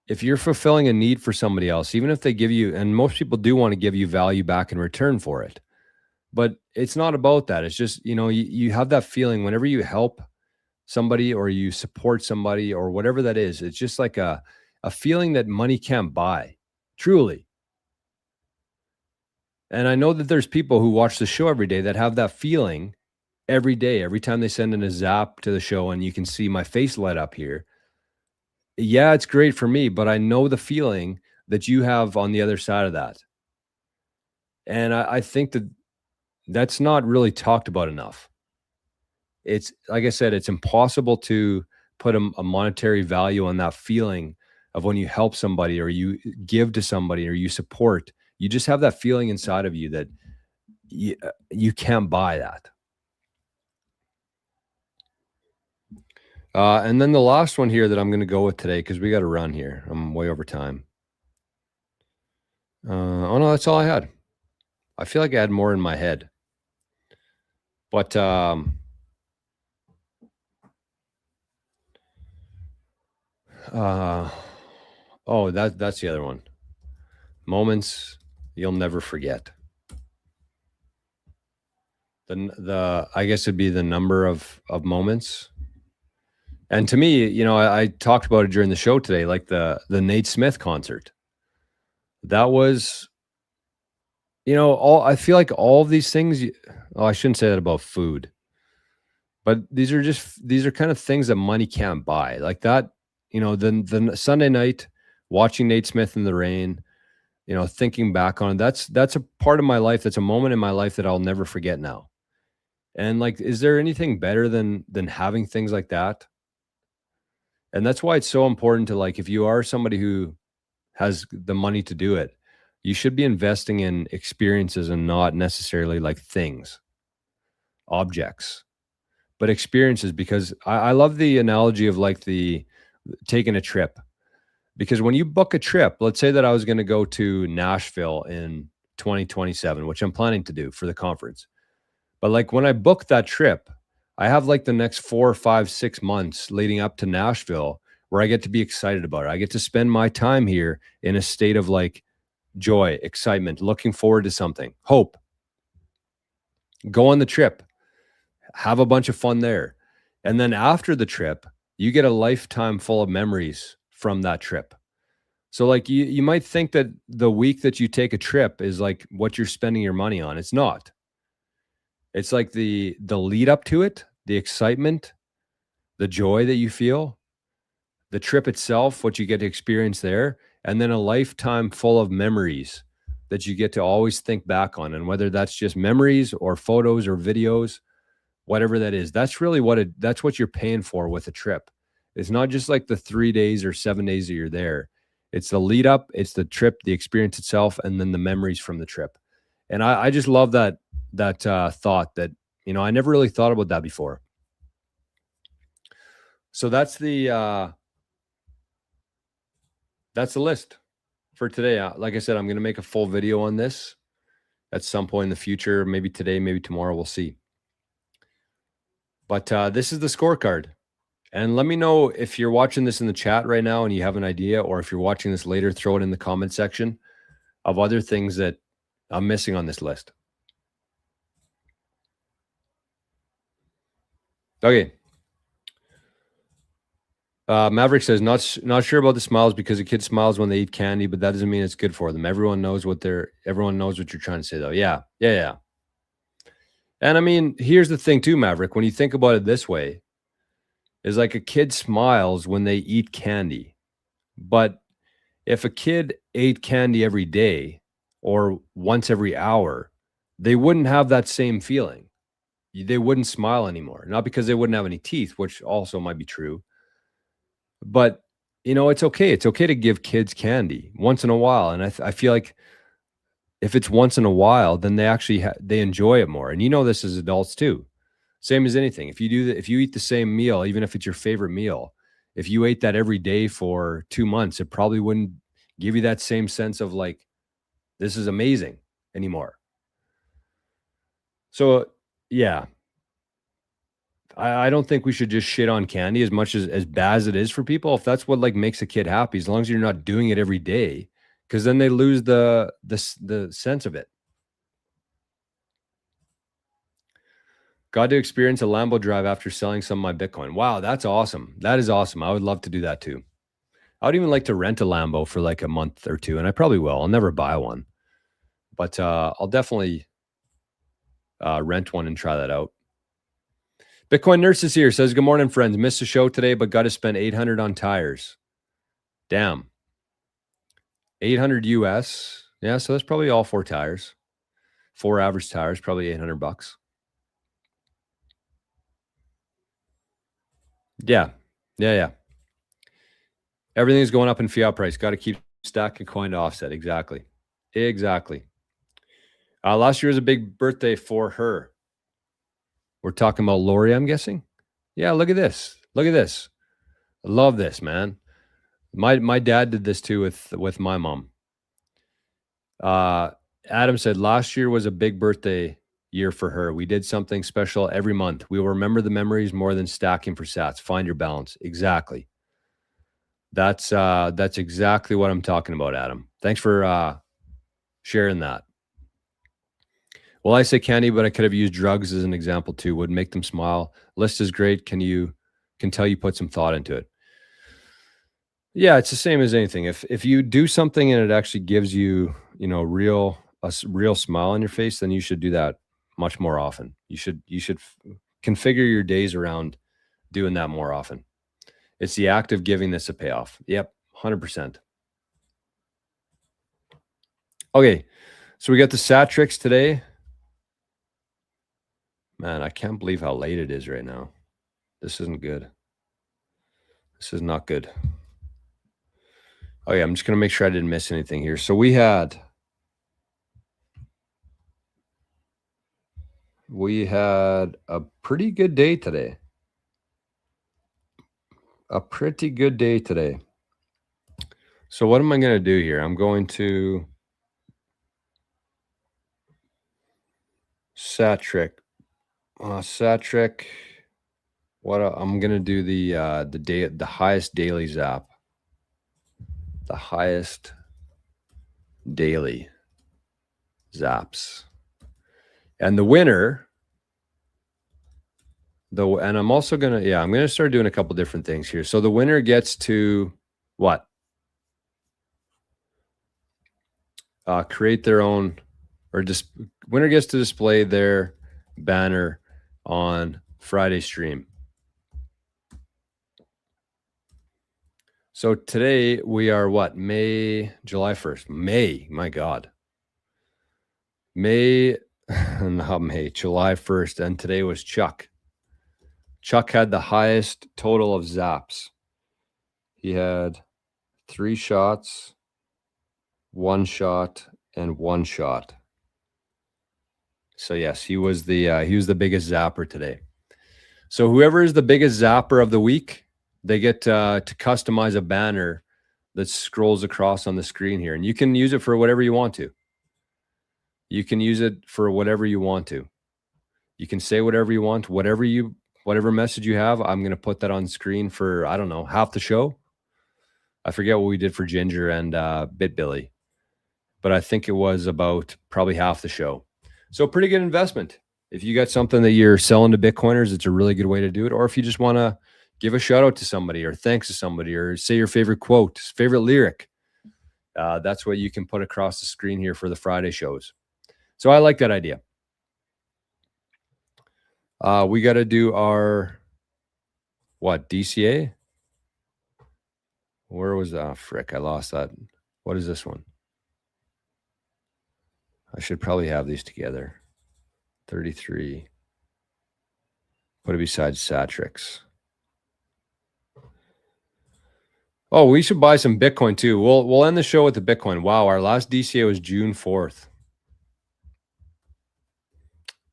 S2: If you're fulfilling a need for somebody else, even if they give you, and most people do want to give you value back in return for it, but it's not about that. It's just, you have that feeling whenever you help somebody or you support somebody or whatever that is, it's just like a feeling that money can't buy, truly. And I know that there's people who watch the show every day that have that feeling every day, every time they send in a zap to the show, and you can see my face light up here. Yeah, it's great for me, but I know the feeling that you have on the other side of that. And I think that that's not really talked about enough. It's like I said, it's impossible to put a monetary value on that feeling of when you help somebody or you give to somebody or you support. You just have that feeling inside of you that you can't buy that. And then the last one here that I'm going to go with today, because we got to run here. I'm way over time. Oh no, that's all I had. I feel like I had more in my head, but oh, that's the other one. Moments you'll never forget. The I guess it'd be the number of moments. And to me, you know, I talked about it during the show today, like the Nate Smith concert. That was, you know, all I feel like all of these things. Oh, I shouldn't say that about food, but these are kind of things that money can't buy. Like that, you know, the Sunday night watching Nate Smith in the rain, you know, thinking back on it, that's a part of my life. That's a moment in my life that I'll never forget now. And like, is there anything better than having things like that? And that's why it's so important to, like, if you are somebody who has the money to do it, you should be investing in experiences and not necessarily like things, objects, but experiences. Because I love the analogy of like the taking a trip. Because when you book a trip, let's say that I was going to go to Nashville in 2027, which I'm planning to do for the conference. But like when I book that trip, I have like the next 4, 5, 6 months leading up to Nashville where I get to be excited about it. I get to spend my time here in a state of like joy, excitement, looking forward to something, hope. Go on the trip, have a bunch of fun there. And then after the trip, you get a lifetime full of memories from that trip. So like you might think that the week that you take a trip is like what you're spending your money on. It's not. It's like the lead up to it, the excitement, the joy that you feel, the trip itself, what you get to experience there, and then a lifetime full of memories that you get to always think back on. And whether that's just memories or photos or videos, whatever that is, that's really that's what you're paying for with a trip. It's not just like the 3 days or 7 days that you're there. It's the lead up, it's the trip, the experience itself, and then the memories from the trip. And I just love that thought that, you know, I never really thought about that before. So that's the list for today. Like I said, I'm going to make a full video on this at some point in the future, maybe today, maybe tomorrow, we'll see. But this is the scorecard. And let me know if you're watching this in the chat right now and you have an idea, or if you're watching this later, throw it in the comment section of other things that I'm missing on this list. Okay. Maverick says, not sure about the smiles because a kid smiles when they eat candy, but that doesn't mean it's good for them. Everyone knows what you're trying to say though. Yeah. And I mean, here's the thing too, Maverick, when you think about it this way, is like a kid smiles when they eat candy. But if a kid ate candy every day or once every hour, they wouldn't have that same feeling. They wouldn't smile anymore. Not because they wouldn't have any teeth, which also might be true. But, you know, it's okay. It's okay to give kids candy once in a while. And I feel like if it's once in a while, then they actually they enjoy it more. And you know this as adults too. Same as anything. If you eat the same meal, even if it's your favorite meal, if you ate that every day for 2 months, it probably wouldn't give you that same sense of like, this is amazing anymore. So yeah, I don't think we should just shit on candy as much as bad as it is for people. If that's what like makes a kid happy, as long as you're not doing it every day, because then they lose the sense of it. Got to experience a Lambo drive after selling some of my Bitcoin. Wow, that's awesome. That is awesome. I would love to do that too. I would even like to rent a Lambo for like a month or two, and I probably will. I'll never buy one, but I'll definitely rent one and try that out. Bitcoin Nurse is here, says, good morning, friends. Missed the show today, but got to spend $800 on tires. Damn. 800 US. Yeah, so that's probably all 4 tires. 4 average tires, probably $800. Yeah. Everything's going up in fiat price. Got to keep stacking coin to offset. Exactly. Last year was a big birthday for her. We're talking about Lori, I'm guessing. Yeah, look at this. I love this, man. My dad did this too with my mom. Adam said last year was a big birthday year for her. We did something special every month. We will remember the memories more than stacking for sats. Find your balance. Exactly. That's exactly what I'm talking about, Adam. Thanks for sharing that. Well, I say candy, but I could have used drugs as an example too. Would make them smile. List is great. Can tell you put some thought into it. Yeah, it's the same as anything. If you do something and it actually gives you, real smile on your face, then you should do that much more often. You should configure your days around doing that more often. It's the act of giving this a payoff. Yep, 100%. Okay, so we got the sat tricks today. Man, I can't believe how late it is right now. This isn't good. This is not good. Oh yeah, I'm just going to make sure I didn't miss anything here. So we had a pretty good day today. So what am I going to do here? I'm going to sat trick. I'm going to do the highest daily zap. The highest daily zaps. And the winner, and I'm also going to, I'm going to start doing a couple different things here. So the winner gets to what? Create their own, or winner gets to display their banner on Friday stream. So today we are what? July 1st. My God. July 1st. And today was Chuck. Chuck had the highest total of zaps. He had 3 shots, 1 shot, and 1 shot. So yes, he was the biggest zapper today. So whoever is the biggest zapper of the week, they get to customize a banner that scrolls across on the screen here. And you can use it for whatever you want to. You can say whatever you want, whatever message you have. I'm going to put that on screen for, I don't know, half the show. I forget what we did for Ginger and BitBilly, but I think it was about probably half the show. So pretty good investment. If you got something that you're selling to Bitcoiners, it's a really good way to do it. Or if you just want to give a shout out to somebody or thanks to somebody or say your favorite quote, favorite lyric, that's what you can put across the screen here for the Friday shows. So I like that idea. We got to do our, DCA? Where was that? Frick, I lost that. What is this one? I should probably have these together. 33. Put it beside Satrix. Oh, we should buy some Bitcoin too. We'll end the show with the Bitcoin. Wow, our last DCA was June 4th.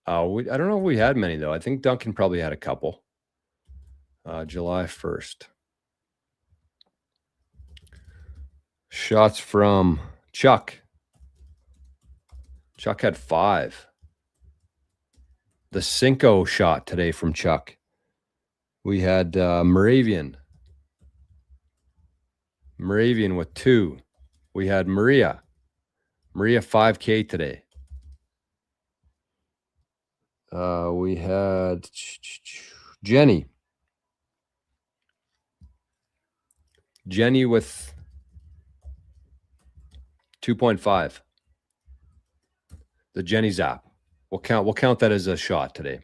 S2: I don't know if we had many though. I think Duncan probably had a couple. July 1st. Shots from Chuck. Chuck had 5. The Cinco shot today from Chuck. We had Moravian with 2. We had Maria 5K today. We had Jenny with 2.5. The Jenny zap. We'll count that as a shot today.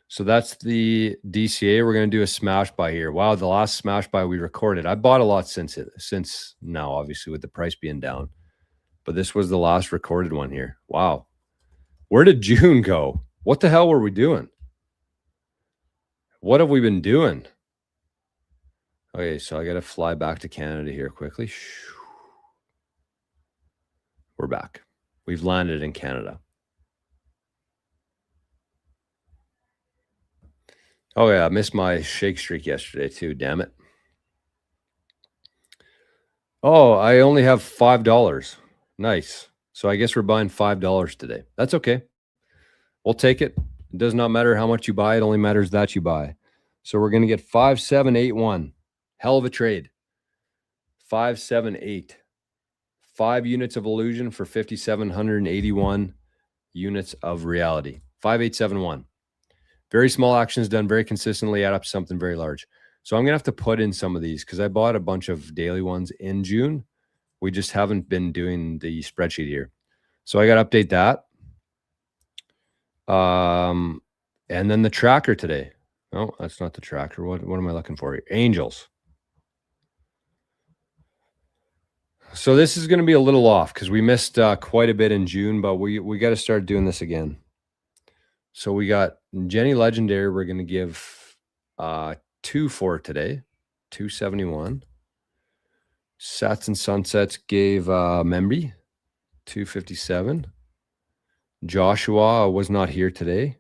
S2: So that's the DCA. We're going to do a smash buy here. Wow, the last smash buy we recorded. I bought a lot since now, obviously with the price being down. But this was the last recorded one here. Wow. Where did June go? What the hell were we doing? What have we been doing? Okay, so I got to fly back to Canada here quickly. We're back. We've landed in Canada. Oh yeah, I missed my shake streak yesterday too, damn it. Oh, I only have $5. Nice. So I guess we're buying $5 today. That's okay. We'll take it. It does not matter how much you buy. It only matters that you buy. So we're going to get 5781. Hell of a trade. 578. 5 units of illusion for 5,781 units of reality. 5871. Very small actions done very consistently add up to something very large. So I'm going to have to put in some of these because I bought a bunch of daily ones in June. We just haven't been doing the spreadsheet here. So I got to update that. And then the tracker today. No, that's not the tracker. What am I looking for here? Angels. So this is going to be a little off because we missed quite a bit in June, but we got to start doing this again. So we got Jenny Legendary. We're going to give 2 for today, 271. Sats and Sunsets gave Memby 257. Joshua was not here today.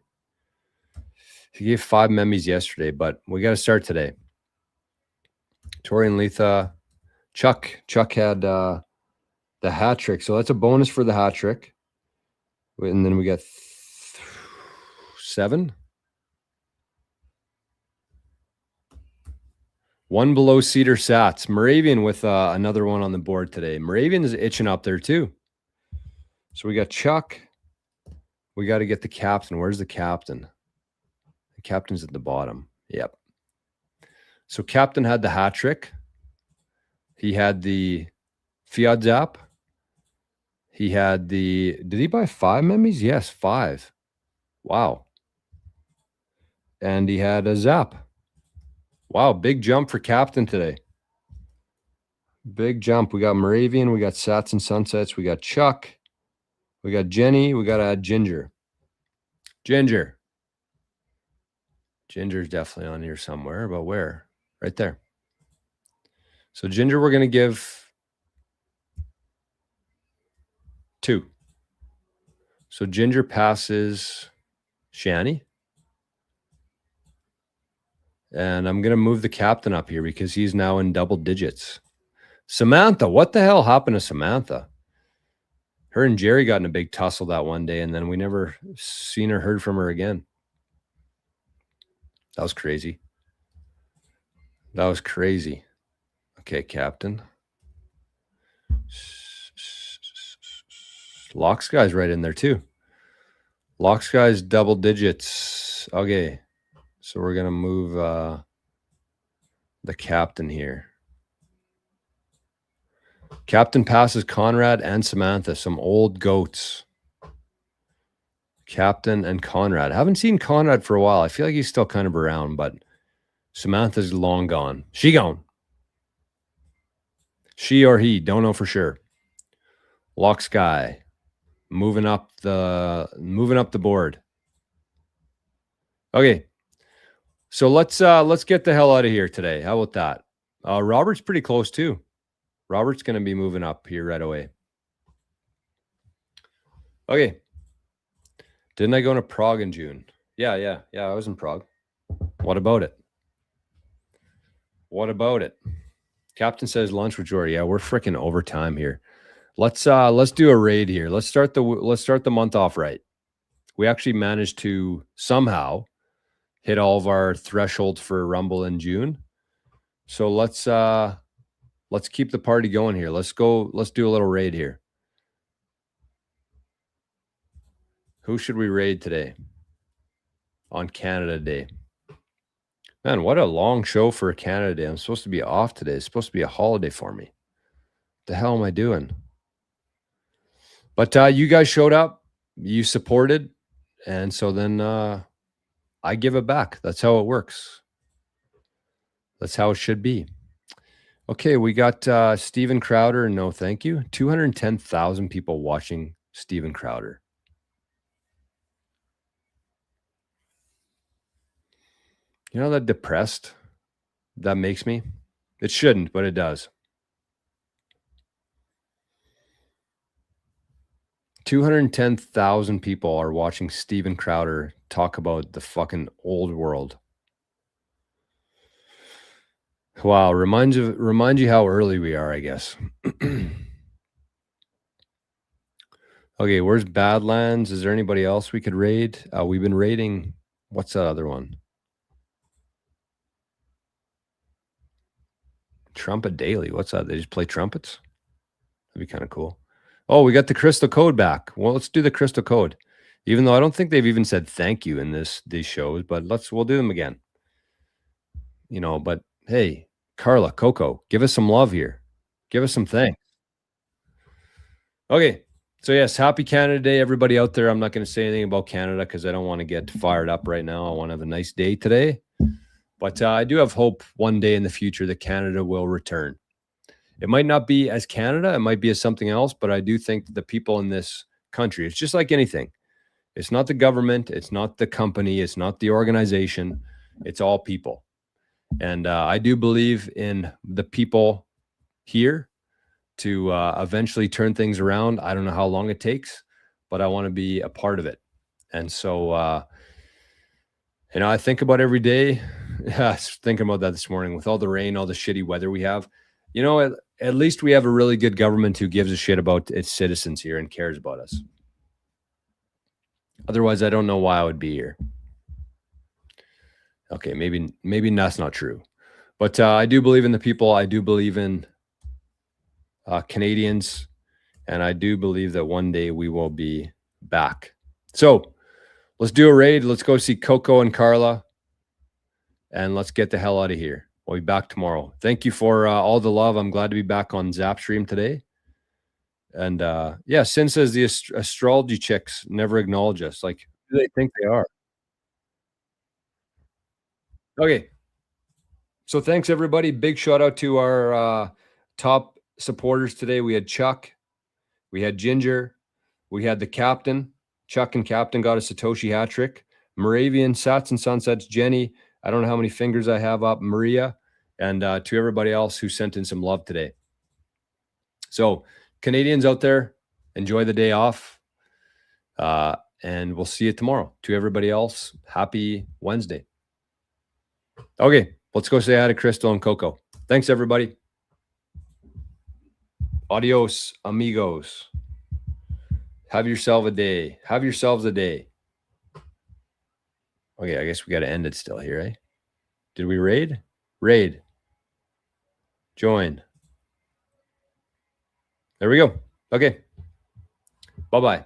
S2: He gave 5 Membys yesterday, but we got to start today. Tori and Letha. Chuck had the hat trick. So that's a bonus for the hat trick. And then we got 7. 1 below Cedar Sats. Moravian with another one on the board today. Moravian is itching up there too. So we got Chuck. We got to get the captain. Where's the captain? The captain's at the bottom. Yep. So captain had the hat trick. He had the Fiat Zap. He had the, did he buy 5 Membys? Yes, 5. Wow. And he had a Zap. Wow, big jump for captain today. Big jump. We got Moravian. We got Sats and Sunsets. We got Chuck. We got Jenny. We got to add Ginger. Ginger's definitely on here somewhere, but where? Right there. So Ginger, we're going to give 2. So Ginger passes Shani. And I'm going to move the captain up here because he's now in double digits. Samantha, what the hell happened to Samantha? Her and Jerry got in a big tussle that one day, and then we never seen or heard from her again. That was crazy. That was crazy. Okay, captain. Locks guy's right in there too. Locks guy's double digits. Okay. So we're going to move the captain here. Captain passes Conrad and Samantha, some old goats. Captain and Conrad. I haven't seen Conrad for a while. I feel like he's still kind of around, but Samantha's long gone. She gone. She or he, don't know for sure. Lock Sky. Moving up the board. Okay. So let's get the hell out of here today. How about that? Robert's pretty close too. Robert's going to be moving up here right away. Okay. Didn't I go to Prague in June? Yeah. I was in Prague. What about it? Captain says lunch with Jordy. Yeah, we're freaking overtime here. Let's do a raid here. Let's start the month off right. We actually managed to somehow hit all of our thresholds for Rumble in June. So let's keep the party going here. Let's do a little raid here. Who should we raid today? On Canada Day. Man, what a long show for a Canada Day. I'm supposed to be off today. It's supposed to be a holiday for me. What the hell am I doing? But you guys showed up. You supported. And so then I give it back. That's how it works. That's how it should be. Okay, we got Steven Crowder. No, thank you. 210,000 people watching Steven Crowder. You know that depressed that makes me? It shouldn't, but it does. 210,000 people are watching Steven Crowder talk about the fucking old world. Wow, remind you how early we are, I guess. Okay, where's Badlands? Is there anybody else we could raid? We've been raiding. What's that other one? Trumpet Daily. What's that? They just play trumpets? That'd be kind of cool. Oh, we got the Crystal Code back. Well, let's do the Crystal Code. Even though I don't think they've even said thank you in these shows, but we'll do them again. You know, but hey, Carla, Coco, give us some love here. Give us some thanks. Okay. So yes, happy Canada Day, everybody out there. I'm not going to say anything about Canada because I don't want to get fired up right now. I want to have a nice day today. But I do have hope one day in the future that Canada will return. It might not be as Canada, it might be as something else, but I do think the people in this country, it's just like anything. It's not the government, it's not the company, it's not the organization, it's all people. And I do believe in the people here to eventually turn things around. I don't know how long it takes, but I want to be a part of it. And so, I think about every day. I was thinking about that this morning with all the rain, all the shitty weather we have. At least we have a really good government who gives a shit about its citizens here and cares about us. Otherwise, I don't know why I would be here. Okay, maybe that's not true. But I do believe in the people. I do believe in Canadians. And I do believe that one day we will be back. So let's do a raid. Let's go see Coco and Carla. And let's get the hell out of here. We'll be back tomorrow. Thank you for all the love. I'm glad to be back on Zapstream today. And yeah, Sin says the astrology chicks never acknowledge us. Like, who do they think they are? Okay. So thanks, everybody. Big shout out to our top supporters today. We had Chuck. We had Ginger. We had the captain. Chuck and Captain got a Satoshi hat trick. Moravian, Sats and Sunsets, Jenny. I don't know how many fingers I have up. Maria. And to everybody else who sent in some love today. So Canadians out there, enjoy the day off. And we'll see you tomorrow. To everybody else, happy Wednesday. Okay, let's go say hi to Crystal and Coco. Thanks, everybody. Adios, amigos. Have yourselves a day. Okay, I guess we got to end it still here, eh? Did we raid? Raid. Join. There we go. Okay. Bye-bye.